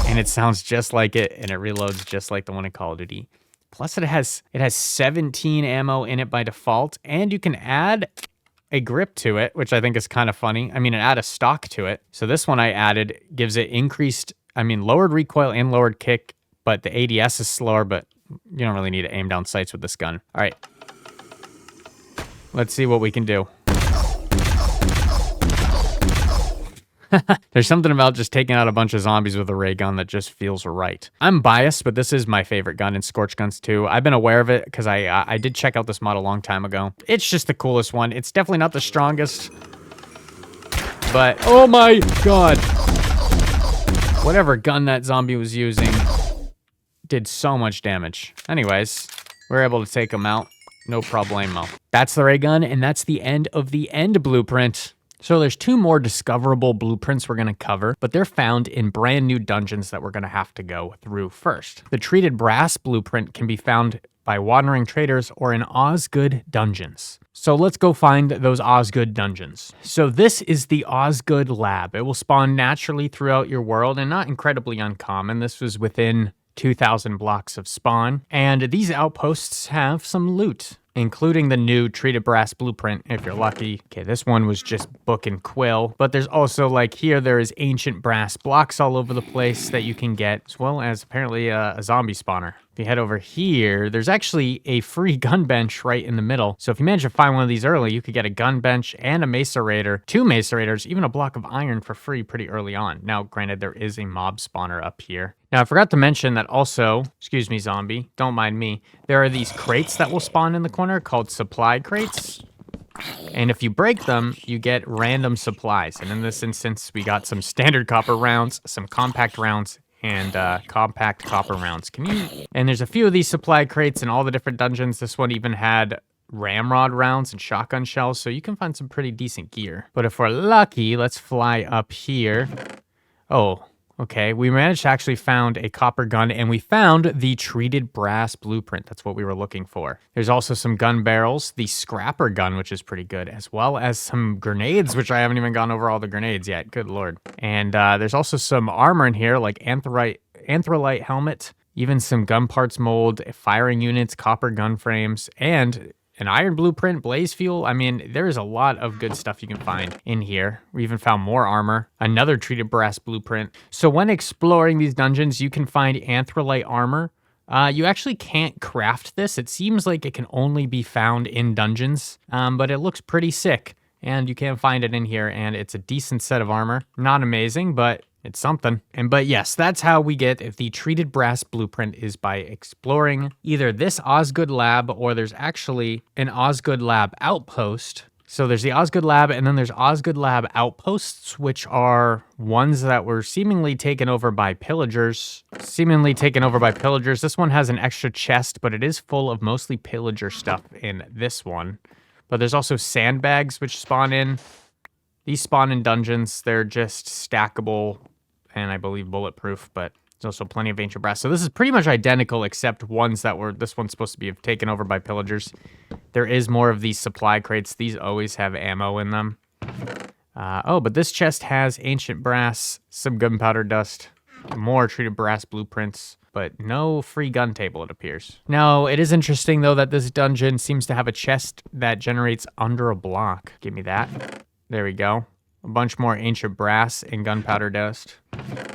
Speaker 1: And it sounds just like it, and it reloads just like the one in Call of Duty. Plus, it has 17 ammo in it by default, and you can add a grip to it, which I think is kind of funny. I mean, it add a stock to it. So this one I added gives it lowered recoil and lowered kick, but the ADS is slower, but you don't really need to aim down sights with this gun. All right. Let's see what we can do. There's something about just taking out a bunch of zombies with a ray gun that just feels right. I'm biased, but this is my favorite gun in Scorched Guns 2. I've been aware of it because I did check out this mod a long time ago. It's just the coolest one. It's definitely not the strongest, but oh my god. Whatever gun that zombie was using did so much damage. Anyways, we're able to take him out. No problemo. That's the ray gun, and that's the end of the end blueprint. So there's two more discoverable blueprints we're going to cover, but they're found in brand new dungeons that we're going to have to go through first. The treated brass blueprint can be found by wandering traders or in Osgood dungeons. So let's go find those Osgood dungeons. So this is the Osgood lab. It will spawn naturally throughout your world and not incredibly uncommon. This was within 2,000 blocks of spawn, and these outposts have some loot, including the new treated brass blueprint, if you're lucky. Okay, this one was just book and quill, but there's also, like here, there is ancient brass blocks all over the place that you can get, as well as apparently a zombie spawner. If you head over here, there's actually a free gun bench right in the middle. So if you manage to find one of these early, you could get a gun bench and a macerator, 2 macerators, even a block of iron for free pretty early on. Now, granted, there is a mob spawner up here. Now, I forgot to mention that also, excuse me, zombie, don't mind me, there are these crates that will spawn in the corner called supply crates. And if you break them, you get random supplies. And in this instance, we got some standard copper rounds, some compact rounds, and compact copper rounds. And there's a few of these supply crates in all the different dungeons. This one even had ramrod rounds and shotgun shells, so you can find some pretty decent gear. But if we're lucky, let's fly up here. Oh, okay, we managed to actually found a copper gun, and we found the treated brass blueprint. That's what we were looking for. There's also some gun barrels, the scrapper gun, which is pretty good, as well as some grenades, which I haven't even gone over all the grenades yet. Good lord. And there's also some armor in here, like anthrolite helmet, even some gun parts mold, firing units, copper gun frames, and an iron blueprint, blaze fuel. I mean, there is a lot of good stuff you can find in here. We even found more armor, another treated brass blueprint. So when exploring these dungeons, you can find anthrolite armor. You actually can't craft this. It seems like it can only be found in dungeons, but it looks pretty sick. And you can find it in here, and it's a decent set of armor. Not amazing, but it's something. But yes, that's how we get the treated brass blueprint, is by exploring either this Osgood lab, or there's actually an Osgood lab outpost. So there's the Osgood lab, and then there's Osgood lab outposts, which are ones that were seemingly taken over by pillagers. This one has an extra chest, but it is full of mostly pillager stuff in this one. But there's also sandbags, which spawn in. These spawn in dungeons. They're just stackable and I believe bulletproof, but there's also plenty of ancient brass. So this is pretty much identical, except ones that were, this one's supposed to be taken over by pillagers. There is more of these supply crates. These always have ammo in them. Oh, but this chest has ancient brass, some gunpowder dust, more treated brass blueprints, but no free gun table, it appears. Now, it is interesting, though, that this dungeon seems to have a chest that generates under a block. Give me that. There we go. A bunch more ancient brass and gunpowder dust.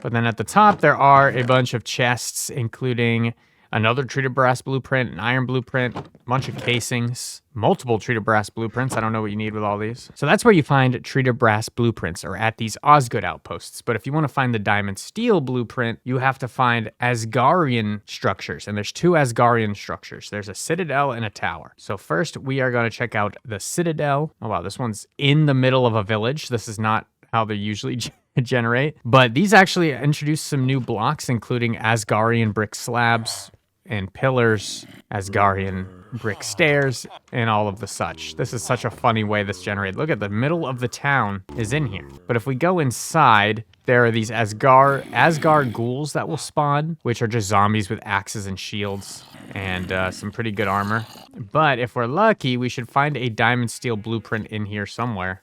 Speaker 1: But then at the top, there are a bunch of chests, including another treated brass blueprint, an iron blueprint, a bunch of casings, multiple treated brass blueprints. I don't know what you need with all these. So that's where you find treated brass blueprints, or at these Osgood outposts. But if you want to find the diamond steel blueprint, you have to find Asgarian structures. And there's 2 Asgarian structures. There's a citadel and a tower. So first, we are going to check out the citadel. Oh, wow, this one's in the middle of a village. This is not how they usually generate. But these actually introduce some new blocks, including Asgarian brick slabs and pillars, Asgarian brick stairs, and all of the such. This is such a funny way this generated. Look at the middle of the town is in here. But if we go inside, there are these Asgard ghouls that will spawn, which are just zombies with axes and shields and some pretty good armor. But if we're lucky, we should find a diamond steel blueprint in here somewhere.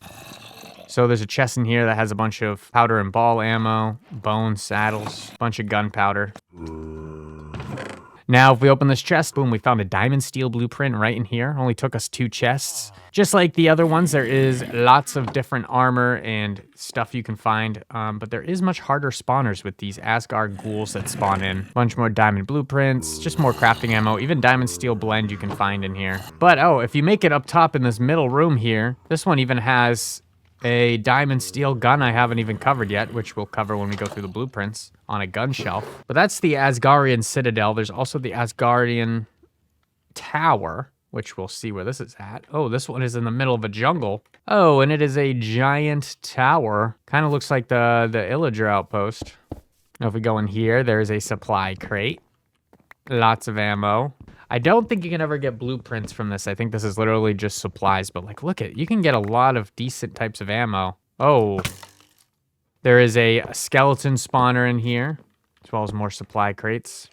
Speaker 1: So there's a chest in here that has a bunch of powder and ball ammo, bone saddles, a bunch of gunpowder. Now, if we open this chest, boom, we found a diamond steel blueprint right in here. Only took us 2 chests. Just like the other ones, there is lots of different armor and stuff you can find, but there is much harder spawners with these Asgard ghouls that spawn in. Bunch more diamond blueprints, just more crafting ammo, even diamond steel blend you can find in here. But, oh, if you make it up top in this middle room here, this one even has a diamond steel gun I haven't even covered yet, which we'll cover when we go through the blueprints on a gun shelf. But that's the Asgarian Citadel. There's also the Asgardian Tower, which we'll see where this is at. Oh, this one is in the middle of a jungle. Oh, and it is a giant tower. Kind of looks like the Illager outpost. Now, if we go in here, there's a supply crate. Lots of ammo. I don't think you can ever get blueprints from this. I think this is literally just supplies, but like, look at, you can get a lot of decent types of ammo. Oh, there is a skeleton spawner in here, as well as more supply crates.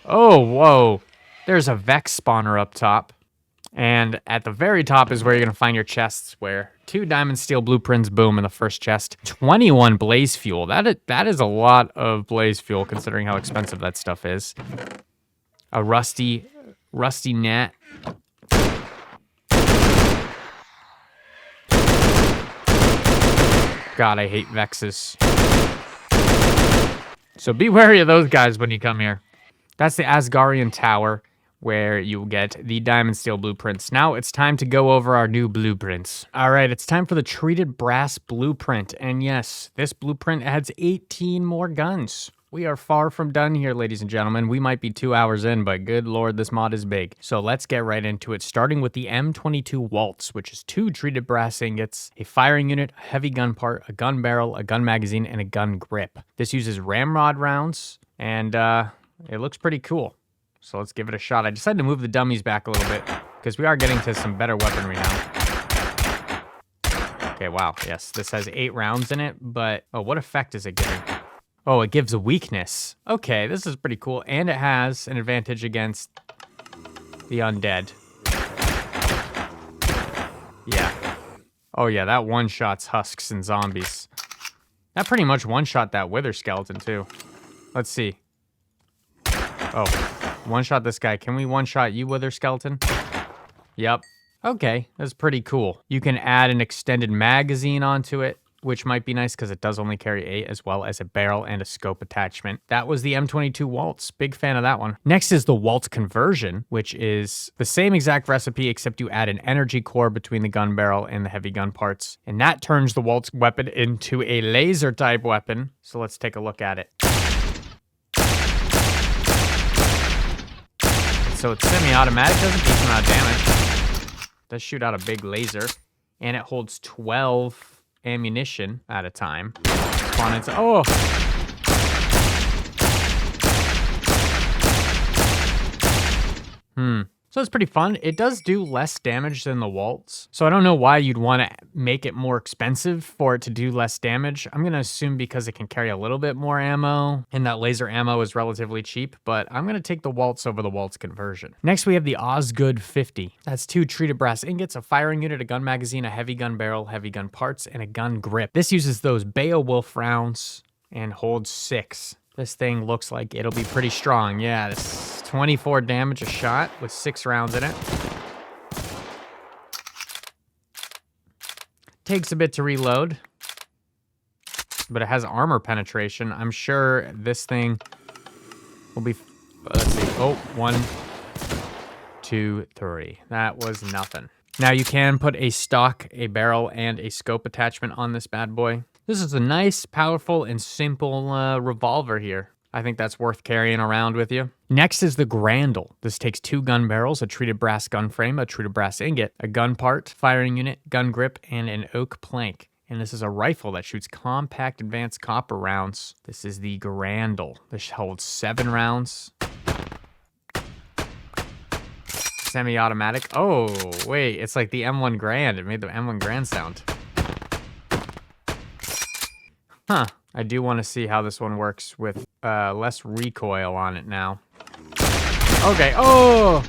Speaker 1: Oh, whoa. There's a Vex spawner up top. And at the very top is where you're gonna find your chests, where 2 diamond steel blueprints, boom, in the first chest. 21 blaze fuel. That is a lot of blaze fuel considering how expensive that stuff is. A rusty net. God, I hate Vexes. So be wary of those guys when you come here. That's the Asgarian Tower, where you get the diamond steel blueprints. Now it's time to go over our new blueprints. All right, it's time for the treated brass blueprint. And yes, this blueprint adds 18 more guns. We are far from done here, ladies and gentlemen. We might be 2 hours in, but good lord, this mod is big. So let's get right into it, starting with the M22 Waltz, which is 2 treated brass ingots, a firing unit, a heavy gun part, a gun barrel, a gun magazine, and a gun grip. This uses ramrod rounds, and it looks pretty cool. So let's give it a shot. I decided to move the dummies back a little bit, because we are getting to some better weaponry now. Okay, wow, yes, this has 8 rounds in it, but, oh, what effect is it giving? Oh, it gives a weakness. Okay, this is pretty cool. And it has an advantage against the undead. Yeah. Oh yeah, that one-shots husks and zombies. That pretty much one-shot that wither skeleton too. Let's see. Oh, one-shot this guy. Can we one-shot you, wither skeleton? Yep. Okay, that's pretty cool. You can add an extended magazine onto it, which might be nice because it does only carry 8, as well as a barrel and a scope attachment. That was the M22 Waltz. Big fan of that one. Next is the Waltz Conversion, which is the same exact recipe, except you add an energy core between the gun barrel and the heavy gun parts. And that turns the Waltz weapon into a laser type weapon. So let's take a look at it. So it's semi-automatic, does a decent amount of damage. Does shoot out a big laser. And it holds 12 ammunition at a time. Spawn into, oh! So it's pretty fun. It does do less damage than the Waltz. So I don't know why you'd want to make it more expensive for it to do less damage. I'm going to assume because it can carry a little bit more ammo, and that laser ammo is relatively cheap, but I'm going to take the Waltz over the Waltz Conversion. Next, we have the Osgood 50. That's 2 treated brass ingots, a firing unit, a gun magazine, a heavy gun barrel, heavy gun parts, and a gun grip. This uses those Beowulf rounds and holds 6. This thing looks like it'll be pretty strong. Yeah, this 24 damage a shot with 6 rounds in it. Takes a bit to reload, but it has armor penetration. I'm sure this thing will be, let's see. Oh, 1, 2, 3. That was nothing. Now you can put a stock, a barrel, and a scope attachment on this bad boy. This is a nice, powerful, and simple revolver here. I think that's worth carrying around with you. Next is the Grandel. This takes 2 gun barrels, a treated brass gun frame, a treated brass ingot, a gun part, firing unit, gun grip, and an oak plank. And this is a rifle that shoots compact advanced copper rounds. This is the Grandel. This holds 7 rounds. Semi-automatic. Oh, wait, it's like the M1 Grand. It made the M1 Grand sound. Huh. I do want to see how this one works with less recoil on it now. Okay. Oh!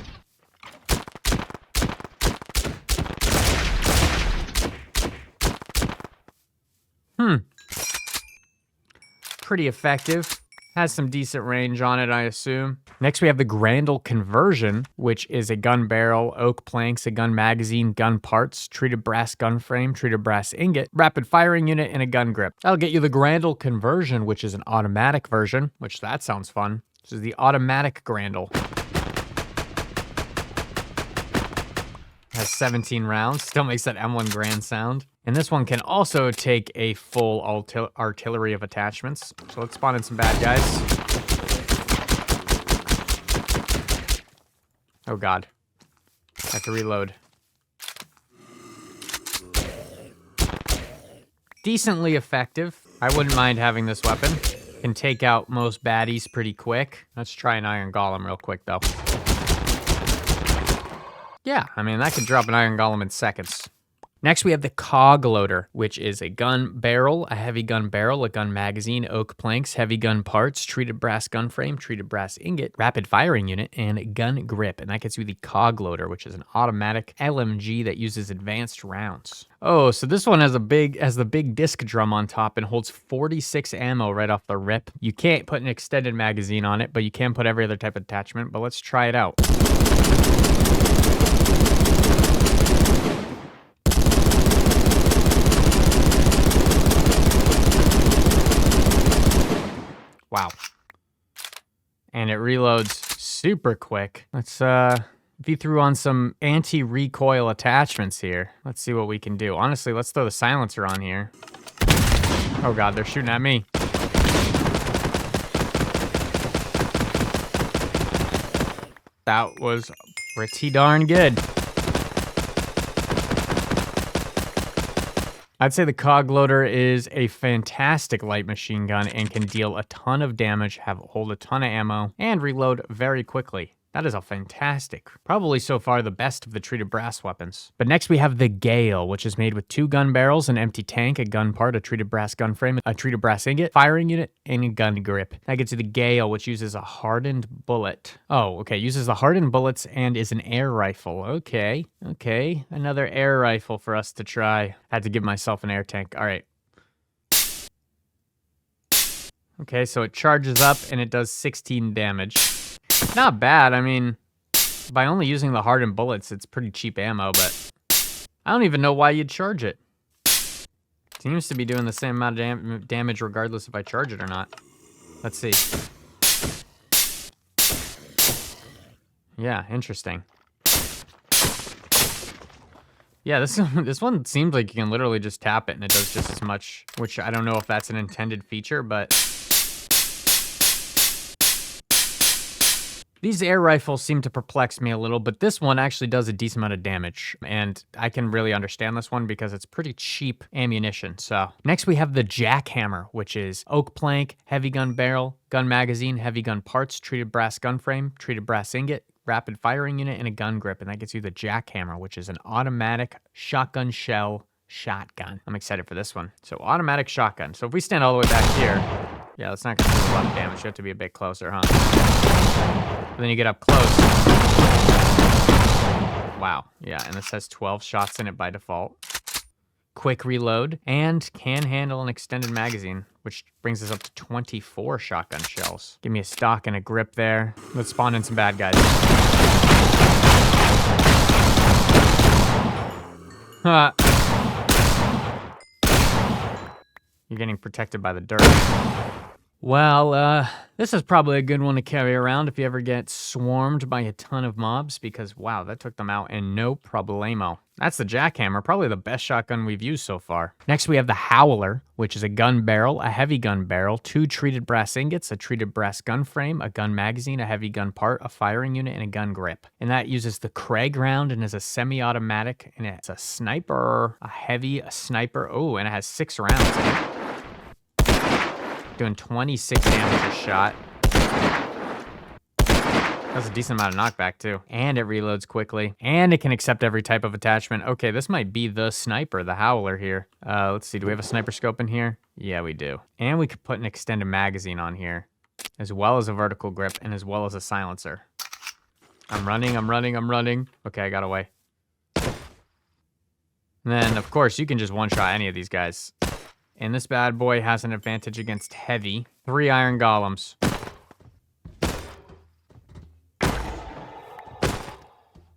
Speaker 1: Pretty effective. Has some decent range on it, I assume. Next, we have the Grandel Conversion, which is a gun barrel, oak planks, a gun magazine, gun parts, treated brass gun frame, treated brass ingot, rapid firing unit, and a gun grip. That'll get you the Grandel Conversion, which is an automatic version, which that sounds fun. This is the automatic Grandel. Has 17 rounds, still makes that M1 Grand sound. And this one can also take a full artillery of attachments. So let's spawn in some bad guys. Oh god. I have to reload. Decently effective. I wouldn't mind having this weapon. Can take out most baddies pretty quick. Let's try an Iron Golem real quick though. Yeah, I mean, that could drop an Iron Golem in seconds. Next, we have the Cog Loader, which is a gun barrel, a heavy gun barrel, a gun magazine, oak planks, heavy gun parts, treated brass gun frame, treated brass ingot, rapid firing unit, and a gun grip. And that gets you the Cog Loader, which is an automatic LMG that uses advanced rounds. Oh, so this one has the big disc drum on top and holds 46 ammo right off the rip. You can't put an extended magazine on it, but you can put every other type of attachment. But let's try it out. Wow. And it reloads super quick. Let's, if you threw on some anti-recoil attachments here, let's see what we can do. Honestly, let's throw the silencer on here. Oh god, they're shooting at me. That was pretty darn good. I'd say the Cog Loader is a fantastic light machine gun and can deal a ton of damage, hold a ton of ammo, and reload very quickly. That is a fantastic, probably so far the best of the treated brass weapons. But next we have the Gale, which is made with 2 gun barrels, an empty tank, a gun part, a treated brass gun frame, a treated brass ingot, firing unit, and a gun grip. That gets you the Gale, which uses a hardened bullet. Oh, okay, uses the hardened bullets and is an air rifle. Okay, another air rifle for us to try. Had to give myself an air tank. All right. Okay, so it charges up and it does 16 damage. Not bad. I mean, by only using the hardened bullets, it's pretty cheap ammo, but I don't even know why you'd charge it. Seems to be doing the same amount of damage regardless if I charge it or not. Let's see. Yeah, interesting. Yeah, this one seems like you can literally just tap it and it does just as much, which I don't know if that's an intended feature, but these air rifles seem to perplex me a little, but this one actually does a decent amount of damage, and I can really understand this one because it's pretty cheap ammunition. So next we have the Jackhammer, which is oak plank, heavy gun barrel, gun magazine, heavy gun parts, treated brass gun frame, treated brass ingot, rapid firing unit, and a gun grip, and that gets you the Jackhammer, which is an automatic shotgun shell shotgun. I'm excited for this one. So automatic shotgun. So if we stand all the way back here, yeah, that's not going to do a lot of damage. You have to be a bit closer, huh? But then you get up close. Wow. Yeah, and this has 12 shots in it by default. Quick reload, and can handle an extended magazine, which brings us up to 24 shotgun shells. Give me a stock and a grip there. Let's spawn in some bad guys. You're getting protected by the dirt. Well, this is probably a good one to carry around if you ever get swarmed by a ton of mobs, because wow, that took them out and no problemo. That's the jackhammer, probably the best shotgun we've used so far. Next we have the Howler, which is a gun barrel, a heavy gun barrel, 2 treated brass ingots, a treated brass gun frame, a gun magazine, a heavy gun part, a firing unit, and a gun grip. And that uses the Craig round and is a semi-automatic, and it's a sniper, a sniper. Oh, and it has 6 rounds in it. Doing 26 damage a shot. That's a decent amount of knockback too. And it reloads quickly. And it can accept every type of attachment. Okay, this might be the sniper, the Howler here. Let's see, do we have a sniper scope in here? Yeah, we do. And we could put an extended magazine on here, as well as a vertical grip, and as well as a silencer. I'm running. Okay, I got away. And then, of course, you can just one-shot any of these guys. And this bad boy has an advantage against heavy. 3 iron golems.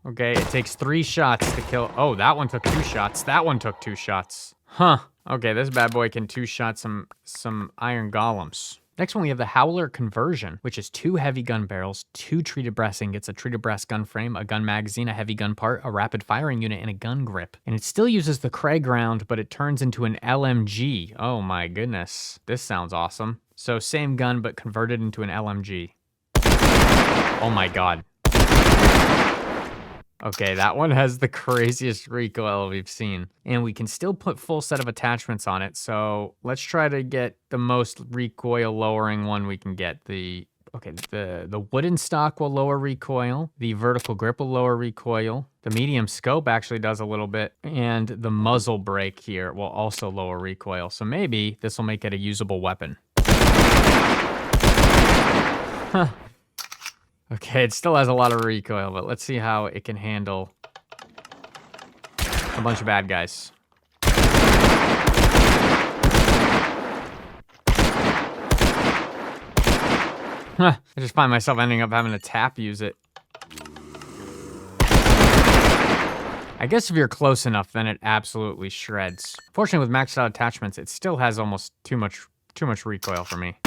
Speaker 1: Okay, it takes 3 shots to kill. Oh, that one took 2 shots. That one took 2 shots. Huh. Okay, this bad boy can 2-shot some iron golems. Next one, we have the Howler Conversion, which is 2 heavy gun barrels, 2 treated brass ingots, a treated brass gun frame, a gun magazine, a heavy gun part, a rapid firing unit, and a gun grip. And it still uses the Craig round, but it turns into an LMG. Oh my goodness. This sounds awesome. So same gun, but converted into an LMG. Oh my god. Okay, that one has the craziest recoil we've seen. And we can still put full set of attachments on it, so let's try to get the most recoil lowering one we can get. The wooden stock will lower recoil, the vertical grip will lower recoil, the medium scope actually does a little bit, and the muzzle brake here will also lower recoil. So maybe this will make it a usable weapon. Huh. Okay, it still has a lot of recoil, but let's see how it can handle a bunch of bad guys. I just find myself ending up having to tap use it. I guess if you're close enough, then it absolutely shreds. Fortunately, with maxed out attachments, it still has almost too much recoil for me.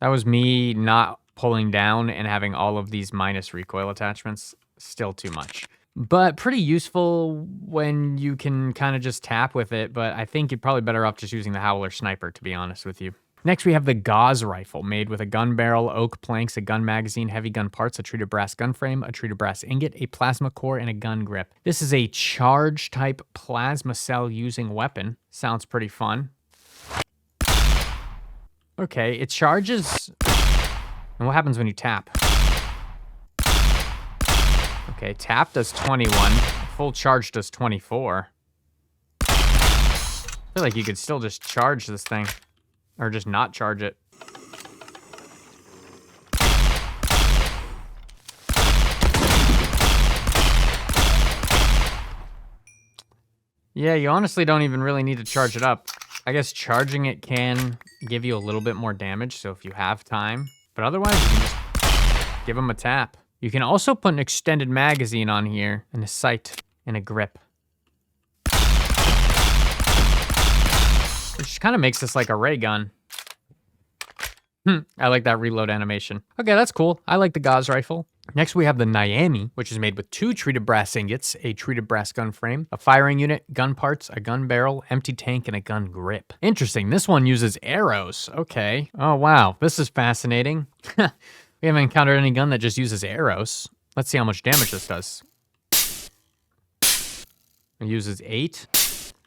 Speaker 1: That was me not pulling down and having all of these minus recoil attachments. Still too much. But pretty useful when you can kind of just tap with it, but I think you're probably better off just using the Howler Sniper, to be honest with you. Next, we have the Gauze Rifle, made with a gun barrel, oak planks, a gun magazine, heavy gun parts, a treated brass gun frame, a treated brass ingot, a plasma core, and a gun grip. This is a charge-type plasma cell-using weapon. Sounds pretty fun. Okay, it charges. And what happens when you tap? Okay, tap does 21. Full charge does 24. I feel like you could still just charge this thing. Or just not charge it. Yeah, you honestly don't even really need to charge it up. I guess charging it can give you a little bit more damage, so if you have time. But otherwise, you can just give them a tap. You can also put an extended magazine on here, and a sight, and a grip. Which kind of makes this like a ray gun. I like that reload animation. Okay, that's cool. I like the Gauze Rifle. Next, we have the Miami, which is made with 2 treated brass ingots, a treated brass gun frame, a firing unit, gun parts, a gun barrel, empty tank, and a gun grip. Interesting. This one uses arrows. Okay. Oh, wow. This is fascinating. We haven't encountered any gun that just uses arrows. Let's see how much damage this does. It uses 8.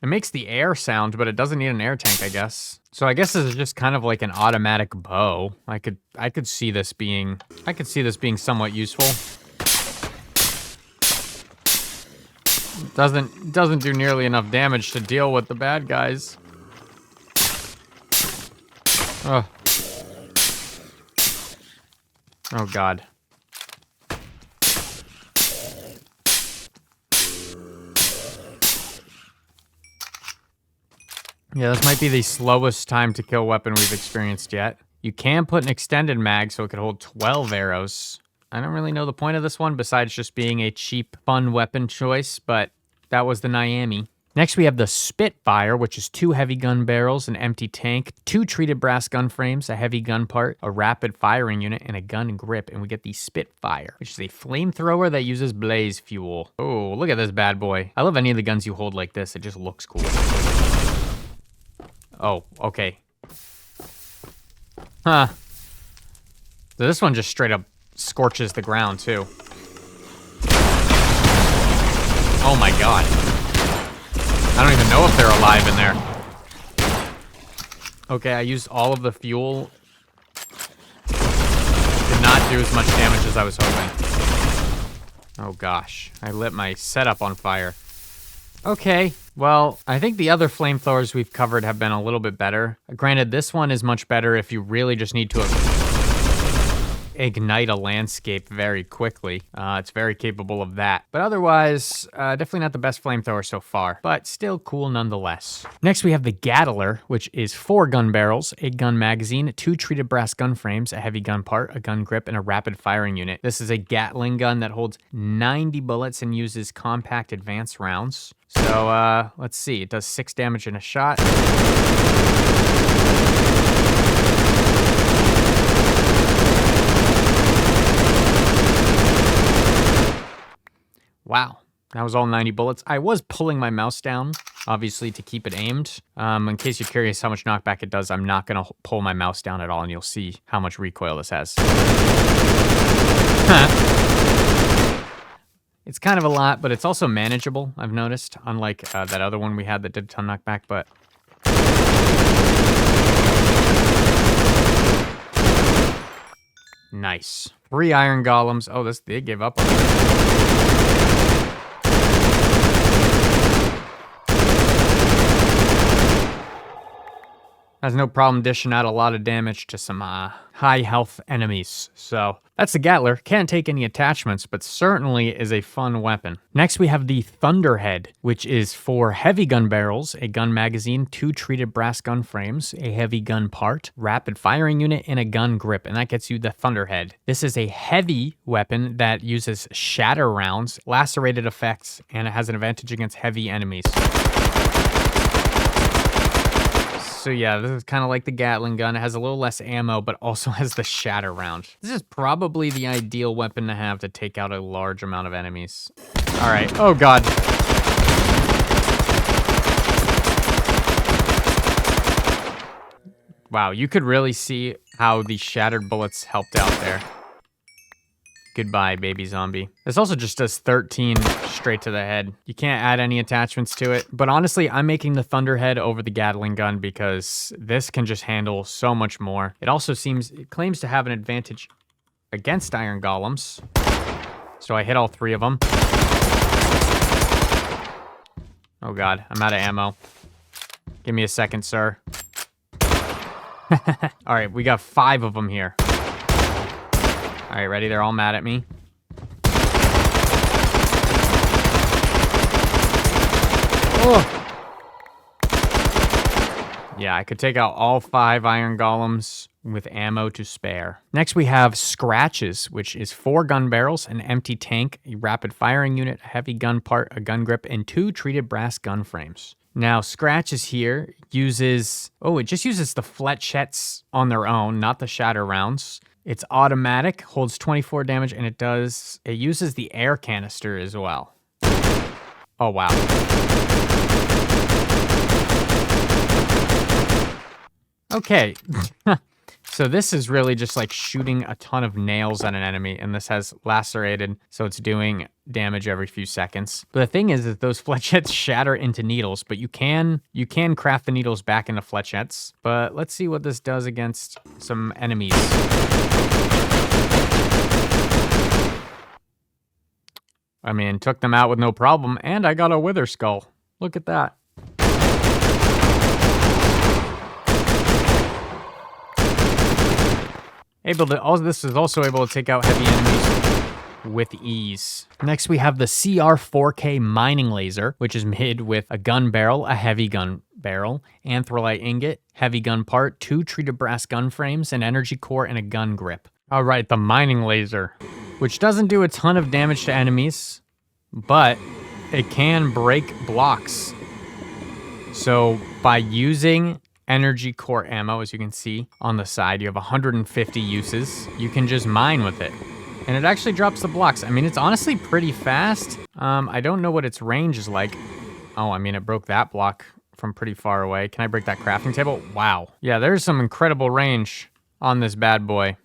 Speaker 1: It makes the air sound, but it doesn't need an air tank, I guess. So I guess this is just kind of like an automatic bow. I could see this being somewhat useful. Doesn't do nearly enough damage to deal with the bad guys. Oh. Oh god. Yeah, this might be the slowest time to kill weapon we've experienced yet. You can put an extended mag so it could hold 12 arrows. I don't really know the point of this one besides just being a cheap, fun weapon choice, but that was the Miami. Next, we have the Spitfire, which is 2 heavy gun barrels, an empty tank, 2 treated brass gun frames, a heavy gun part, a rapid firing unit, and a gun grip. And we get the Spitfire, which is a flamethrower that uses blaze fuel. Oh, look at this bad boy. I love any of the guns you hold like this. It just looks cool. Oh, okay. Huh. So this one just straight up scorches the ground, too. Oh my god. I don't even know if they're alive in there. Okay, I used all of the fuel. Did not do as much damage as I was hoping. Oh gosh, I lit my setup on fire. Okay, well, I think the other flamethrowers we've covered have been a little bit better. Granted, this one is much better if you really just need to ignite a landscape very quickly. It's very capable of that. But otherwise, definitely not the best flamethrower so far, but still cool nonetheless. Next, we have the Gatler, which is 4 gun barrels, a gun magazine, 2 treated brass gun frames, a heavy gun part, a gun grip, and a rapid firing unit. This is a Gatling gun that holds 90 bullets and uses compact advanced rounds. So, let's see. It does 6 damage in a shot. Wow, that was all 90 bullets. I was pulling my mouse down, obviously, to keep it aimed. In case you're curious how much knockback it does, I'm not going to pull my mouse down at all, and you'll see how much recoil this has. It's kind of a lot, but it's also manageable, I've noticed, unlike that other one we had that did a ton knockback, but... Nice. 3 iron golems. Oh, they gave up on it. Has no problem dishing out a lot of damage to some high health enemies. So that's the Gatler. Can't take any attachments, but certainly is a fun weapon. Next, we have the Thunderhead, which is 4 heavy gun barrels, a gun magazine, 2 treated brass gun frames, a heavy gun part, rapid firing unit, and a gun grip. And that gets you the Thunderhead. This is a heavy weapon that uses shatter rounds, lacerated effects, and it has an advantage against heavy enemies. So yeah, this is kind of like the Gatling gun. It has a little less ammo, but also has the shatter round. This is probably the ideal weapon to have to take out a large amount of enemies. All right. Oh god. Wow, you could really see how the shattered bullets helped out there. Goodbye, baby zombie. This also just does 13 straight to the head. You can't add any attachments to it. But honestly, I'm making the Thunderhead over the Gatling gun because this can just handle so much more. It also claims to have an advantage against iron golems. So I hit all 3 of them. Oh god, I'm out of ammo. Give me a second, sir. All right, we got 5 of them here. All right, ready? They're all mad at me. Oh! Yeah, I could take out all 5 iron golems with ammo to spare. Next, we have Scratches, which is 4 gun barrels, an empty tank, a rapid firing unit, a heavy gun part, a gun grip, and 2 treated brass gun frames. Now, Scratches here uses... Oh, it just uses the flechettes on their own, not the shatter rounds. It's automatic, holds 24 damage, and it uses the air canister as well. Oh, wow. Okay. So this is really just like shooting a ton of nails at an enemy, and this has lacerated, so it's doing damage every few seconds. But the thing is that those flechettes shatter into needles, but you can craft the needles back into flechettes. But let's see what this does against some enemies. I mean, took them out with no problem, and I got a Wither Skull. Look at that. This is also able to take out heavy enemies with ease. Next, we have the CR4K mining laser, which is made with a gun barrel, a heavy gun barrel, anthrolite ingot, heavy gun part, 2 treated brass gun frames, an energy core, and a gun grip. All right, the mining laser, which doesn't do a ton of damage to enemies, but it can break blocks So by using energy core ammo, as you can see on the side, you have 150 uses. You can just mine with it. And it actually drops the blocks. I mean, it's honestly pretty fast. I don't know what its range is like. Oh, I mean, it broke that block from pretty far away. Can I break that crafting table? Wow. Yeah, there's some incredible range on this bad boy.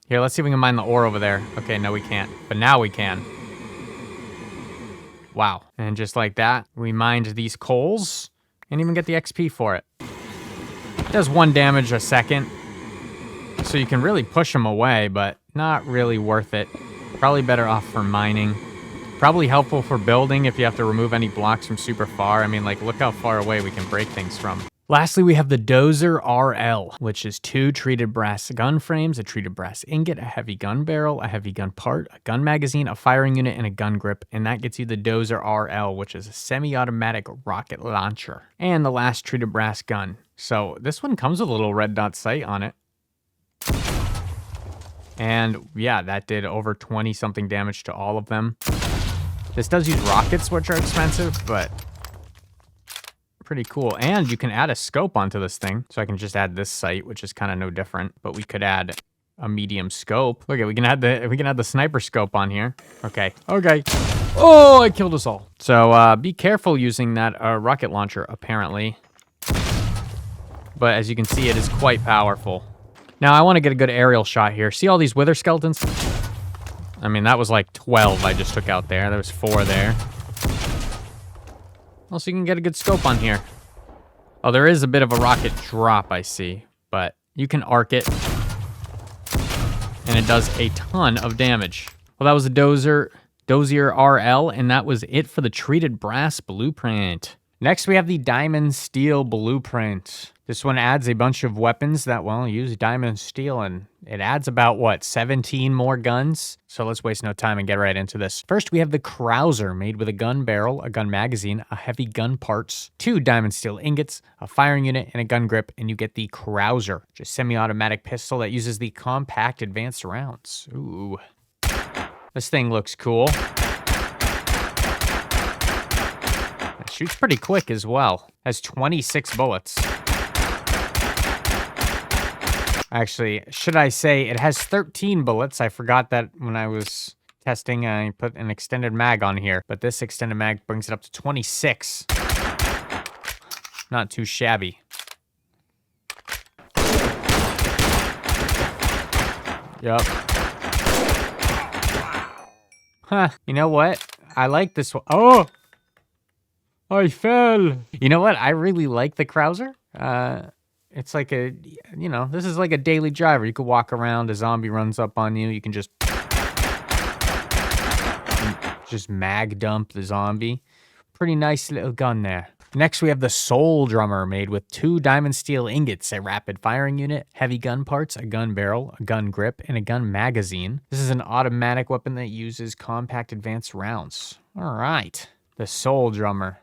Speaker 1: Here, let's see if we can mine the ore over there. Okay, no, we can't. But now we can. Wow. And just like that, we mined these coals and even get the XP for it. It does 1 damage a second. So you can really push them away, but not really worth it. Probably better off for mining. Probably helpful for building if you have to remove any blocks from super far. I mean, like, look how far away we can break things from. Lastly, we have the Dozer RL, which is 2 treated brass gun frames, a treated brass ingot, a heavy gun barrel, a heavy gun part, a gun magazine, a firing unit, and a gun grip. And that gets you the Dozer RL, which is a semi-automatic rocket launcher, and the last treated brass gun. So this one comes with a little red dot sight on it. And yeah, that did over 20-something damage to all of them. This does use rockets, which are expensive, but pretty cool. And you can add a scope onto this thing. So I can just add this sight, which is kind of no different, but we could add a medium scope. Okay, we can add the sniper scope on here. Okay. Oh, I killed us all. So be careful using that rocket launcher, apparently. But as you can see, it is quite powerful. Now I want to get a good aerial shot here. See all these wither skeletons? I mean, that was like 12 I just took out there. There was 4 there. Also, you can get a good scope on here. Oh, there is a bit of a rocket drop, I see. But you can arc it. And it does a ton of damage. Well, that was a Dozer RL, and that was it for the treated brass blueprint. Next, we have the diamond steel blueprint. This one adds a bunch of weapons that, well, use diamond steel, and it adds about, what, 17 more guns? So let's waste no time and get right into this. First, we have the Krauser, made with a gun barrel, a gun magazine, a heavy gun parts, 2 diamond steel ingots, a firing unit, and a gun grip, and you get the Krauser, just semi-automatic pistol that uses the compact advanced rounds. Ooh. This thing looks cool. It shoots pretty quick as well. Has 26 bullets. Actually, should I say it has 13 bullets? I forgot that when I was testing, I put an extended mag on here. But this extended mag brings it up to 26. Not too shabby. Yup. Huh, you know what? I like this one. Oh! I fell! You know what? I really like the Krauser. It's like a, you know, this is like a daily driver. You could walk around, a zombie runs up on you, you can just mag dump the zombie. Pretty nice little gun there. Next, we have the Soul Drummer, made with 2 diamond steel ingots, a rapid firing unit, heavy gun parts, a gun barrel, a gun grip, and a gun magazine. This is an automatic weapon that uses compact advanced rounds. All right, the Soul Drummer.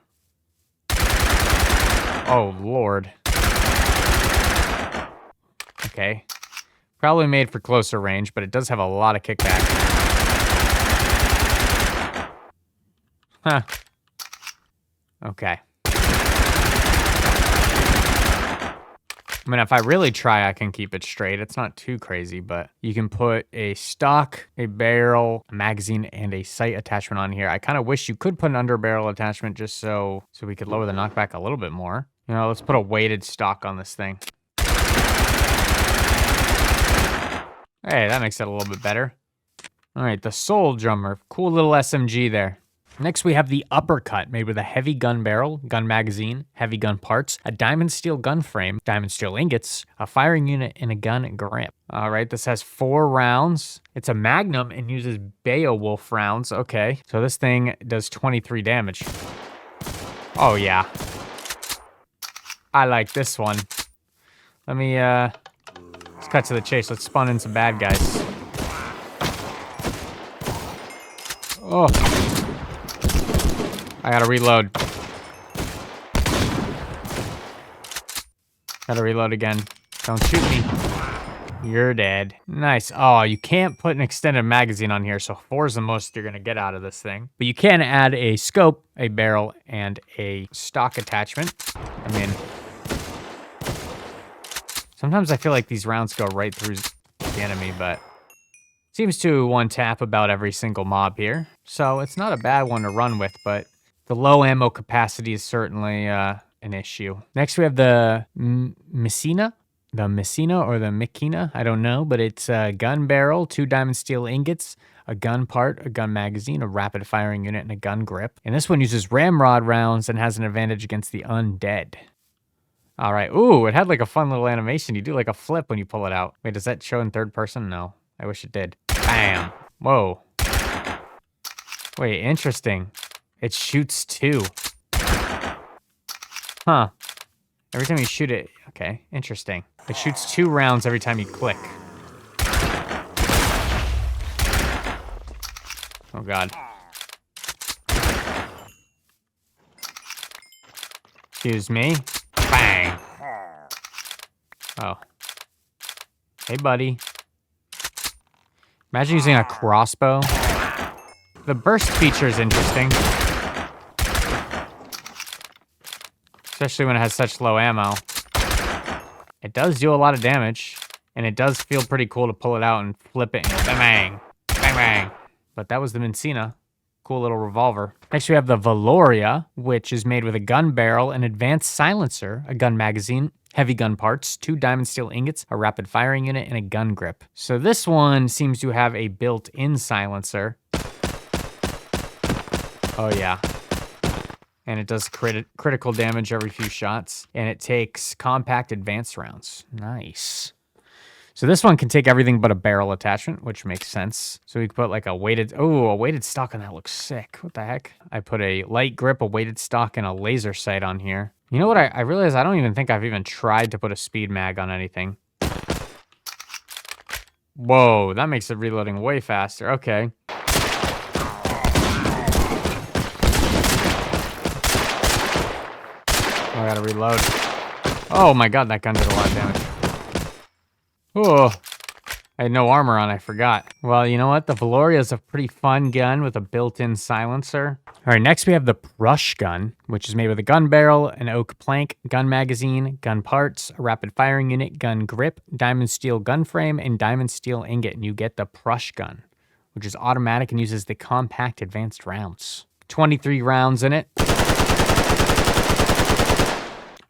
Speaker 1: Oh, Lord. Okay. Probably made for closer range, but it does have a lot of kickback. Huh. Okay. I mean, if I really try, I can keep it straight. It's not too crazy, but you can put a stock, a barrel, a magazine, and a sight attachment on here. I kind of wish you could put an under barrel attachment just so we could lower the knockback a little bit more. You know, let's put a weighted stock on this thing. Hey, that makes it a little bit better. All right, the Soul Drummer. Cool little SMG there. Next, we have the Uppercut, made with a heavy gun barrel, gun magazine, heavy gun parts, a diamond steel gun frame, diamond steel ingots, a firing unit, and a gun grip. All right, this has 4 rounds. It's a Magnum and uses Beowulf rounds. Okay, so this thing does 23 damage. Oh, yeah. I like this one. Let me, let's cut to the chase. Let's spawn in some bad guys. Oh. I gotta reload. Gotta reload again. Don't shoot me. You're dead. Nice. Oh, you can't put an extended magazine on here, so 4 is the most you're gonna get out of this thing. But you can add a scope, a barrel, and a stock attachment. I mean, sometimes I feel like these rounds go right through the enemy, but seems to one-tap about every single mob here. So it's not a bad one to run with, but the low ammo capacity is certainly an issue. Next, we have the Messina. The Messina or the Machina, I don't know, but it's a gun barrel, 2 diamond steel ingots, a gun part, a gun magazine, a rapid firing unit, and a gun grip. And this one uses ramrod rounds and has an advantage against the undead. All right. Ooh, it had like a fun little animation. You do like a flip when you pull it out. Wait, does that show in third person? No. I wish it did. Bam. Whoa. Wait, interesting. It shoots 2. Huh. Every time you shoot it. Okay, interesting. It shoots 2 rounds every time you click. Oh, God. Excuse me. Bang. Oh. Hey, buddy. Imagine using a crossbow. The burst feature is interesting. Especially when it has such low ammo. It does do a lot of damage. And it does feel pretty cool to pull it out and flip it and bang, bang, bang, bang. But that was the Messina. Cool little revolver. Next we have the Valoria, which is made with a gun barrel, an advanced silencer, a gun magazine, heavy gun parts, 2 diamond steel ingots, a rapid firing unit, and a gun grip. So this one seems to have a built-in silencer. Oh yeah. And it does critical damage every few shots. And it takes compact advanced rounds. Nice. So this one can take everything but a barrel attachment, which makes sense. So we can put like a weighted stock on that. Looks sick. What the heck? I put a light grip, a weighted stock, and a laser sight on here. You know what? I realize I don't even think I've even tried to put a speed mag on anything. Whoa, that makes it reloading way faster. Okay. I gotta reload. Oh my God, that gun did a lot of damage. Oh, I had no armor on, I forgot. Well, you know what? The Valoria is a pretty fun gun with a built-in silencer. All right, next we have the Brush Gun, which is made with a gun barrel, an oak plank, gun magazine, gun parts, a rapid firing unit, gun grip, diamond steel gun frame, and diamond steel ingot. And you get the Brush Gun, which is automatic and uses the compact advanced rounds. 23 rounds in it.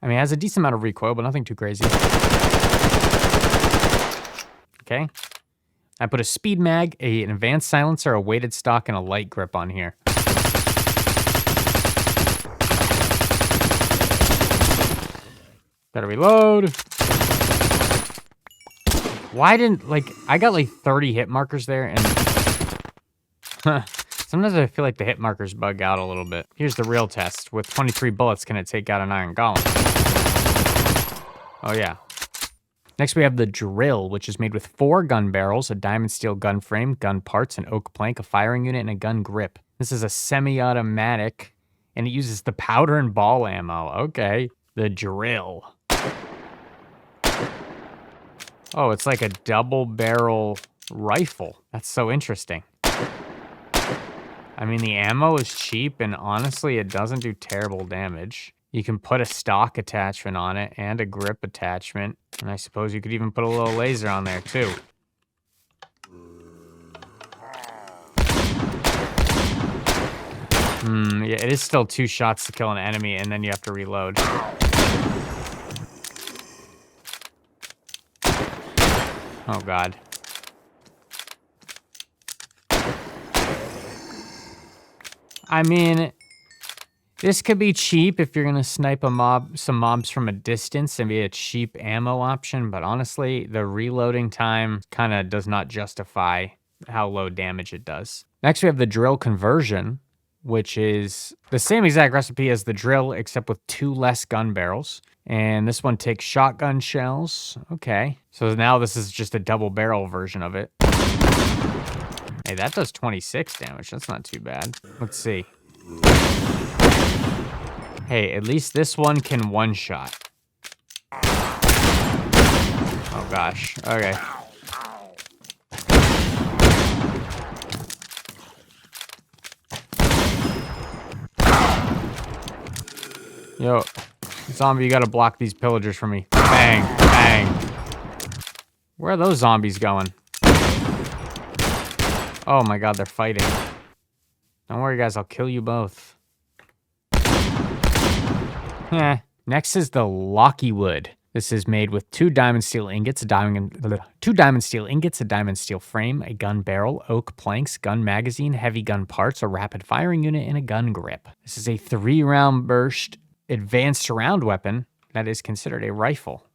Speaker 1: I mean, it has a decent amount of recoil, but nothing too crazy. Okay. I put a speed mag, an advanced silencer, a weighted stock, and a light grip on here. Gotta reload. Why didn't, I got 30 hit markers there, and sometimes I feel like the hit markers bug out a little bit. Here's the real test. With 23 bullets, can it take out an iron golem? Oh, yeah. Next, we have the Drill, which is made with 4 gun barrels, a diamond steel gun frame, gun parts, an oak plank, a firing unit, and a gun grip. This is a semi-automatic, and it uses the powder and ball ammo. Okay. The Drill. Oh, it's like a double-barrel rifle. That's so interesting. I mean, the ammo is cheap, and honestly, it doesn't do terrible damage. You can put a stock attachment on it and a grip attachment. And I suppose you could even put a little laser on there, too. Yeah, it is still 2 shots to kill an enemy, and then you have to reload. Oh, God. I mean, this could be cheap if you're gonna snipe some mobs from a distance and be a cheap ammo option, but honestly, the reloading time kind of does not justify how low damage it does. Next, we have the Drill Conversion, which is the same exact recipe as the Drill, except with 2 less gun barrels. And this one takes shotgun shells. Okay, so now this is just a double barrel version of it. Hey, that does 26 damage. That's not too bad. Let's see. Hey, at least this one can one-shot. Oh, gosh. Okay. Yo, zombie, you gotta block these pillagers from me. Bang, bang. Where are those zombies going? Oh my god, they're fighting. Don't worry, guys, I'll kill you both. Next is the Locky Wood. This is made with 2 diamond steel ingots, a diamond steel frame, a gun barrel, oak planks, gun magazine, heavy gun parts, a rapid firing unit, and a gun grip. This is a 3-round burst advanced round weapon that is considered a rifle.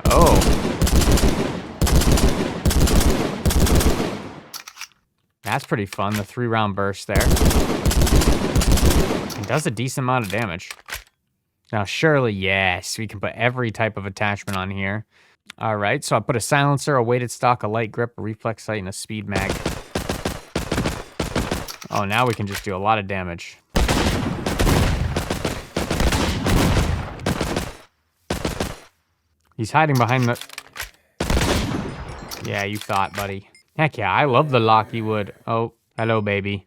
Speaker 1: Oh. That's pretty fun, the 3-round burst there. It does a decent amount of damage. Now, surely, yes, we can put every type of attachment on here. All right, so I put a silencer, a weighted stock, a light grip, a reflex sight, and a speed mag. Oh, now we can just do a lot of damage. He's hiding behind the... Yeah, you thought, buddy. Heck yeah, I love the Locky Wood. Oh, hello, baby.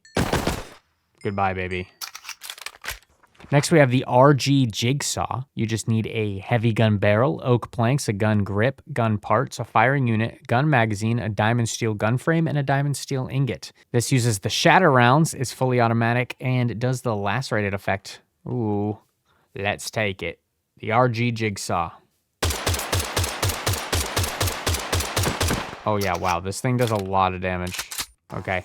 Speaker 1: Goodbye, baby. Next, we have the RG Jigsaw. You just need a heavy gun barrel, oak planks, a gun grip, gun parts, a firing unit, gun magazine, a diamond steel gun frame, and a diamond steel ingot. This uses the shatter rounds, is fully automatic, and does the lacerated effect. Ooh, let's take it. The RG Jigsaw. Oh yeah, wow, this thing does a lot of damage. Okay.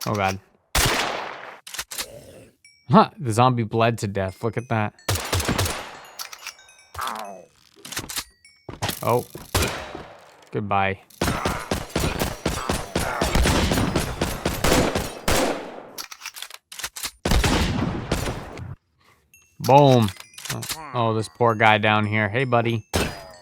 Speaker 1: Oh god. Huh, the zombie bled to death. Look at that. Oh. Goodbye. Boom. Oh, this poor guy down here. Hey, buddy.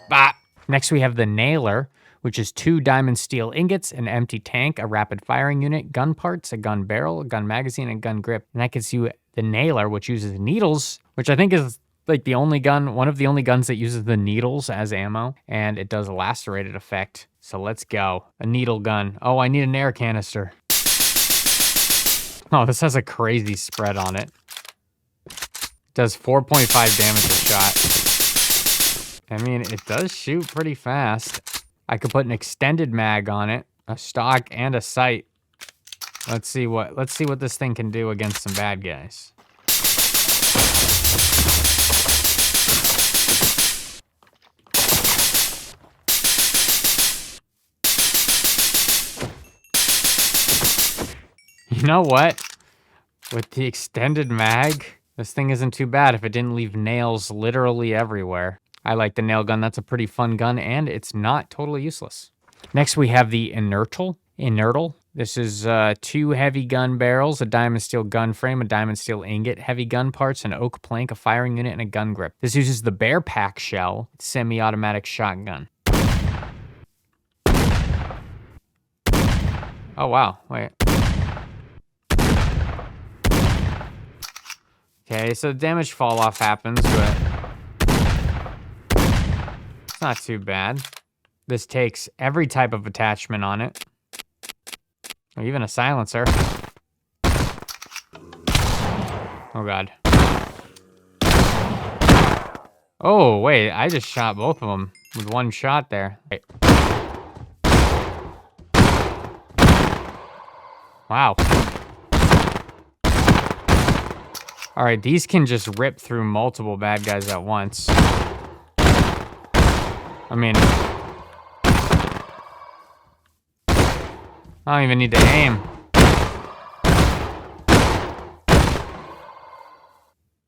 Speaker 1: Bah. Next, we have the Nailer, which is 2 diamond steel ingots, an empty tank, a rapid firing unit, gun parts, a gun barrel, a gun magazine, and gun grip. And that gives you the Nailer, which uses needles, which I think is like the only gun, one of the only guns that uses the needles as ammo, and it does a lacerated effect. So let's go. A needle gun. Oh, I need an air canister. Oh, this has a crazy spread on it. It does 4.5 damage a shot. I mean, it does shoot pretty fast. I could put an extended mag on it, a stock, and a sight. Let's see what this thing can do against some bad guys. You know what? With the extended mag, this thing isn't too bad if it didn't leave nails literally everywhere. I like the nail gun. That's a pretty fun gun, and it's not totally useless. Next, we have the Inertal. This is 2 heavy gun barrels, a diamond steel gun frame, a diamond steel ingot, heavy gun parts, an oak plank, a firing unit, and a gun grip. This uses the Bear Pack shell, semi-automatic shotgun. Oh, wow. Wait. Okay, so damage fall off happens, but it's not too bad. This takes every type of attachment on it. Or even a silencer. Oh god. Oh, wait, I just shot both of them with one shot there. Wait. Wow. Alright, these can just rip through multiple bad guys at once. I mean, I don't even need to aim.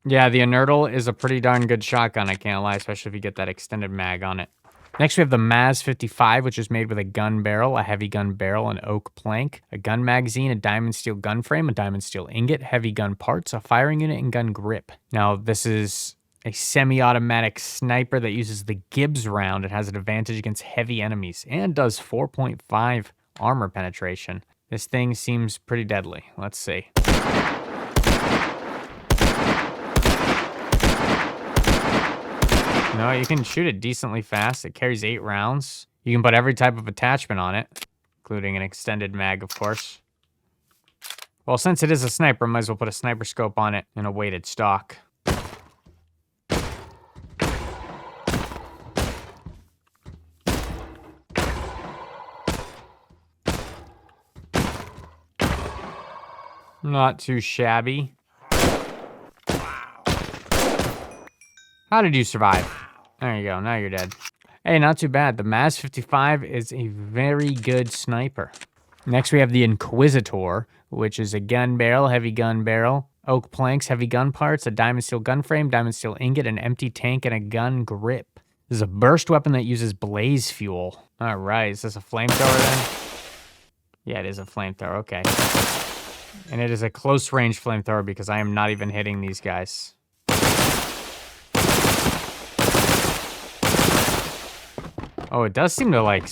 Speaker 1: Yeah, the Inertal is a pretty darn good shotgun, I can't lie, especially if you get that extended mag on it. Next, we have the Maz 55, which is made with a gun barrel, a heavy gun barrel, an oak plank, a gun magazine, a diamond steel gun frame, a diamond steel ingot, heavy gun parts, a firing unit, and gun grip. Now, this is a semi-automatic sniper that uses the Gibbs round. It has an advantage against heavy enemies and does 4.5 armor penetration. This thing seems pretty deadly. Let's see. No, you can shoot it decently fast. It carries 8 rounds. You can put every type of attachment on it, including an extended mag, of course. Well, since it is a sniper, I might as well put a sniper scope on it and a weighted stock. Not too shabby. How did you survive? There you go, now you're dead. Hey, not too bad. The Maz 55 is a very good sniper. Next we have the Inquisitor, which is a gun barrel, heavy gun barrel, oak planks, heavy gun parts, a diamond steel gun frame, diamond steel ingot, an empty tank, and a gun grip. This is a burst weapon that uses blaze fuel. All right, is this a flamethrower then? Yeah, it is a flamethrower, okay. And it is a close range flamethrower because I am not even hitting these guys. Oh, it does seem to, like,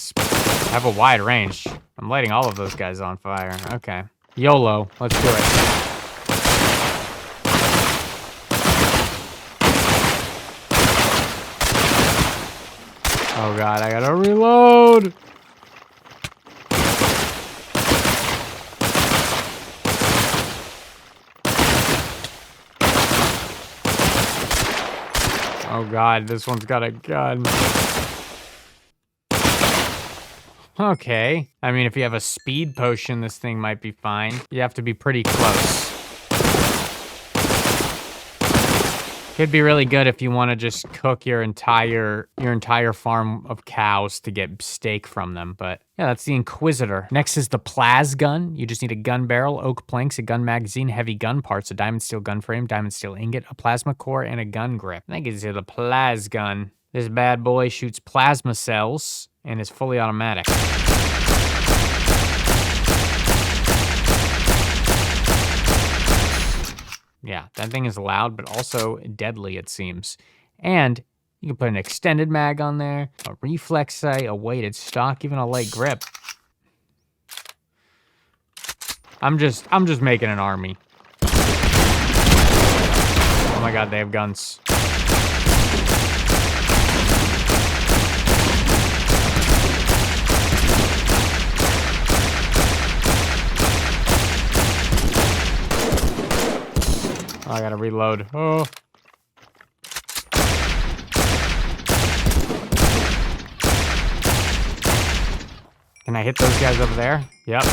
Speaker 1: have a wide range. I'm lighting all of those guys on fire. Okay. YOLO. Let's do it. Oh, God. I gotta reload. Oh, God. This one's got a gun. Okay. I mean, if you have a speed potion, this thing might be fine. You have to be pretty close. Could be really good if you want to just cook your entire farm of cows to get steak from them. But yeah, that's the Inquisitor. Next is the Plas gun. You just need a gun barrel, oak planks, a gun magazine, heavy gun parts, a diamond steel gun frame, diamond steel ingot, a plasma core, and a gun grip. That gives you the Plas gun. This bad boy shoots plasma cells and is fully automatic. Yeah, that thing is loud, but also deadly, it seems. And you can put an extended mag on there, a reflex sight, a weighted stock, even a light grip. I'm just making an army. Oh my God, they have guns. Oh, I gotta reload. Oh. Can I hit those guys over there? Yep.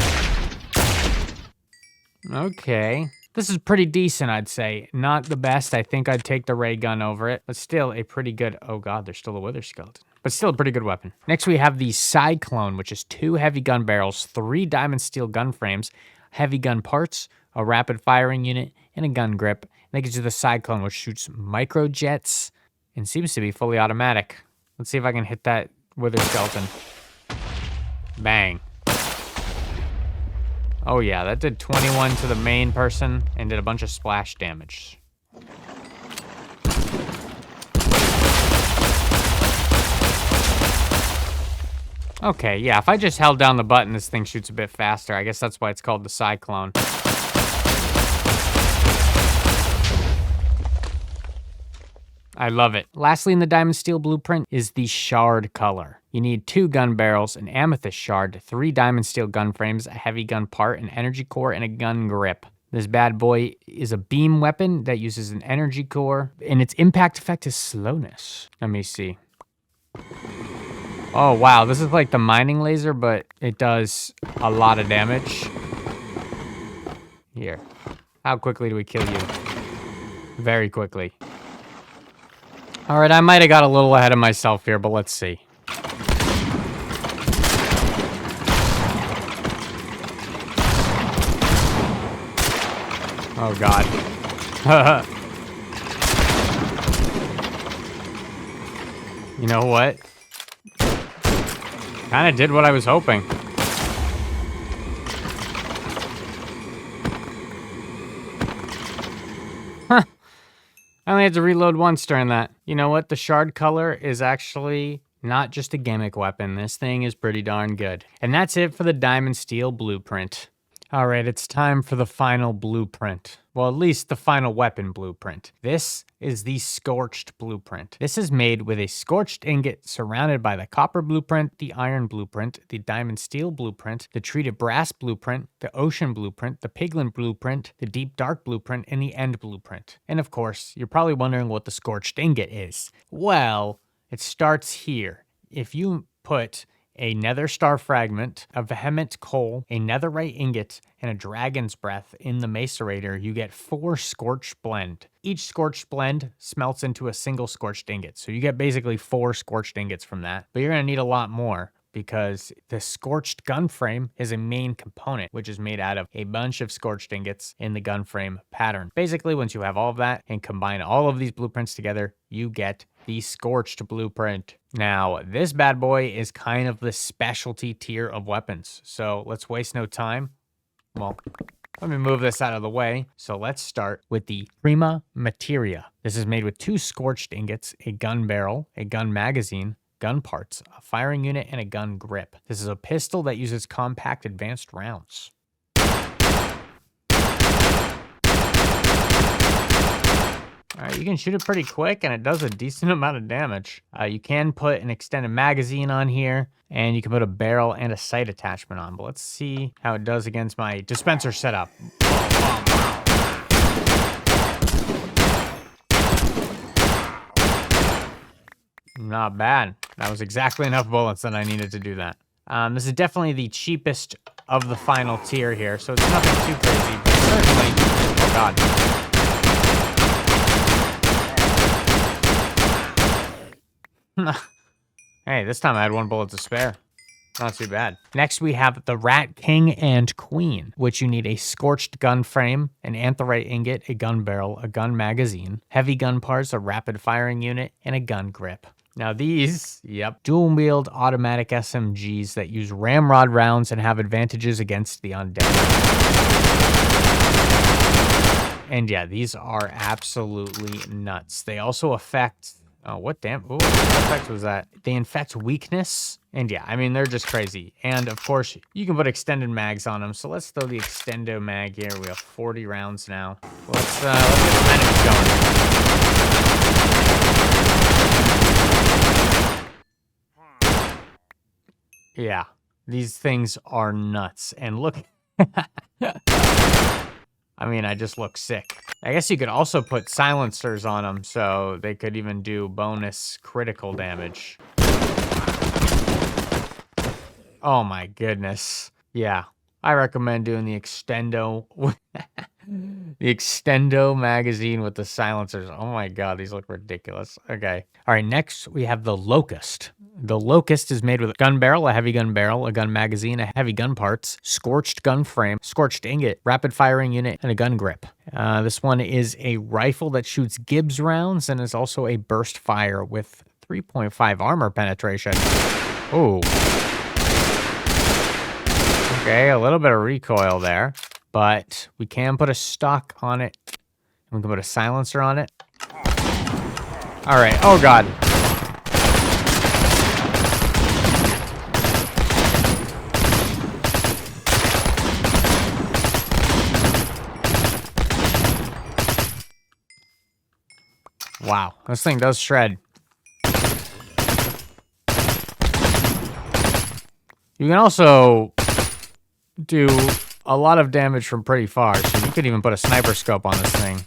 Speaker 1: Okay. This is pretty decent, I'd say. Not the best. I think I'd take the ray gun over it, but still a pretty good... Oh God, there's still a wither skeleton. But still a pretty good weapon. Next we have the Cyclone, which is 2 heavy gun barrels, 3 diamond steel gun frames, heavy gun parts, a rapid firing unit, and a gun grip. And that gives you the Cyclone, which shoots micro jets and seems to be fully automatic. Let's see if I can hit that wither skeleton. Bang. Oh yeah, that did 21 to the main person and did a bunch of splash damage. Okay, yeah, if I just held down the button, this thing shoots a bit faster. I guess that's why it's called the Cyclone. I love it. Lastly, in the Diamond Steel Blueprint is the Shard color. You need 2 gun barrels, an amethyst shard, 3 diamond steel gun frames, a heavy gun part, an energy core, and a gun grip. This bad boy is a beam weapon that uses an energy core, and its impact effect is slowness. Let me see. Oh, wow, this is like the mining laser, but it does a lot of damage. Here. How quickly do we kill you? Very quickly. All right, I might have got a little ahead of myself here, but let's see. Oh, God. You know what? Kind of did what I was hoping. Huh. I only had to reload once during that. You know what? The shard color is actually not just a gimmick weapon. This thing is pretty darn good. And that's it for the Diamond Steel Blueprint. All right, it's time for the final blueprint. Well, at least the final weapon blueprint. This is the Scorched Blueprint. This is made with a scorched ingot surrounded by the Copper Blueprint, the Iron Blueprint, the Diamond Steel Blueprint, the Treated Brass Blueprint, the Ocean Blueprint, the Piglin Blueprint, the Deep Dark Blueprint, and the End Blueprint. And of course, you're probably wondering what the Scorched Ingot is. Well, it starts here. If you put a nether star fragment, a vehement coal, a netherite ingot, and a dragon's breath in the macerator, you get 4 scorched blend. Each scorched blend smelts into a single scorched ingot. So you get basically 4 scorched ingots from that. But you're going to need a lot more because the scorched gun frame is a main component, which is made out of a bunch of scorched ingots in the gun frame pattern. Basically, once you have all of that and combine all of these blueprints together, you get the Scorched Blueprint. Now, this bad boy is kind of the specialty tier of weapons. So let's waste no time. Well, let me move this out of the way. So let's start with the Prima Materia. This is made with 2 scorched ingots, a gun barrel, a gun magazine, gun parts, a firing unit, and a gun grip. This is a pistol that uses compact advanced rounds. All right, you can shoot it pretty quick, and it does a decent amount of damage. You can put an extended magazine on here, and you can put a barrel and a sight attachment on. But let's see how it does against my dispenser setup. Not bad. That was exactly enough bullets that I needed to do that. This is definitely the cheapest of the final tier here, so it's nothing too crazy, but certainly... Oh, God. Hey, this time I had 1 bullet to spare. Not too bad. Next, we have the Rat King and Queen, which you need a scorched gun frame, an anthrite ingot, a gun barrel, a gun magazine, heavy gun parts, a rapid firing unit, and a gun grip. Now these, dual-wield automatic SMGs that use ramrod rounds and have advantages against the undead. And yeah, these are absolutely nuts. They also affect... Oh, what effect was that? They infect weakness. And yeah, I mean, they're just crazy. And of course, you can put extended mags on them. So let's throw the extendo mag here. We have 40 rounds now. Let's get some enemies going. Yeah, these things are nuts. And look... I mean, I just look sick. I guess you could also put silencers on them, so they could even do bonus critical damage. Oh my goodness. Yeah, I recommend doing the extendo. The extendo magazine with the silencers. Oh my God, these look ridiculous. Okay. All right, next we have the Locust. The Locust is made with a gun barrel, a heavy gun barrel, a gun magazine, a heavy gun parts, scorched gun frame, scorched ingot, rapid firing unit, and a gun grip. This one is a rifle that shoots Gibbs rounds and is also a burst fire with 3.5 armor penetration. Oh. Okay, a little bit of recoil there. But we can put a stock on it. And we can put a silencer on it. All right. Oh, God. Wow. This thing does shred. You can also do a lot of damage from pretty far, so you could even put a sniper scope on this thing.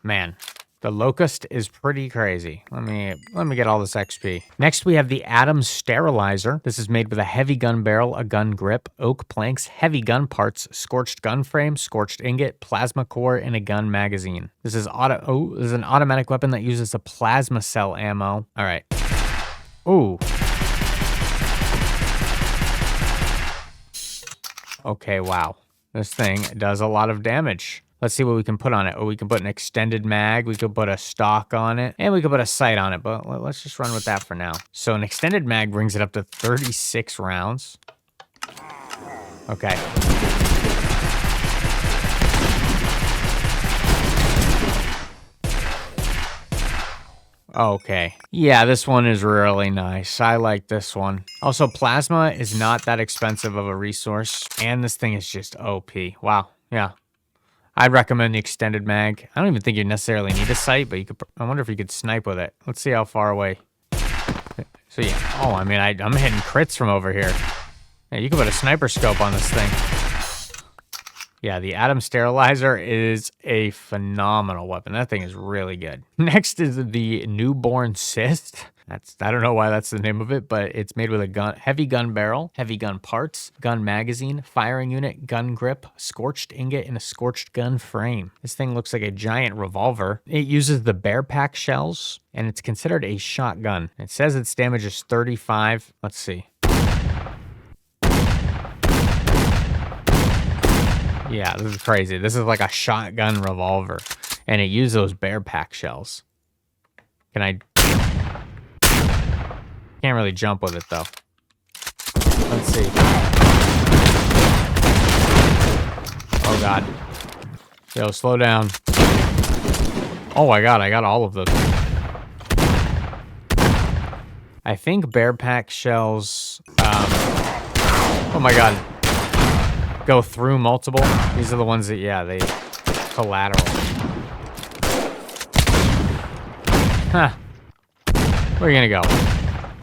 Speaker 1: Man, the Locust is pretty crazy. Let me get all this XP. Next, we have the Atom Sterilizer. This is made with a heavy gun barrel, a gun grip, oak planks, heavy gun parts, scorched gun frame, scorched ingot, plasma core, and a gun magazine. This is an automatic weapon that uses a plasma cell ammo. All right. Ooh. Okay, wow. This thing does a lot of damage. Let's see what we can put on it. Oh, we can put an extended mag. We could put a stock on it. And we could put a sight on it. But let's just run with that for now. So an extended mag brings it up to 36 rounds. Okay. Okay. Yeah, this one is really nice. I like this one. Also, plasma is not that expensive of a resource, and this thing is just OP. Wow. Yeah. I'd recommend the extended mag. I don't even think you necessarily need a sight, but you could. I wonder if you could snipe with it. Let's see how far away. So yeah. Oh, I mean, I'm hitting crits from over here. Yeah, you could put a sniper scope on this thing. Yeah, the Atom Sterilizer is a phenomenal weapon. That thing is really good. Next is the Newborn Cyst. I don't know why that's the name of it, but it's made with a heavy gun barrel, heavy gun parts, gun magazine, firing unit, gun grip, scorched ingot, and a scorched gun frame. This thing looks like a giant revolver. It uses the bear pack shells, and it's considered a shotgun. It says its damage is 35. Let's see. Yeah, this is crazy. This is like a shotgun revolver, and it uses those bear pack shells. Can't really jump with it, though. Let's see. Oh, God. Yo, slow down. Oh, my God, I got all of those. I think bear pack shells, oh, my God. Go through multiple. These are the ones that, yeah, they collateral. Huh. Where are you gonna go?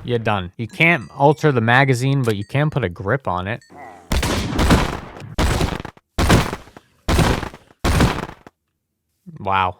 Speaker 1: You're done. You can't alter the magazine, but you can put a grip on it. Wow.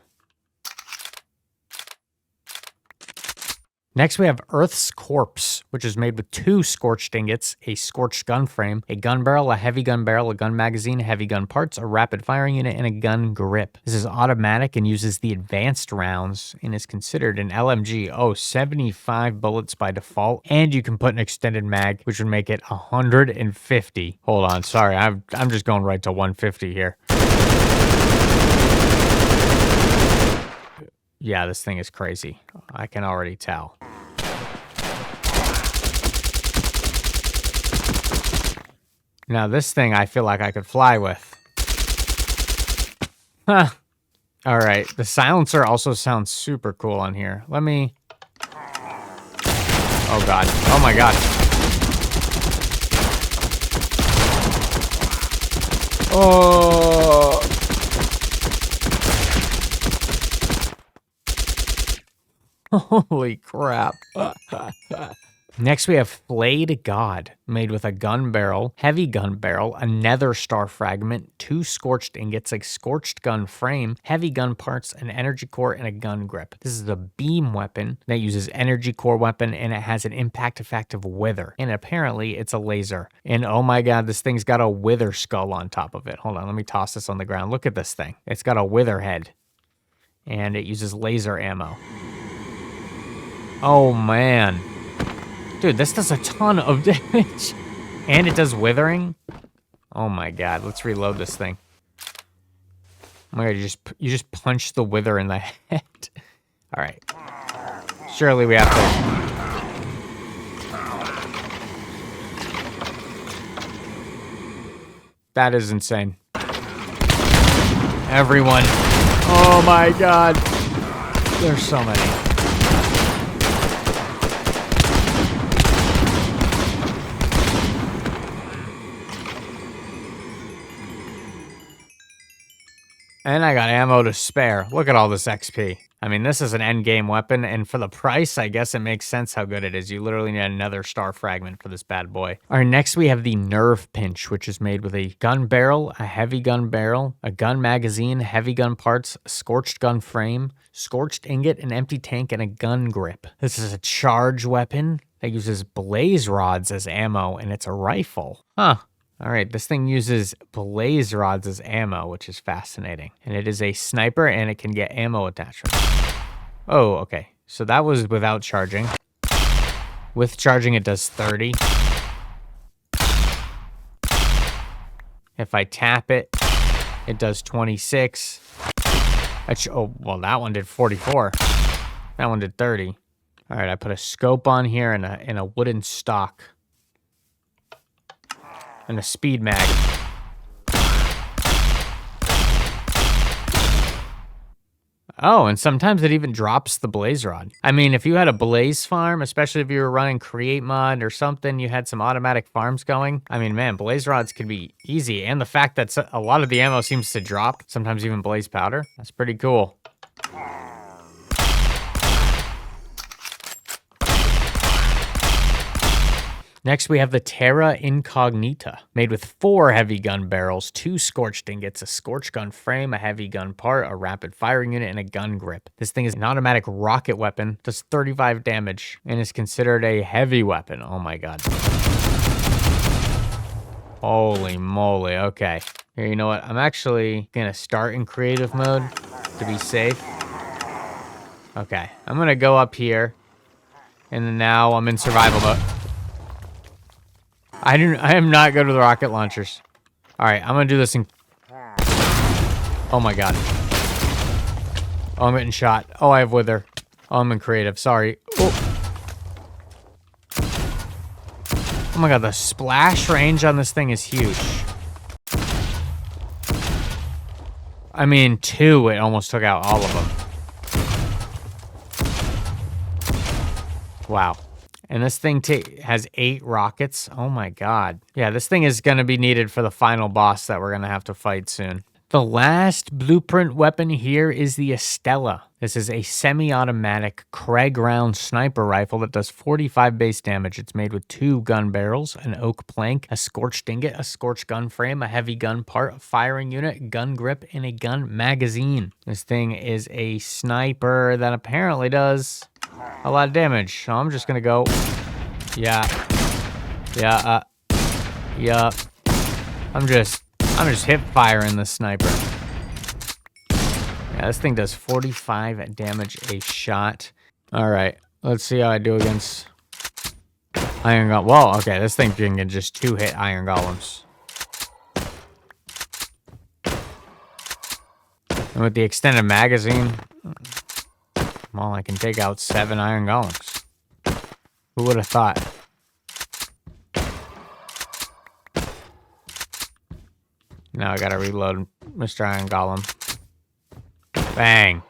Speaker 1: Next, we have Earth's Corpse, which is made with 2 scorched ingots, a scorched gun frame, a gun barrel, a heavy gun barrel, a gun magazine, heavy gun parts, a rapid firing unit, and a gun grip. This is automatic and uses the advanced rounds and is considered an LMG. Oh, 75 bullets by default, and you can put an extended mag, which would make it 150. Hold on, sorry, I'm just going right to 150 here. Yeah, this thing is crazy. I can already tell. Now, this thing I feel like I could fly with. Huh. All right. The silencer also sounds super cool on here. Let me... Oh, God. Oh, my God. Oh... Holy crap. Next, we have Flayed God, made with a gun barrel, heavy gun barrel, a nether star fragment, 2 scorched ingots, a scorched gun frame, heavy gun parts, an energy core, and a gun grip. This is a beam weapon that uses energy core weapon, and it has an impact effect of wither. And apparently, it's a laser. And oh my God, this thing's got a wither skull on top of it. Hold on, let me toss this on the ground. Look at this thing. It's got a wither head. And it uses laser ammo. Oh, man. Dude, this does a ton of damage. And it does withering. Oh, my God. Let's reload this thing. Oh, my God. You just punch the wither in the head. All right. Surely we have to... That is insane. Everyone. Oh, my God. There's so many. And I got ammo to spare. Look at all this XP. I mean, this is an endgame weapon, and for the price, I guess it makes sense how good it is. You literally need another star fragment for this bad boy. All right, next we have the Nerve Pinch, which is made with a gun barrel, a heavy gun barrel, a gun magazine, heavy gun parts, a scorched gun frame, scorched ingot, an empty tank, and a gun grip. This is a charge weapon that uses blaze rods as ammo, and it's a rifle. Huh. All right, this thing uses blaze rods as ammo, which is fascinating. And it is a sniper, and it can get ammo attachment. Oh, okay. So that was without charging. With charging, it does 30. If I tap it, it does 26. Oh, well, that one did 44. That one did 30. All right, I put a scope on here and a wooden stock. And a speed mag. Oh, and sometimes it even drops the blaze rod. I mean, if you had a blaze farm, especially if you were running create mod or something, you had some automatic farms going. I mean, man, blaze rods could be easy. And the fact that a lot of the ammo seems to drop, sometimes even blaze powder, that's pretty cool. Next, we have the Terra Incognita, made with 4 heavy gun barrels, 2 scorched ingots, a scorched gun frame, a heavy gun part, a rapid firing unit, and a gun grip. This thing is an automatic rocket weapon, does 35 damage, and is considered a heavy weapon. Oh my god. Holy moly, okay. Here, you know what? I'm actually gonna start in creative mode to be safe. Okay, I'm gonna go up here, and now I'm in survival mode. I am not good with rocket launchers. All right, I'm gonna do this in... Oh my god. Oh, I'm getting shot. Oh, I have wither. Oh, I'm in creative, sorry. Oh. Oh my god, the splash range on this thing is huge. I mean, 2, it almost took out all of them. Wow. And this thing has 8 rockets. Oh my god. Yeah, this thing is going to be needed for the final boss that we're going to have to fight soon. The last blueprint weapon here is the Estella. This is a semi-automatic Craig round sniper rifle that does 45 base damage. It's made with 2 gun barrels, an oak plank, a scorched ingot, a scorched gun frame, a heavy gun part, a firing unit, gun grip, and a gun magazine. This thing is a sniper that apparently does a lot of damage. So I'm just gonna go, yeah. I'm just hip firing the sniper. Yeah, this thing does 45 damage a shot. All right, let's see how I do against iron golem. Whoa, okay, this thing can just 2-hit iron golems. And with the extended magazine, well, I can take out 7 iron golems. Who would have thought? Now I gotta reload Mr. Iron Golem. Bang.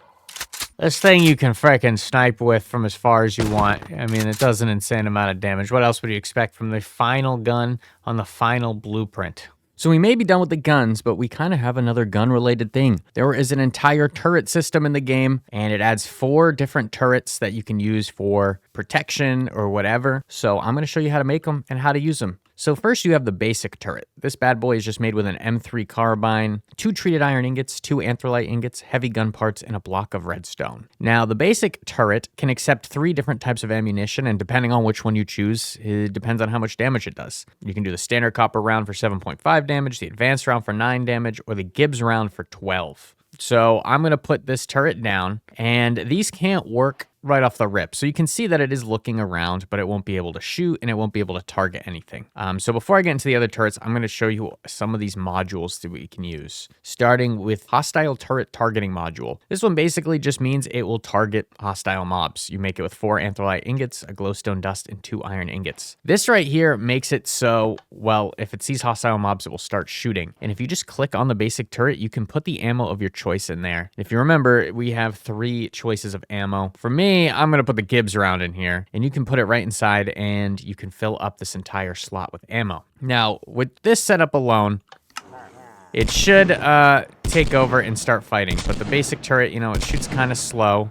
Speaker 1: This thing you can frickin' snipe with from as far as you want. I mean, it does an insane amount of damage. What else would you expect from the final gun on the final blueprint? So we may be done with the guns, but we kind of have another gun-related thing. There is an entire turret system in the game, and it adds 4 different turrets that you can use for protection or whatever. So I'm going to show you how to make them and how to use them. So first you have the basic turret. This bad boy is just made with an M3 carbine, 2 treated iron ingots, 2 anthrolite ingots, heavy gun parts, and a block of redstone. Now the basic turret can accept 3 different types of ammunition, and depending on which one you choose, it depends on how much damage it does. You can do the standard copper round for 7.5 damage, the advanced round for 9 damage, or the Gibbs round for 12. So I'm going to put this turret down, and these can't work right off the rip. So you can see that it is looking around, but it won't be able to shoot and it won't be able to target anything. So before I get into the other turrets, I'm going to show you some of these modules that we can use, starting with hostile turret targeting module. This one basically just means it will target hostile mobs. You make it with 4 anthrolite ingots, a glowstone dust, and 2 iron ingots. This right here makes it so, well, if it sees hostile mobs, it will start shooting. And if you just click on the basic turret, you can put the ammo of your choice in there. If you remember, we have 3 choices of ammo. For me, I'm going to put the Gibbs round in here, and you can put it right inside, and you can fill up this entire slot with ammo. Now, with this setup alone, it should take over and start fighting, but the basic turret, you know, it shoots kind of slow.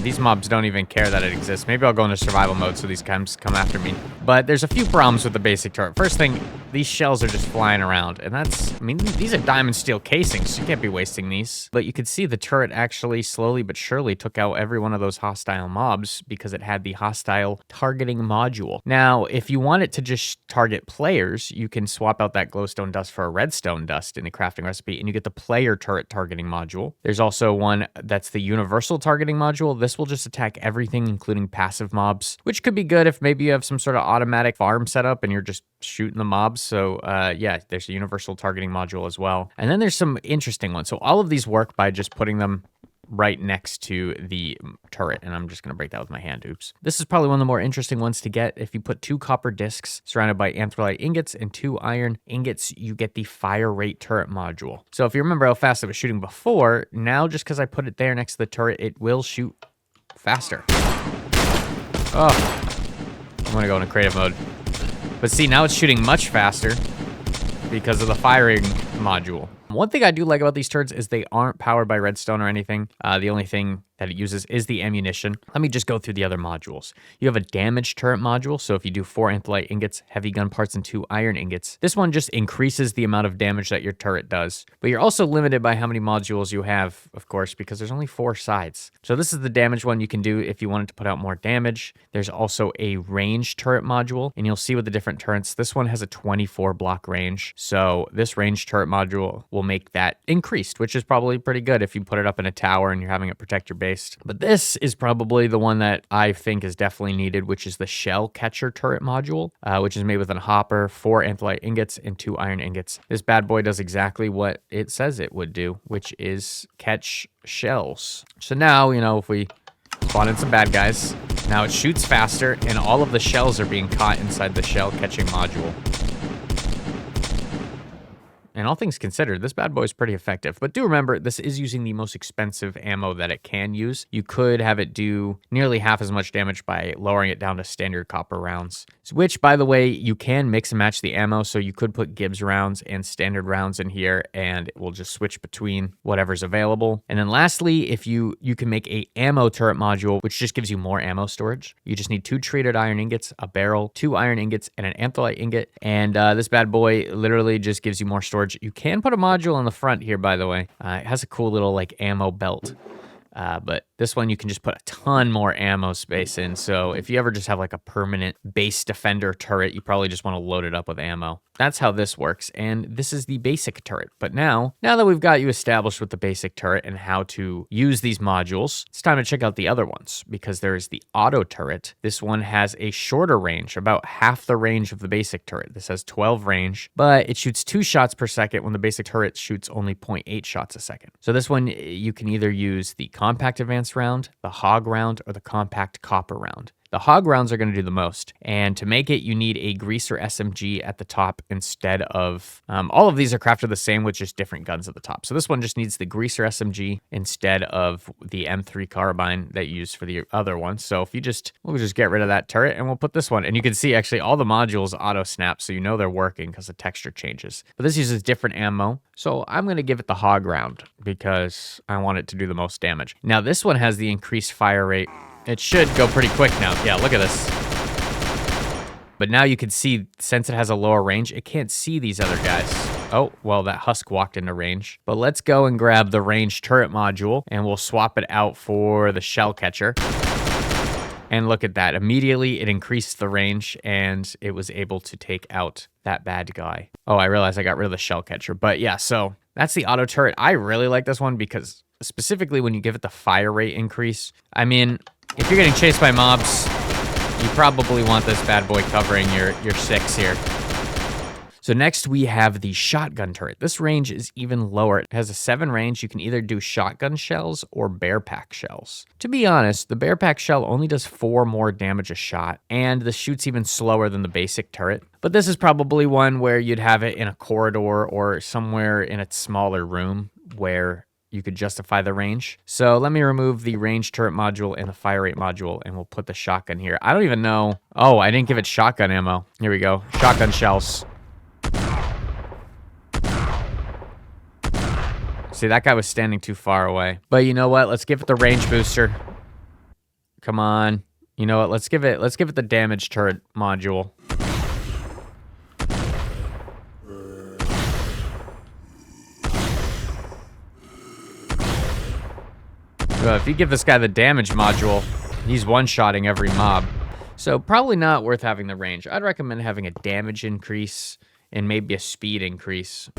Speaker 1: These mobs don't even care that it exists. Maybe I'll go into survival mode so these guys come after me. But there's a few problems with the basic turret. First thing, these shells are just flying around. And that's, I mean, these are diamond steel casings, so you can't be wasting these. But you could see the turret actually slowly but surely took out every one of those hostile mobs because it had the hostile targeting module. Now, if you want it to just target players, you can swap out that glowstone dust for a redstone dust in the crafting recipe, and you get the player turret targeting module. There's also one that's the universal targeting module. This will just attack everything, including passive mobs, which could be good if maybe you have some sort of automatic farm setup and you're just shooting the mobs. So yeah, there's a universal targeting module as well. And then there's some interesting ones. So all of these work by just putting them right next to the turret, and I'm just going to break that with my hand. Oops. This is probably one of the more interesting ones to get. If you put 2 copper discs surrounded by anthrolite ingots and 2 iron ingots, you get the fire rate turret module. So if you remember how fast it was shooting before, now just because I put it there next to the turret, it will shoot faster. Oh, I'm going to go into creative mode. But see, now it's shooting much faster because of the firing module. One thing I do like about these turrets is they aren't powered by redstone or anything. The only thing that it uses is the ammunition. Let me just go through the other modules. You have a damage turret module, so if you do 4 anthrolite ingots, heavy gun parts, and 2 iron ingots, this one just increases the amount of damage that your turret does. But you're also limited by how many modules you have, of course, because there's only 4 sides. So this is the damage one you can do if you wanted to put out more damage. There's also a range turret module, and you'll see with the different turrets, this one has a 24 block range. So this range turret module will make that increased, which is probably pretty good if you put it up in a tower and you're having it protect your base. But this is probably the one that I think is definitely needed, which is the shell catcher turret module, which is made with a hopper, 4 anthrolite ingots, and 2 iron ingots. This bad boy does exactly what it says it would do, which is catch shells. So now, you know, if we spawn in some bad guys, now it shoots faster, and all of the shells are being caught inside the shell catching module. And all things considered, this bad boy is pretty effective. But do remember, this is using the most expensive ammo that it can use. You could have it do nearly half as much damage by lowering it down to standard copper rounds. Which, by the way, you can mix and match the ammo. So you could put Gibbs rounds and standard rounds in here, and it will just switch between whatever's available. And then lastly, if you can make a ammo turret module, which just gives you more ammo storage. You just need 2 treated iron ingots, a barrel, 2 iron ingots, and an anthrolite ingot. And this bad boy literally just gives you more storage. You can put a module on the front here, by the way. It has a cool little like ammo belt. But this one you can just put a ton more ammo space in. So if you ever just have like a permanent base defender turret, you probably just want to load it up with ammo. That's how this works. And this is the basic turret. But now that we've got you established with the basic turret and how to use these modules, it's time to check out the other ones, because there is the auto turret. This one has a shorter range, about half the range of the basic turret. This has 12 range, but it shoots 2 shots per second when the basic turret shoots only 0.8 shots a second. So this one, you can either use the compact advanced round, the hog round, or the compact copper round. The hog rounds are going to do the most, and to make it, you need a greaser SMG at the top instead of, all of these are crafted the same with just different guns at the top. So this one just needs the greaser SMG instead of the M3 carbine that you use for the other one. So if we'll just get rid of that turret and we'll put this one. And you can see actually all the modules auto snap, so you know they're working because the texture changes. But this uses different ammo. So I'm going to give it the hog round because I want it to do the most damage. Now this one has the increased fire rate. It should go pretty quick now. Yeah, look at this. But now you can see, since it has a lower range, it can't see these other guys. Oh, well, that husk walked into range. But let's go and grab the range turret module, and we'll swap it out for the shell catcher. And look at that. Immediately, it increased the range, and it was able to take out that bad guy. Oh, I realized I got rid of the shell catcher. But yeah, so that's the auto turret. I really like this one because specifically when you give it the fire rate increase, I mean, if you're getting chased by mobs, you probably want this bad boy covering your 6 here. So next we have the shotgun turret. This range is even lower. It has a 7 range. You can either do shotgun shells or bear pack shells. To be honest, the bear pack shell only does 4 more damage a shot, and this shoots even slower than the basic turret. But this is probably one where you'd have it in a corridor or somewhere in a smaller room where you could justify the range. So let me remove the range turret module and the fire rate module, and we'll put the shotgun here. I don't even know. Oh, I didn't give it shotgun ammo. Here we go. Shotgun shells. See, that guy was standing too far away. But you know what? Let's give it the range booster. Come on. You know what? Let's give it the damage turret module. Well, if you give this guy the damage module, he's one-shotting every mob. So probably not worth having the range. I'd recommend having a damage increase and maybe a speed increase.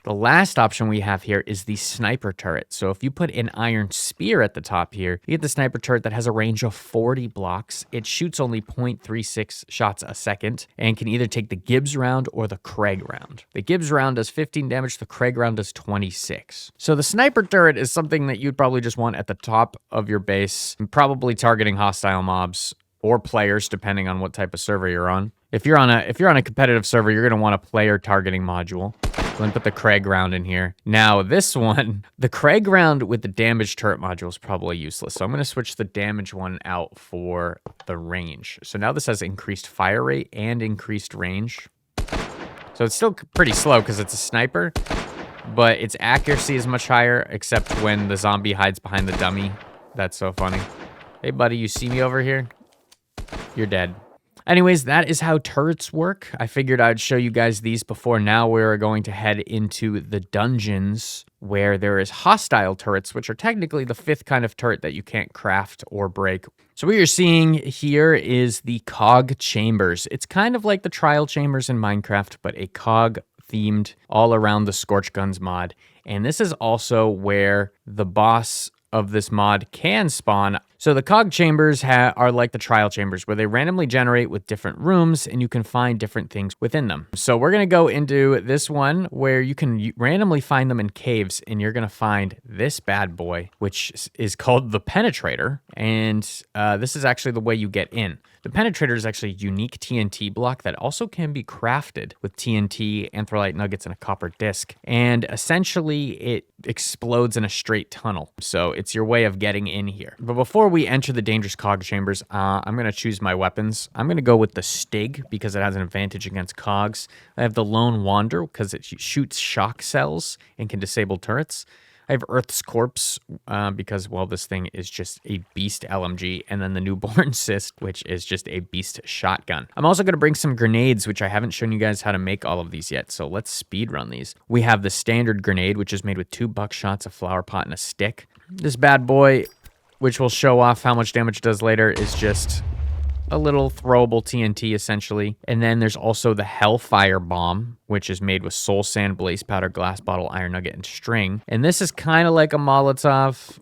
Speaker 1: But The last option we have here is the sniper turret. So if you put an iron spear at the top here, you get the sniper turret that has a range of 40 blocks. It shoots only 0.36 shots a second and can either take the Gibbs round or the Craig round. The Gibbs round does 15 damage, the Craig round does 26. So the sniper turret is something that you'd probably just want at the top of your base, probably targeting hostile mobs or players, depending on what type of server you're on. If you're on a competitive server, you're gonna want a player targeting module. So then put the Craig round in here. Now this one, the Craig round with the damage turret module is probably useless. So I'm gonna switch the damage one out for the range. So now this has increased fire rate and increased range. So it's still pretty slow because it's a sniper, but its accuracy is much higher, except when the zombie hides behind the dummy. That's so funny. Hey buddy, you see me over here? You're dead. Anyways, that is how turrets work. I figured I'd show you guys these before. Now we're going to head into the dungeons where there is hostile turrets, which are technically the 5th kind of turret that you can't craft or break. So what you're seeing here is the Cog Chambers. It's kind of like the Trial Chambers in Minecraft, but a Cog themed all around the Scorched Guns mod. And this is also where the boss of this mod can spawn. So the Cog Chambers are like the Trial Chambers, where they randomly generate with different rooms and you can find different things within them. So we're going to go into this one where you can randomly find them in caves, and you're going to find this bad boy, which is called the Penetrator. And this is actually the way you get in. The Penetrator is actually a unique TNT block that also can be crafted with TNT, anthrolite nuggets, and a copper disc. And essentially, it explodes in a straight tunnel. So it's your way of getting in here. But before we enter the dangerous Cog Chambers, I'm going to choose my weapons. I'm going to go with the Stig because it has an advantage against Cogs. I have the Lone Wander because it shoots shock cells and can disable turrets. I have Earth's Corpse because, well, this thing is just a beast LMG. And then the Newborn Cyst, which is just a beast shotgun. I'm also going to bring some grenades, which I haven't shown you guys how to make all of these yet. So let's speed run these. We have the standard grenade, which is made with 2 buckshots, a flower pot, and a stick. This bad boy, which will show off how much damage it does later, is just a little throwable TNT, essentially. And then there's also the Hellfire Bomb, which is made with soul sand, blaze powder, glass bottle, iron nugget, and string. And this is kind of like a Molotov,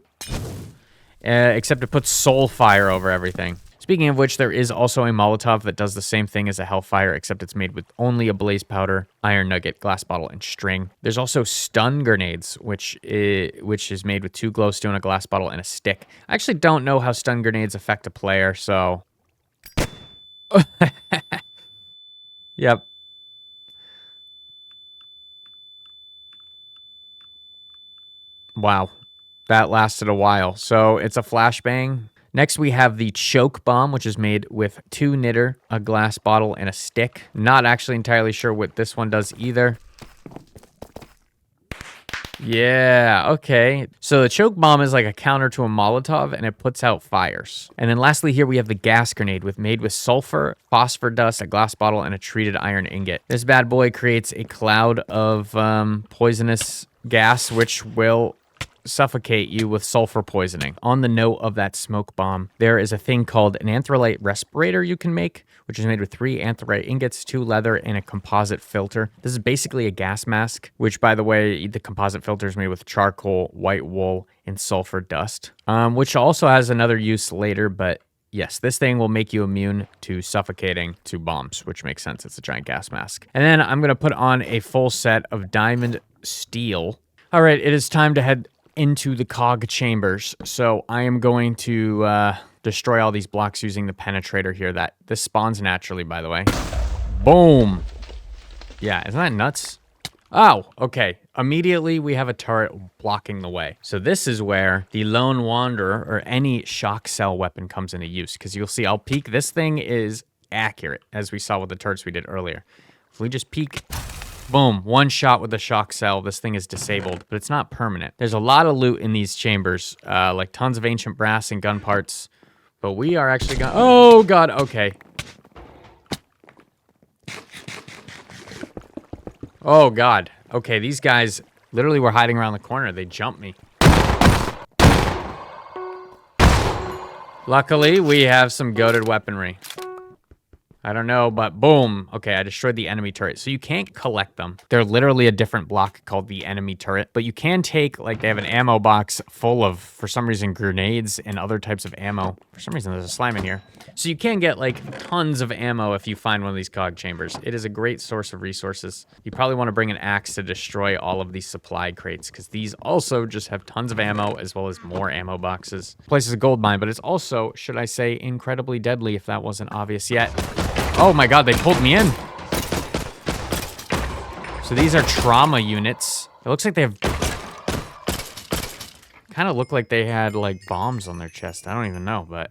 Speaker 1: except it puts soul fire over everything. Speaking of which, there is also a Molotov that does the same thing as a Hellfire, except it's made with only a blaze powder, iron nugget, glass bottle, and string. There's also stun grenades, which is made with 2 glowstone, a glass bottle, and a stick. I actually don't know how stun grenades affect a player, so yep. Wow. That lasted a while. So it's a flashbang. Next, we have the Choke Bomb, which is made with 2 knitter, a glass bottle, and a stick. Not actually entirely sure what this one does either. Yeah, okay. So the Choke Bomb is like a counter to a Molotov, and it puts out fires. And then lastly here we have the Gas Grenade, made with sulfur, phosphor dust, a glass bottle, and a treated iron ingot. This bad boy creates a cloud of poisonous gas, which will suffocate you with sulfur poisoning. On the note of that smoke bomb, there is a thing called an anthrolite respirator you can make, which is made with 3 anthrolite ingots, 2 leather, and a composite filter. This is basically a gas mask, which, by the way, the composite filter is made with charcoal, white wool, and sulfur dust, which also has another use later, but yes, this thing will make you immune to suffocating to bombs, which makes sense. It's a giant gas mask. And then I'm going to put on a full set of diamond steel. All right, it is time to head into the Cog Chambers. So I am going to destroy all these blocks using the Penetrator here. This spawns naturally, by the way. Boom. Yeah, isn't that nuts? Oh, okay. Immediately we have a turret blocking the way. So this is where the Lone Wanderer or any shock cell weapon comes into use. Because you'll see, I'll peek. This thing is accurate, as we saw with the turrets we did earlier. If we just peek, boom, 1 shot with the shock cell, this thing is disabled, but it's not permanent. There's a lot of loot in these chambers, like tons of ancient brass and gun parts, but we are actually going, oh god, okay. Oh god, okay, these guys literally were hiding around the corner. They jumped me. Luckily, we have some goated weaponry. I don't know, but boom. Okay, I destroyed the enemy turret. So you can't collect them. They're literally a different block called the enemy turret. But you can take, like, they have an ammo box full of, for some reason, grenades and other types of ammo. For some reason, there's a slime in here. So you can get, like, tons of ammo if you find one of these Cog Chambers. It is a great source of resources. You probably want to bring an axe to destroy all of these supply crates, because these also just have tons of ammo as well as more ammo boxes. This place is a gold mine, but it's also, should I say, incredibly deadly if that wasn't obvious yet. Oh my god, they pulled me in. So these are trauma units. It looks like they have... kind of look like they had, like, bombs on their chest. I don't even know, but...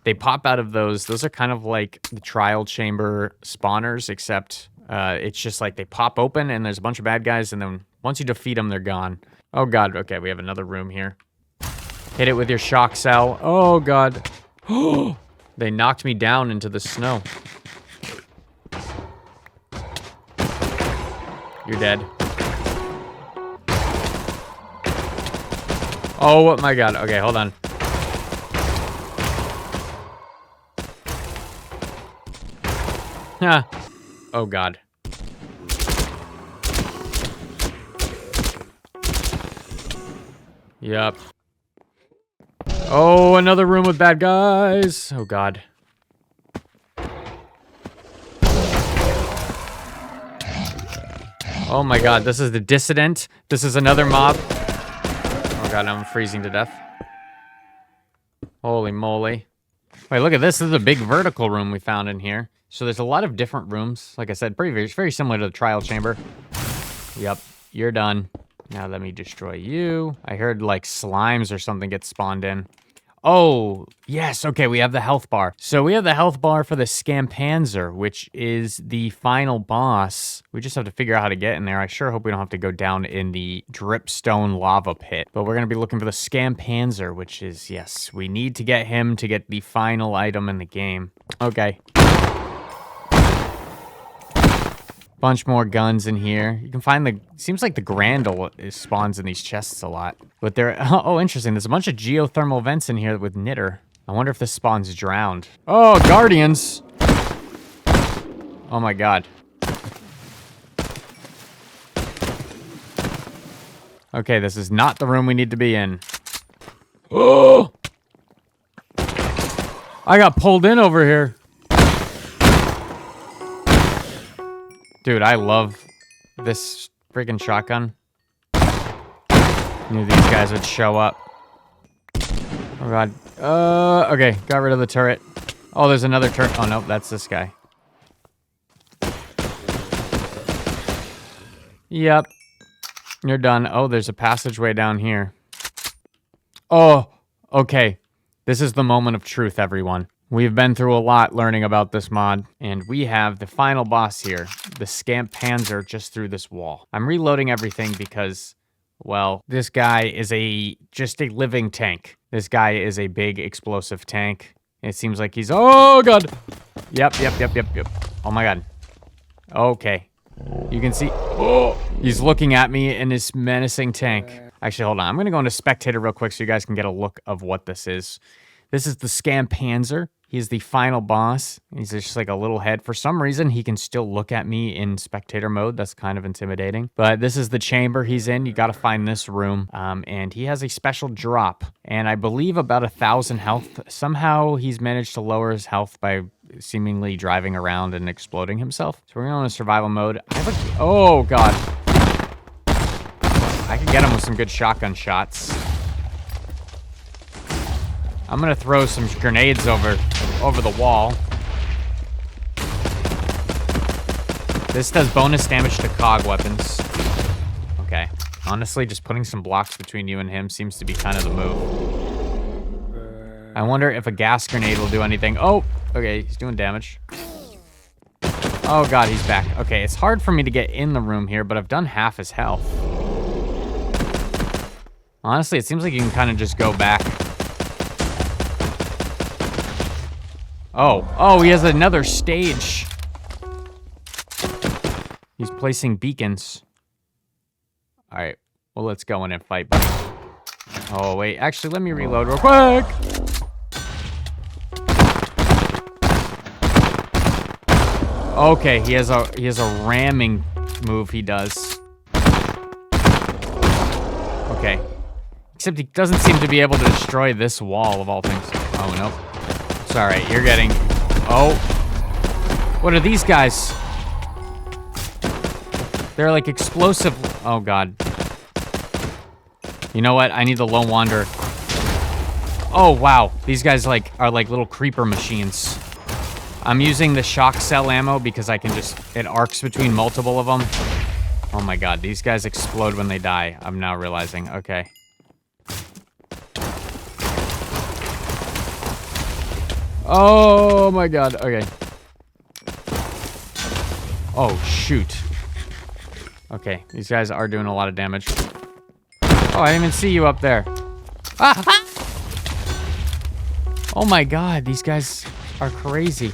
Speaker 1: they pop out of those. Those are kind of like the trial chamber spawners, except it's just like they pop open and there's a bunch of bad guys, and then once you defeat them, they're gone. Oh god, okay, we have another room here. Hit it with your shock cell. Oh god. They knocked me down into the snow. You're dead. Oh my god. Okay, hold on. Ah. Oh god. Yep. Oh, another room with bad guys. Oh god. Oh my god, this is the Dissident. This is another mob. Oh god, I'm freezing to death. Holy moly. Wait, look at this. This is a big vertical room we found in here. So there's a lot of different rooms. Like I said, very similar to the trial chamber. Yep, you're done. Now let me destroy you. I heard like slimes or something get spawned in. Oh, yes, okay, we have the health bar. So we have the health bar for the Scampanzer, which is the final boss. We just have to figure out how to get in there. I sure hope we don't have to go down in the dripstone lava pit. But we're going to be looking for the Scampanzer, which is, yes, we need to get him to get the final item in the game. Okay. Bunch more guns in here. You can find the... seems like the Grandel spawns in these chests a lot. But they're... oh, interesting. There's a bunch of geothermal vents in here with Knitter. I wonder if this spawns drowned. Oh, Guardians! Oh my god. Okay, this is not the room we need to be in. Oh! I got pulled in over here. Dude, I love this freaking shotgun. Knew these guys would show up. Oh god. Okay, got rid of the turret. Oh, there's another turret. Oh no, that's this guy. Yep. You're done. Oh, there's a passageway down here. Oh, okay. This is the moment of truth, everyone. We've been through a lot learning about this mod, and we have the final boss here, the Scampanzer, just through this wall. I'm reloading everything because, well, this guy is just a living tank. This guy is a big explosive tank. It seems like he's... oh, God! Yep. Oh, my God. Okay. You can see... oh, he's looking at me in his menacing tank. Actually, hold on. I'm going to go into Spectator real quick so you guys can get a look of what this is. This is the Scampanzer. He's the final boss. He's just like a little head. For some reason, he can still look at me in spectator mode. That's kind of intimidating. But this is the chamber he's in. You got to find this room. And he has a special drop. And I believe about 1,000 health. Somehow he's managed to lower his health by seemingly driving around and exploding himself. So we're going to survival mode. Oh, God. I can get him with some good shotgun shots. I'm gonna throw some grenades over the wall. This does bonus damage to cog weapons. Okay. Honestly, just putting some blocks between you and him seems to be kind of the move. I wonder if a gas grenade will do anything. Oh! Okay, he's doing damage. Oh god, he's back. Okay, it's hard for me to get in the room here, but I've done half his health. Honestly, it seems like you can kind of just go back. Oh, he has another stage. He's placing beacons. All right, well, let's go in and fight. Oh, wait, actually, let me reload real quick. Okay, he has a ramming move he does. Okay. Except he doesn't seem to be able to destroy this wall of all things. Oh, no. It's alright, you're getting... Oh. What are these guys? They're like explosive... Oh, God. You know what? I need the Lone Wanderer. Oh, wow. These guys are like little creeper machines. I'm using the shock cell ammo because I can just... It arcs between multiple of them. Oh, my God. These guys explode when they die. I'm now realizing. Okay. Oh, my God. Okay. Oh, shoot. Okay. These guys are doing a lot of damage. Oh, I didn't even see you up there. Ah! Oh my God, these guys are crazy.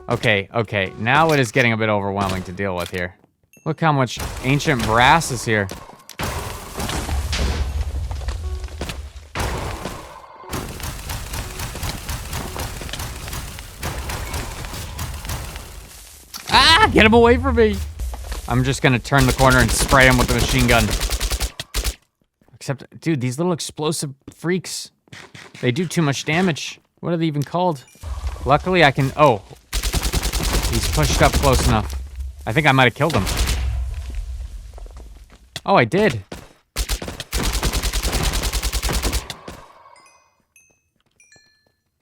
Speaker 1: Okay, okay, now it is getting a bit overwhelming to deal with here. Look how much ancient brass is here. Ah, get him away from me. I'm just gonna turn the corner and spray him with the machine gun. Except, dude, these little explosive freaks, they do too much damage. What are they even called? Luckily, I can... Oh. He's pushed up close enough. I think I might have killed him. Oh, I did.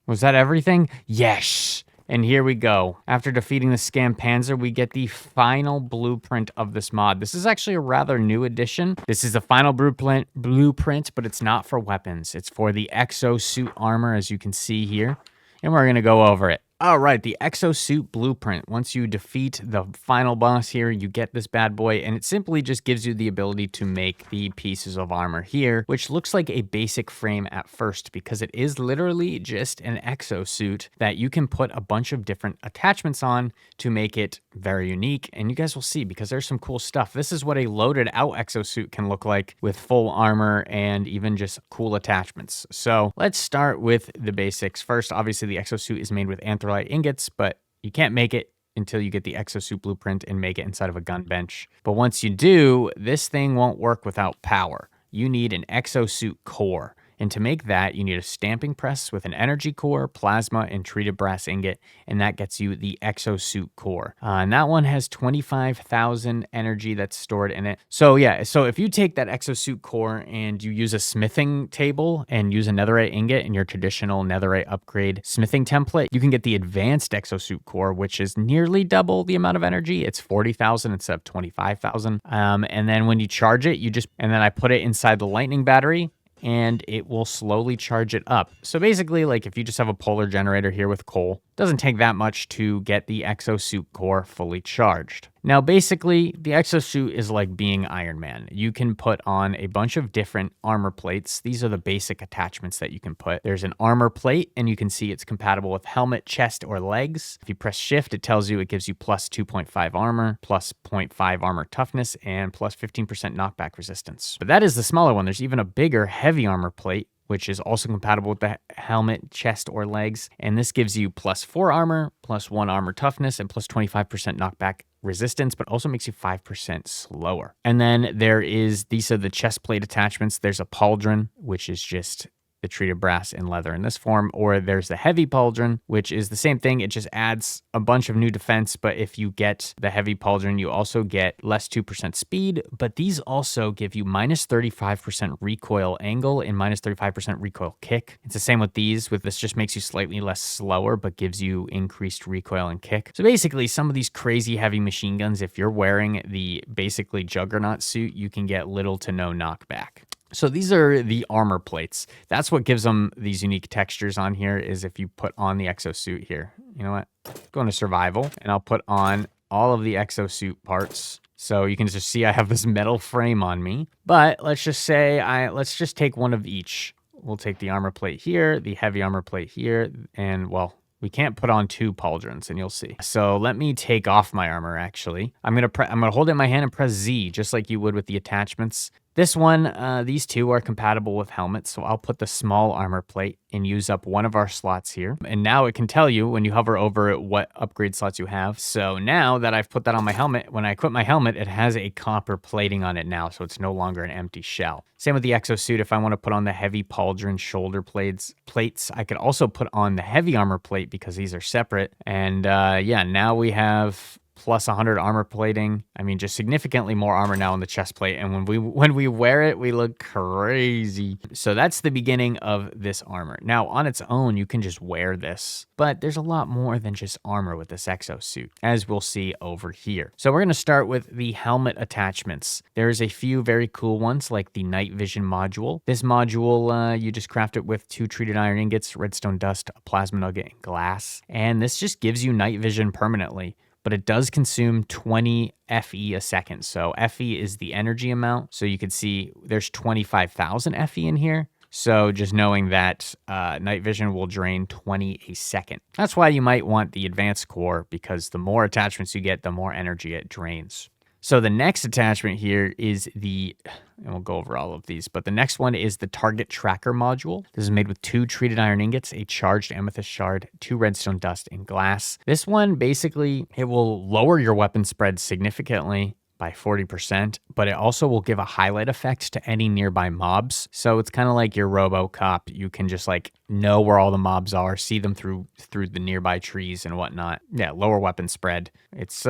Speaker 1: Was that everything? Yes. And here we go. After defeating the Scampanzer, we get the final blueprint of this mod. This is actually a rather new addition. This is the final blueprint, but it's not for weapons. It's for the Exosuit armor, as you can see here. And we're going to go over it. All right, the Exosuit Blueprint. Once you defeat the final boss here, you get this bad boy, and it simply just gives you the ability to make the pieces of armor here, which looks like a basic frame at first, because it is literally just an exosuit that you can put a bunch of different attachments on to make it very unique, and you guys will see, because there's some cool stuff. This is what a loaded out exosuit can look like with full armor and even just cool attachments. So let's start with the basics. First, obviously, the exosuit is made with anthracite ingots, but you can't make it until you get the Exosuit Blueprint and make it inside of a gun bench. But once you do, this thing won't work without power. You need an Exosuit core. And to make that, you need a stamping press with an energy core, plasma, and treated brass ingot, and that gets you the Exosuit core. And that one has 25,000 energy that's stored in it. So yeah, so if you take that Exosuit core and you use a smithing table and use a netherite ingot in your traditional netherite upgrade smithing template, you can get the advanced Exosuit core, which is nearly double the amount of energy. It's 40,000 instead of 25,000. And then when you charge it, and then I put it inside the lightning battery, and it will slowly charge it up. So basically, like if you just have a polar generator here with coal, it doesn't take that much to get the Exosuit core fully charged. Now, basically, the Exosuit is like being Iron Man. You can put on a bunch of different armor plates. These are the basic attachments that you can put. There's an armor plate, and you can see it's compatible with helmet, chest, or legs. If you press shift, it tells you it gives you plus 2.5 armor, plus 0.5 armor toughness, and plus 15% knockback resistance. But that is the smaller one. There's even a bigger heavy armor plate, which is also compatible with the helmet, chest, or legs. And this gives you plus 4 armor, plus 1 armor toughness, and plus 25% knockback resistance, but also makes you 5% slower. And then these are the chest plate attachments. There's a pauldron, which is just the treated brass and leather in this form, or there's the heavy pauldron, which is the same thing. It just adds a bunch of new defense, but if you get the heavy pauldron, you also get less 2% speed, but these also give you minus 35% recoil angle and minus 35% recoil kick. It's the same with these. With this, just makes you slightly less slower, but gives you increased recoil and kick. So basically, some of these crazy heavy machine guns, if you're wearing the basically Juggernaut suit, you can get little to no knockback. So these are the armor plates. That's what gives them these unique textures on here, is if you put on the exosuit here. You know what? Go into survival, and I'll put on all of the exosuit parts. So you can just see I have this metal frame on me. But let's just say, let's just take one of each. We'll take the armor plate here, the heavy armor plate here, and well, we can't put on 2 pauldrons, and you'll see. So let me take off my armor, actually. I'm gonna hold it in my hand and press Z, just like you would with the attachments. This one, these two are compatible with helmets, so I'll put the small armor plate and use up one of our slots here. And now it can tell you when you hover over it what upgrade slots you have. So now that I've put that on my helmet, when I equip my helmet, it has a copper plating on it now, so it's no longer an empty shell. Same with the exosuit. If I want to put on the heavy pauldron shoulder plates, I could also put on the heavy armor plate because these are separate. And yeah, now we have plus 100 armor plating. I mean, just significantly more armor now on the chest plate. And when we wear it, we look crazy. So that's the beginning of this armor. Now, on its own, you can just wear this. But there's a lot more than just armor with this exosuit, as we'll see over here. So we're going to start with the helmet attachments. There's a few very cool ones, like the night vision module. This module, you just craft it with 2 treated iron ingots, redstone dust, a plasma nugget, and glass. And this just gives you night vision permanently. But it does consume 20 FE a second. So FE is the energy amount. So you can see there's 25,000 FE in here. So just knowing that night vision will drain 20 a second. That's why you might want the advanced core, because the more attachments you get, the more energy it drains. So the next attachment here is and we'll go over all of these, but the next one is the target tracker module. This is made with 2 treated iron ingots, a charged amethyst shard, 2 redstone dust, and glass. This one, basically, it will lower your weapon spread significantly by 40%, but it also will give a highlight effect to any nearby mobs. So it's kind of like your RoboCop. You can just like know where all the mobs are, see them through the nearby trees and whatnot. Yeah, lower weapon spread. It's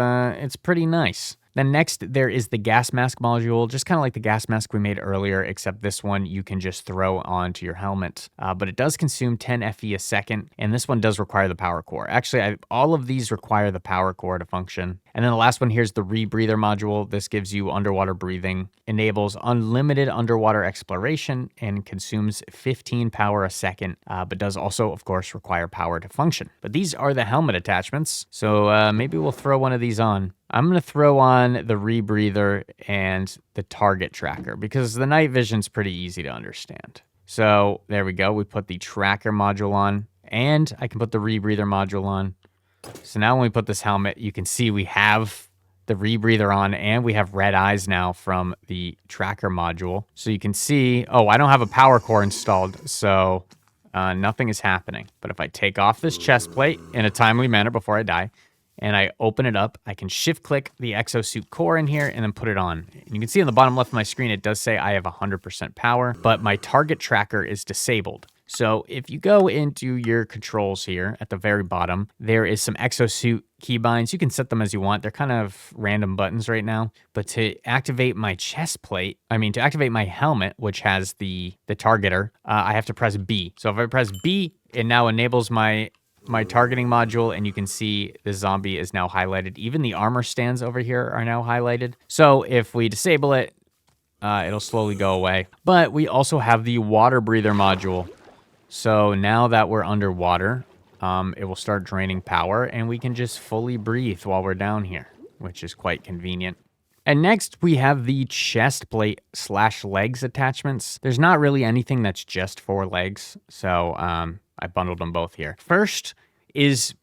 Speaker 1: pretty nice. Then next, there is the gas mask module, just kind of like the gas mask we made earlier, except this one you can just throw onto your helmet. But it does consume 10 FE a second, and this one does require the power core. Actually, all of these require the power core to function. And then the last one here is the rebreather module. This gives you underwater breathing, enables unlimited underwater exploration, and consumes 15 power a second, but does also, of course, require power to function. But these are the helmet attachments, so maybe we'll throw one of these on. I'm going to throw on the rebreather and the target tracker because the night vision's pretty easy to understand. So there we go. We put the tracker module on, and I can put the rebreather module on. So now when we put this helmet, you can see we have the rebreather on, and we have red eyes now from the tracker module. So you can see, oh, I don't have a power core installed, so nothing is happening. But if I take off this chest plate in a timely manner before I die, and I open it up, I can shift-click the exosuit core in here and then put it on. And you can see on the bottom left of my screen, it does say I have 100% power, but my target tracker is disabled. So if you go into your controls here at the very bottom, there is some exosuit keybinds. You can set them as you want. They're kind of random buttons right now. But to activate my chest plate, to activate my helmet, which has the targeter, I have to press B. So if I press B, it now enables my targeting module, and you can see the zombie is now highlighted. Even the armor stands over here are now highlighted. So if we disable it, it'll slowly go away. But we also have the water breather module. So now that we're underwater, it will start draining power, and we can just fully breathe while we're down here, which is quite convenient. And next, we have the chest plate / legs attachments. There's not really anything that's just for legs, so I bundled them both here. First is,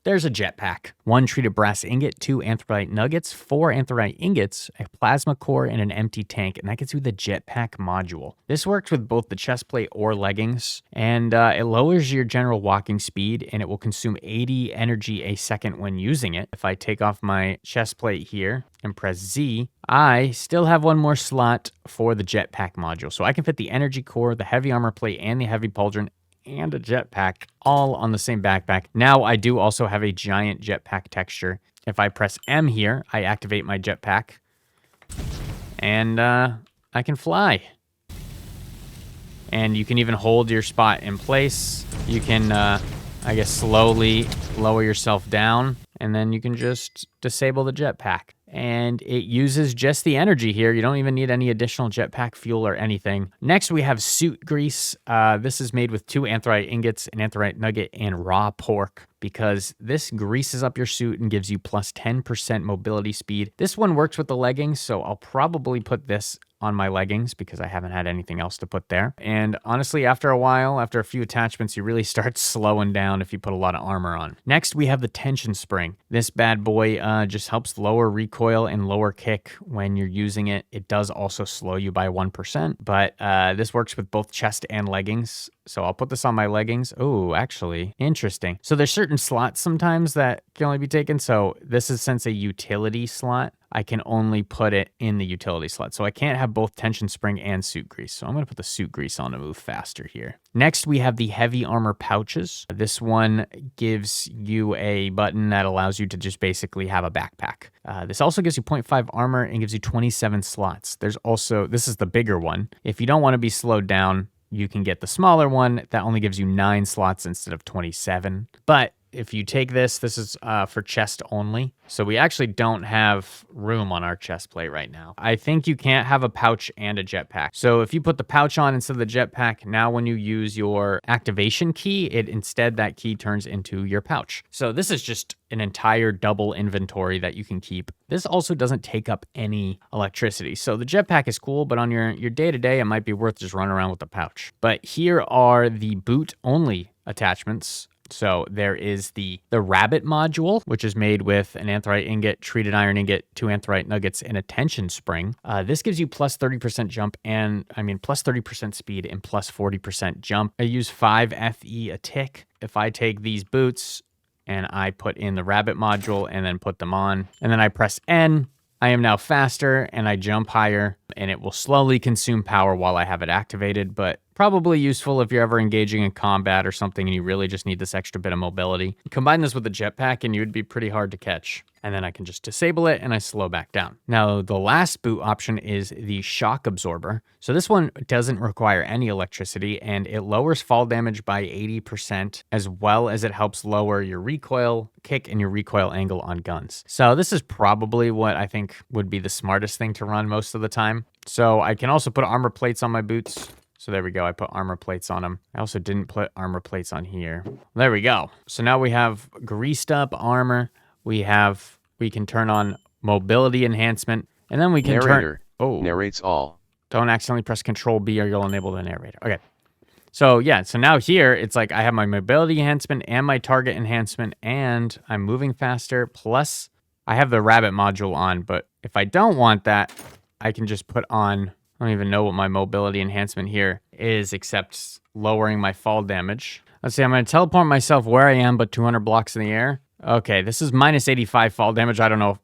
Speaker 1: there's a jetpack. 1 treated brass ingot, 2 anthrite nuggets, 4 anthrite ingots, a plasma core, and an empty tank, and that gets you the jetpack module. This works with both the chest plate or leggings, and it lowers your general walking speed, and it will consume 80 energy a second when using it. If I take off my chest plate here and press Z, I still have one more slot for the jetpack module. So I can fit the energy core, the heavy armor plate, and the heavy pauldron, and a jetpack all on the same backpack. Now I do also have a giant jetpack texture. If I press M here, I activate my jetpack, and I can fly. And you can even hold your spot in place. You can, slowly lower yourself down, and then you can just disable the jetpack. And it uses just the energy here. You don't even need any additional jetpack fuel or anything. Next, we have suit grease. This is made with 2 anthrite ingots, an anthrite nugget, and raw pork, because this greases up your suit and gives you plus 10% mobility speed. This one works with the leggings, so I'll probably put this on my leggings because I haven't had anything else to put there. And honestly, after a while, after a few attachments, you really start slowing down if you put a lot of armor on. Next, we have the tension spring. This bad boy just helps lower recoil and lower kick when you're using it. It does also slow you by 1%, but this works with both chest and leggings. So I'll put this on my leggings. Oh, actually, interesting. So there's certain slots sometimes that can only be taken. So this is since a utility slot, I can only put it in the utility slot. So I can't have both tension spring and suit grease. So I'm going to put the suit grease on to move faster here. Next, we have the heavy armor pouches. This one gives you a button that allows you to just basically have a backpack. This also gives you 0.5 armor and gives you 27 slots. There's also, this is the bigger one. If you don't want to be slowed down, you can get the smaller one that only gives you 9 slots instead of 27. But if you take this, this is for chest only. So we actually don't have room on our chest plate right now. I think you can't have a pouch and a jetpack. So if you put the pouch on instead of the jetpack, now when you use your activation key, instead that key turns into your pouch. So this is just an entire double inventory that you can keep. This also doesn't take up any electricity. So the jetpack is cool, but on your day-to-day, it might be worth just running around with the pouch. But here are the boot only attachments. So there is the rabbit module, which is made with an anthrite ingot, treated iron ingot, 2 anthrite nuggets, and a tension spring. This gives you plus 30% jump and, plus 30% speed and plus 40% jump. I use 5 FE a tick. If I take these boots and I put in the rabbit module and then put them on, and then I press N, I am now faster and I jump higher, and it will slowly consume power while I have it activated, but probably useful if you're ever engaging in combat or something and you really just need this extra bit of mobility. Combine this with the jetpack and you would be pretty hard to catch. And then I can just disable it and I slow back down. Now, the last boot option is the shock absorber. So this one doesn't require any electricity and it lowers fall damage by 80%, as well as it helps lower your recoil kick and your recoil angle on guns. So this is probably what I think would be the smartest thing to run most of the time. So I can also put armor plates on my boots. So there we go. I put armor plates on them. I also didn't put armor plates on here. There we go. So now we have greased up armor. We can turn on mobility enhancement, and then we can
Speaker 2: narrates all.
Speaker 1: Don't accidentally press Control B or you'll enable the narrator. Okay. So yeah, so now here it's like I have my mobility enhancement and my target enhancement, and I'm moving faster. Plus I have the rabbit module on, but if I don't want that, I can just put on, I don't even know what my mobility enhancement here is except lowering my fall damage. Let's see, I'm going to teleport myself where I am, but 200 blocks in the air. Okay, this is minus 85 fall damage. I don't know.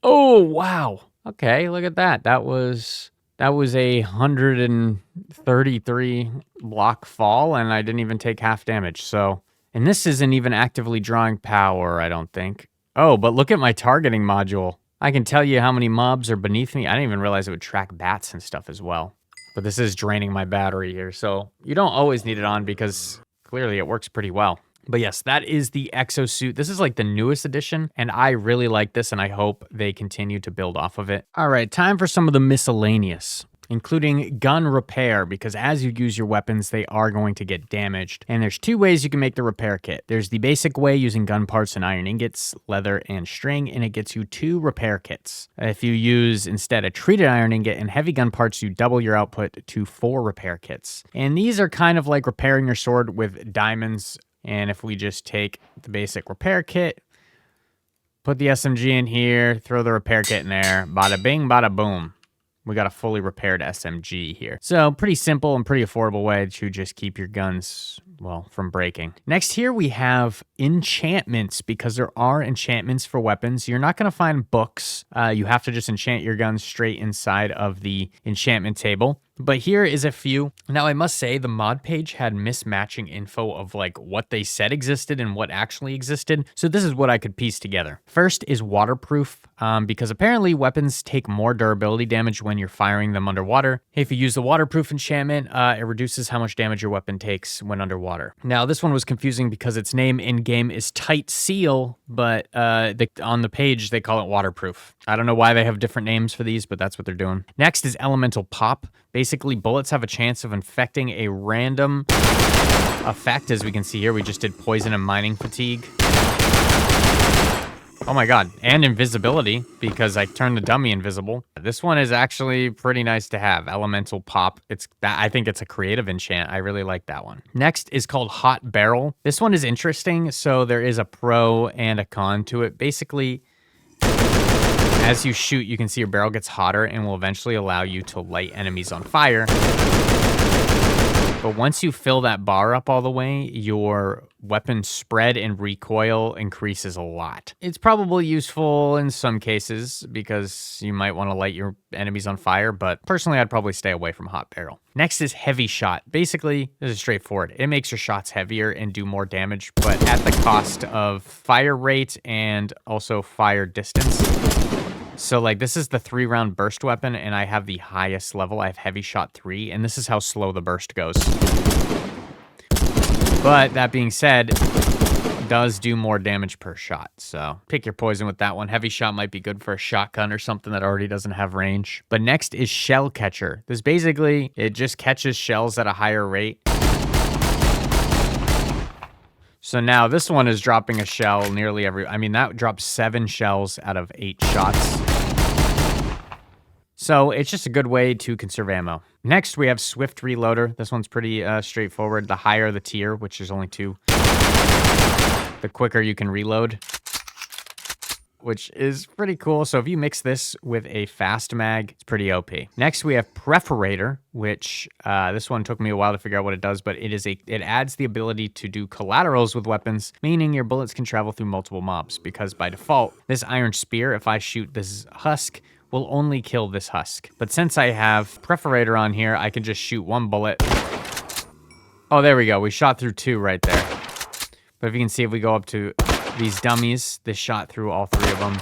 Speaker 1: Oh, wow. Okay, look at that. That was a 133 block fall, and I didn't even take half damage. So, and this isn't even actively drawing power, I don't think. Oh, but look at my targeting module. I can tell you how many mobs are beneath me. I didn't even realize it would track bats and stuff as well. But this is draining my battery here, so you don't always need it on because clearly it works pretty well. But yes, that is the Exosuit. This is like the newest edition, and I really like this, and I hope they continue to build off of it. All right, time for some of the miscellaneous, including gun repair, because as you use your weapons, they are going to get damaged. And there's 2 ways you can make the repair kit. There's the basic way using gun parts and iron ingots, leather, and string, and it gets you 2 repair kits. If you use instead a treated iron ingot and heavy gun parts, you double your output to 4 repair kits. And these are kind of like repairing your sword with diamonds. And if we just take the basic repair kit, put the SMG in here, throw the repair kit in there, bada bing, bada boom. We got a fully repaired SMG here. So pretty simple and pretty affordable way to just keep your guns, well, from breaking. Next here we have enchantments, because there are enchantments for weapons. You're not going to find books. You have to just enchant your guns straight inside of the enchantment table. But here is a few. Now, I must say the mod page had mismatching info of like what they said existed and what actually existed. So this is what I could piece together. First is waterproof, because apparently weapons take more durability damage when you're firing them underwater. If you use the waterproof enchantment, it reduces how much damage your weapon takes when underwater. Now, this one was confusing because its name in-game is Tight Seal, but on the page they call it waterproof. I don't know why they have different names for these, but that's what they're doing. Next is Elemental Pop. Basically, bullets have a chance of infecting a random effect. As we can see here, we just did poison and mining fatigue. Oh my god, and invisibility, because I turned the dummy invisible. This one is actually pretty nice to have. Elemental Pop. I think it's a creative enchant. I really like that one. Next is called Hot Barrel. This one is interesting. So there is a pro and a con to it. Basically, as you shoot, you can see your barrel gets hotter and will eventually allow you to light enemies on fire. But once you fill that bar up all the way, your weapon spread and recoil increases a lot. It's probably useful in some cases because you might want to light your enemies on fire, but personally, I'd probably stay away from Hot Barrel. Next is Heavy Shot. Basically, this is straightforward. It makes your shots heavier and do more damage, but at the cost of fire rate and also fire distance. So like this is the 3-round burst weapon and I have the highest level. I have Heavy Shot 3 and this is how slow the burst goes. But that being said, it does do more damage per shot. So pick your poison with that one. Heavy Shot might be good for a shotgun or something that already doesn't have range. But next is Shell Catcher. This basically, it just catches shells at a higher rate. So now this one is dropping a shell nearly that drops 7 shells out of 8 shots. So it's just a good way to conserve ammo. Next, we have Swift Reloader. This one's pretty straightforward. The higher the tier, which is only 2, the quicker you can reload, which is pretty cool. So if you mix this with a fast mag, it's pretty OP. Next, we have Perforator, which this one took me a while to figure out what it does, but it adds the ability to do collaterals with weapons, meaning your bullets can travel through multiple mobs, because by default, this Iron Spear, if I shoot this husk, will only kill this husk. But since I have Perforator on here, I can just shoot 1 bullet. Oh, there we go. We shot through 2 right there. But if you can see, if we go up to these dummies, this shot through all 3 of them.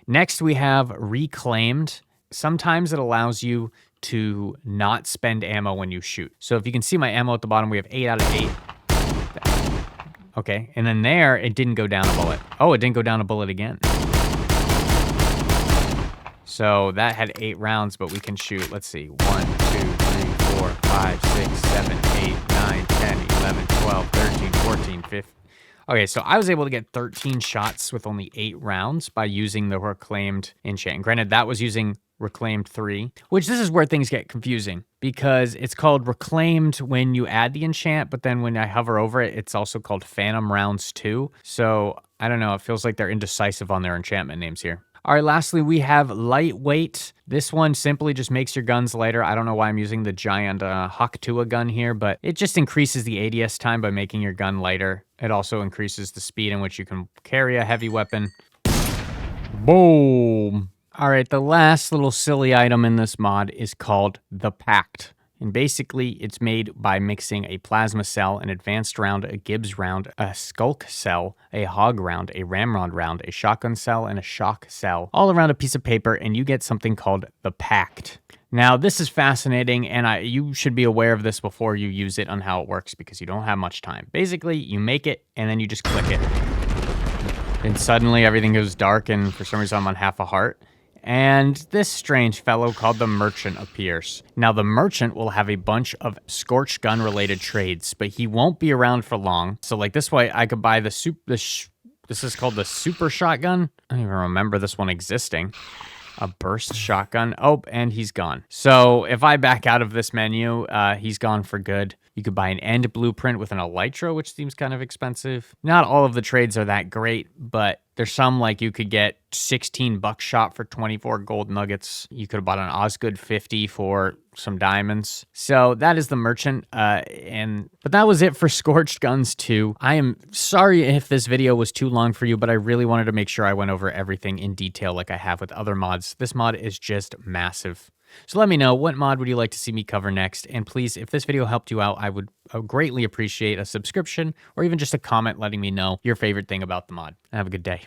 Speaker 1: Next, we have Reclaimed. Sometimes it allows you to not spend ammo when you shoot. So if you can see my ammo at the bottom, we have 8 out of 8. Okay, and then there, it didn't go down a bullet. Oh, it didn't go down a bullet again. So that had 8 rounds, but we can shoot, let's see, 1, 2, 3, 4, 5, 6, 7, 8, 9, 10, 11, 12, 13, 14, 15. Okay, so I was able to get 13 shots with only 8 rounds by using the Reclaimed enchant. Granted, that was using Reclaimed 3, which this is where things get confusing because it's called Reclaimed when you add the enchant, but then when I hover over it, it's also called Phantom Rounds 2. So I don't know, it feels like they're indecisive on their enchantment names here. All right, lastly, we have Lightweight. This one simply just makes your guns lighter. I don't know why I'm using the giant Haktua gun here, but it just increases the ADS time by making your gun lighter. It also increases the speed in which you can carry a heavy weapon. Boom. All right, the last little silly item in this mod is called the Pact. And basically, it's made by mixing a plasma cell, an advanced round, a Gibbs round, a skulk cell, a hog round, a ramrod round, a shotgun cell, and a shock cell, all around a piece of paper, and you get something called the Pact. Now, this is fascinating, and you should be aware of this before you use it on how it works, because you don't have much time. Basically, you make it, and then you just click it. And suddenly, everything goes dark, and for some reason, I'm on half a heart. And this strange fellow called the Merchant appears. Now, the Merchant will have a bunch of Scorched Gun related trades, but he won't be around for long. So like this way, I could buy this is called the Super Shotgun. I don't even remember this one existing. A Burst Shotgun. Oh, and he's gone. So if I back out of this menu, he's gone for good. You could buy an End Blueprint with an Elytra, which seems kind of expensive. Not all of the trades are that great, but there's some like you could get 16 buckshot for 24 gold nuggets. You could have bought an Osgood 50 for some diamonds. So that is the Merchant. But that was it for Scorched Guns 2. I am sorry if this video was too long for you, but I really wanted to make sure I went over everything in detail like I have with other mods. This mod is just massive. So let me know, what mod would you like to see me cover next? And please, if this video helped you out, I would greatly appreciate a subscription or even just a comment letting me know your favorite thing about the mod. Have a good day.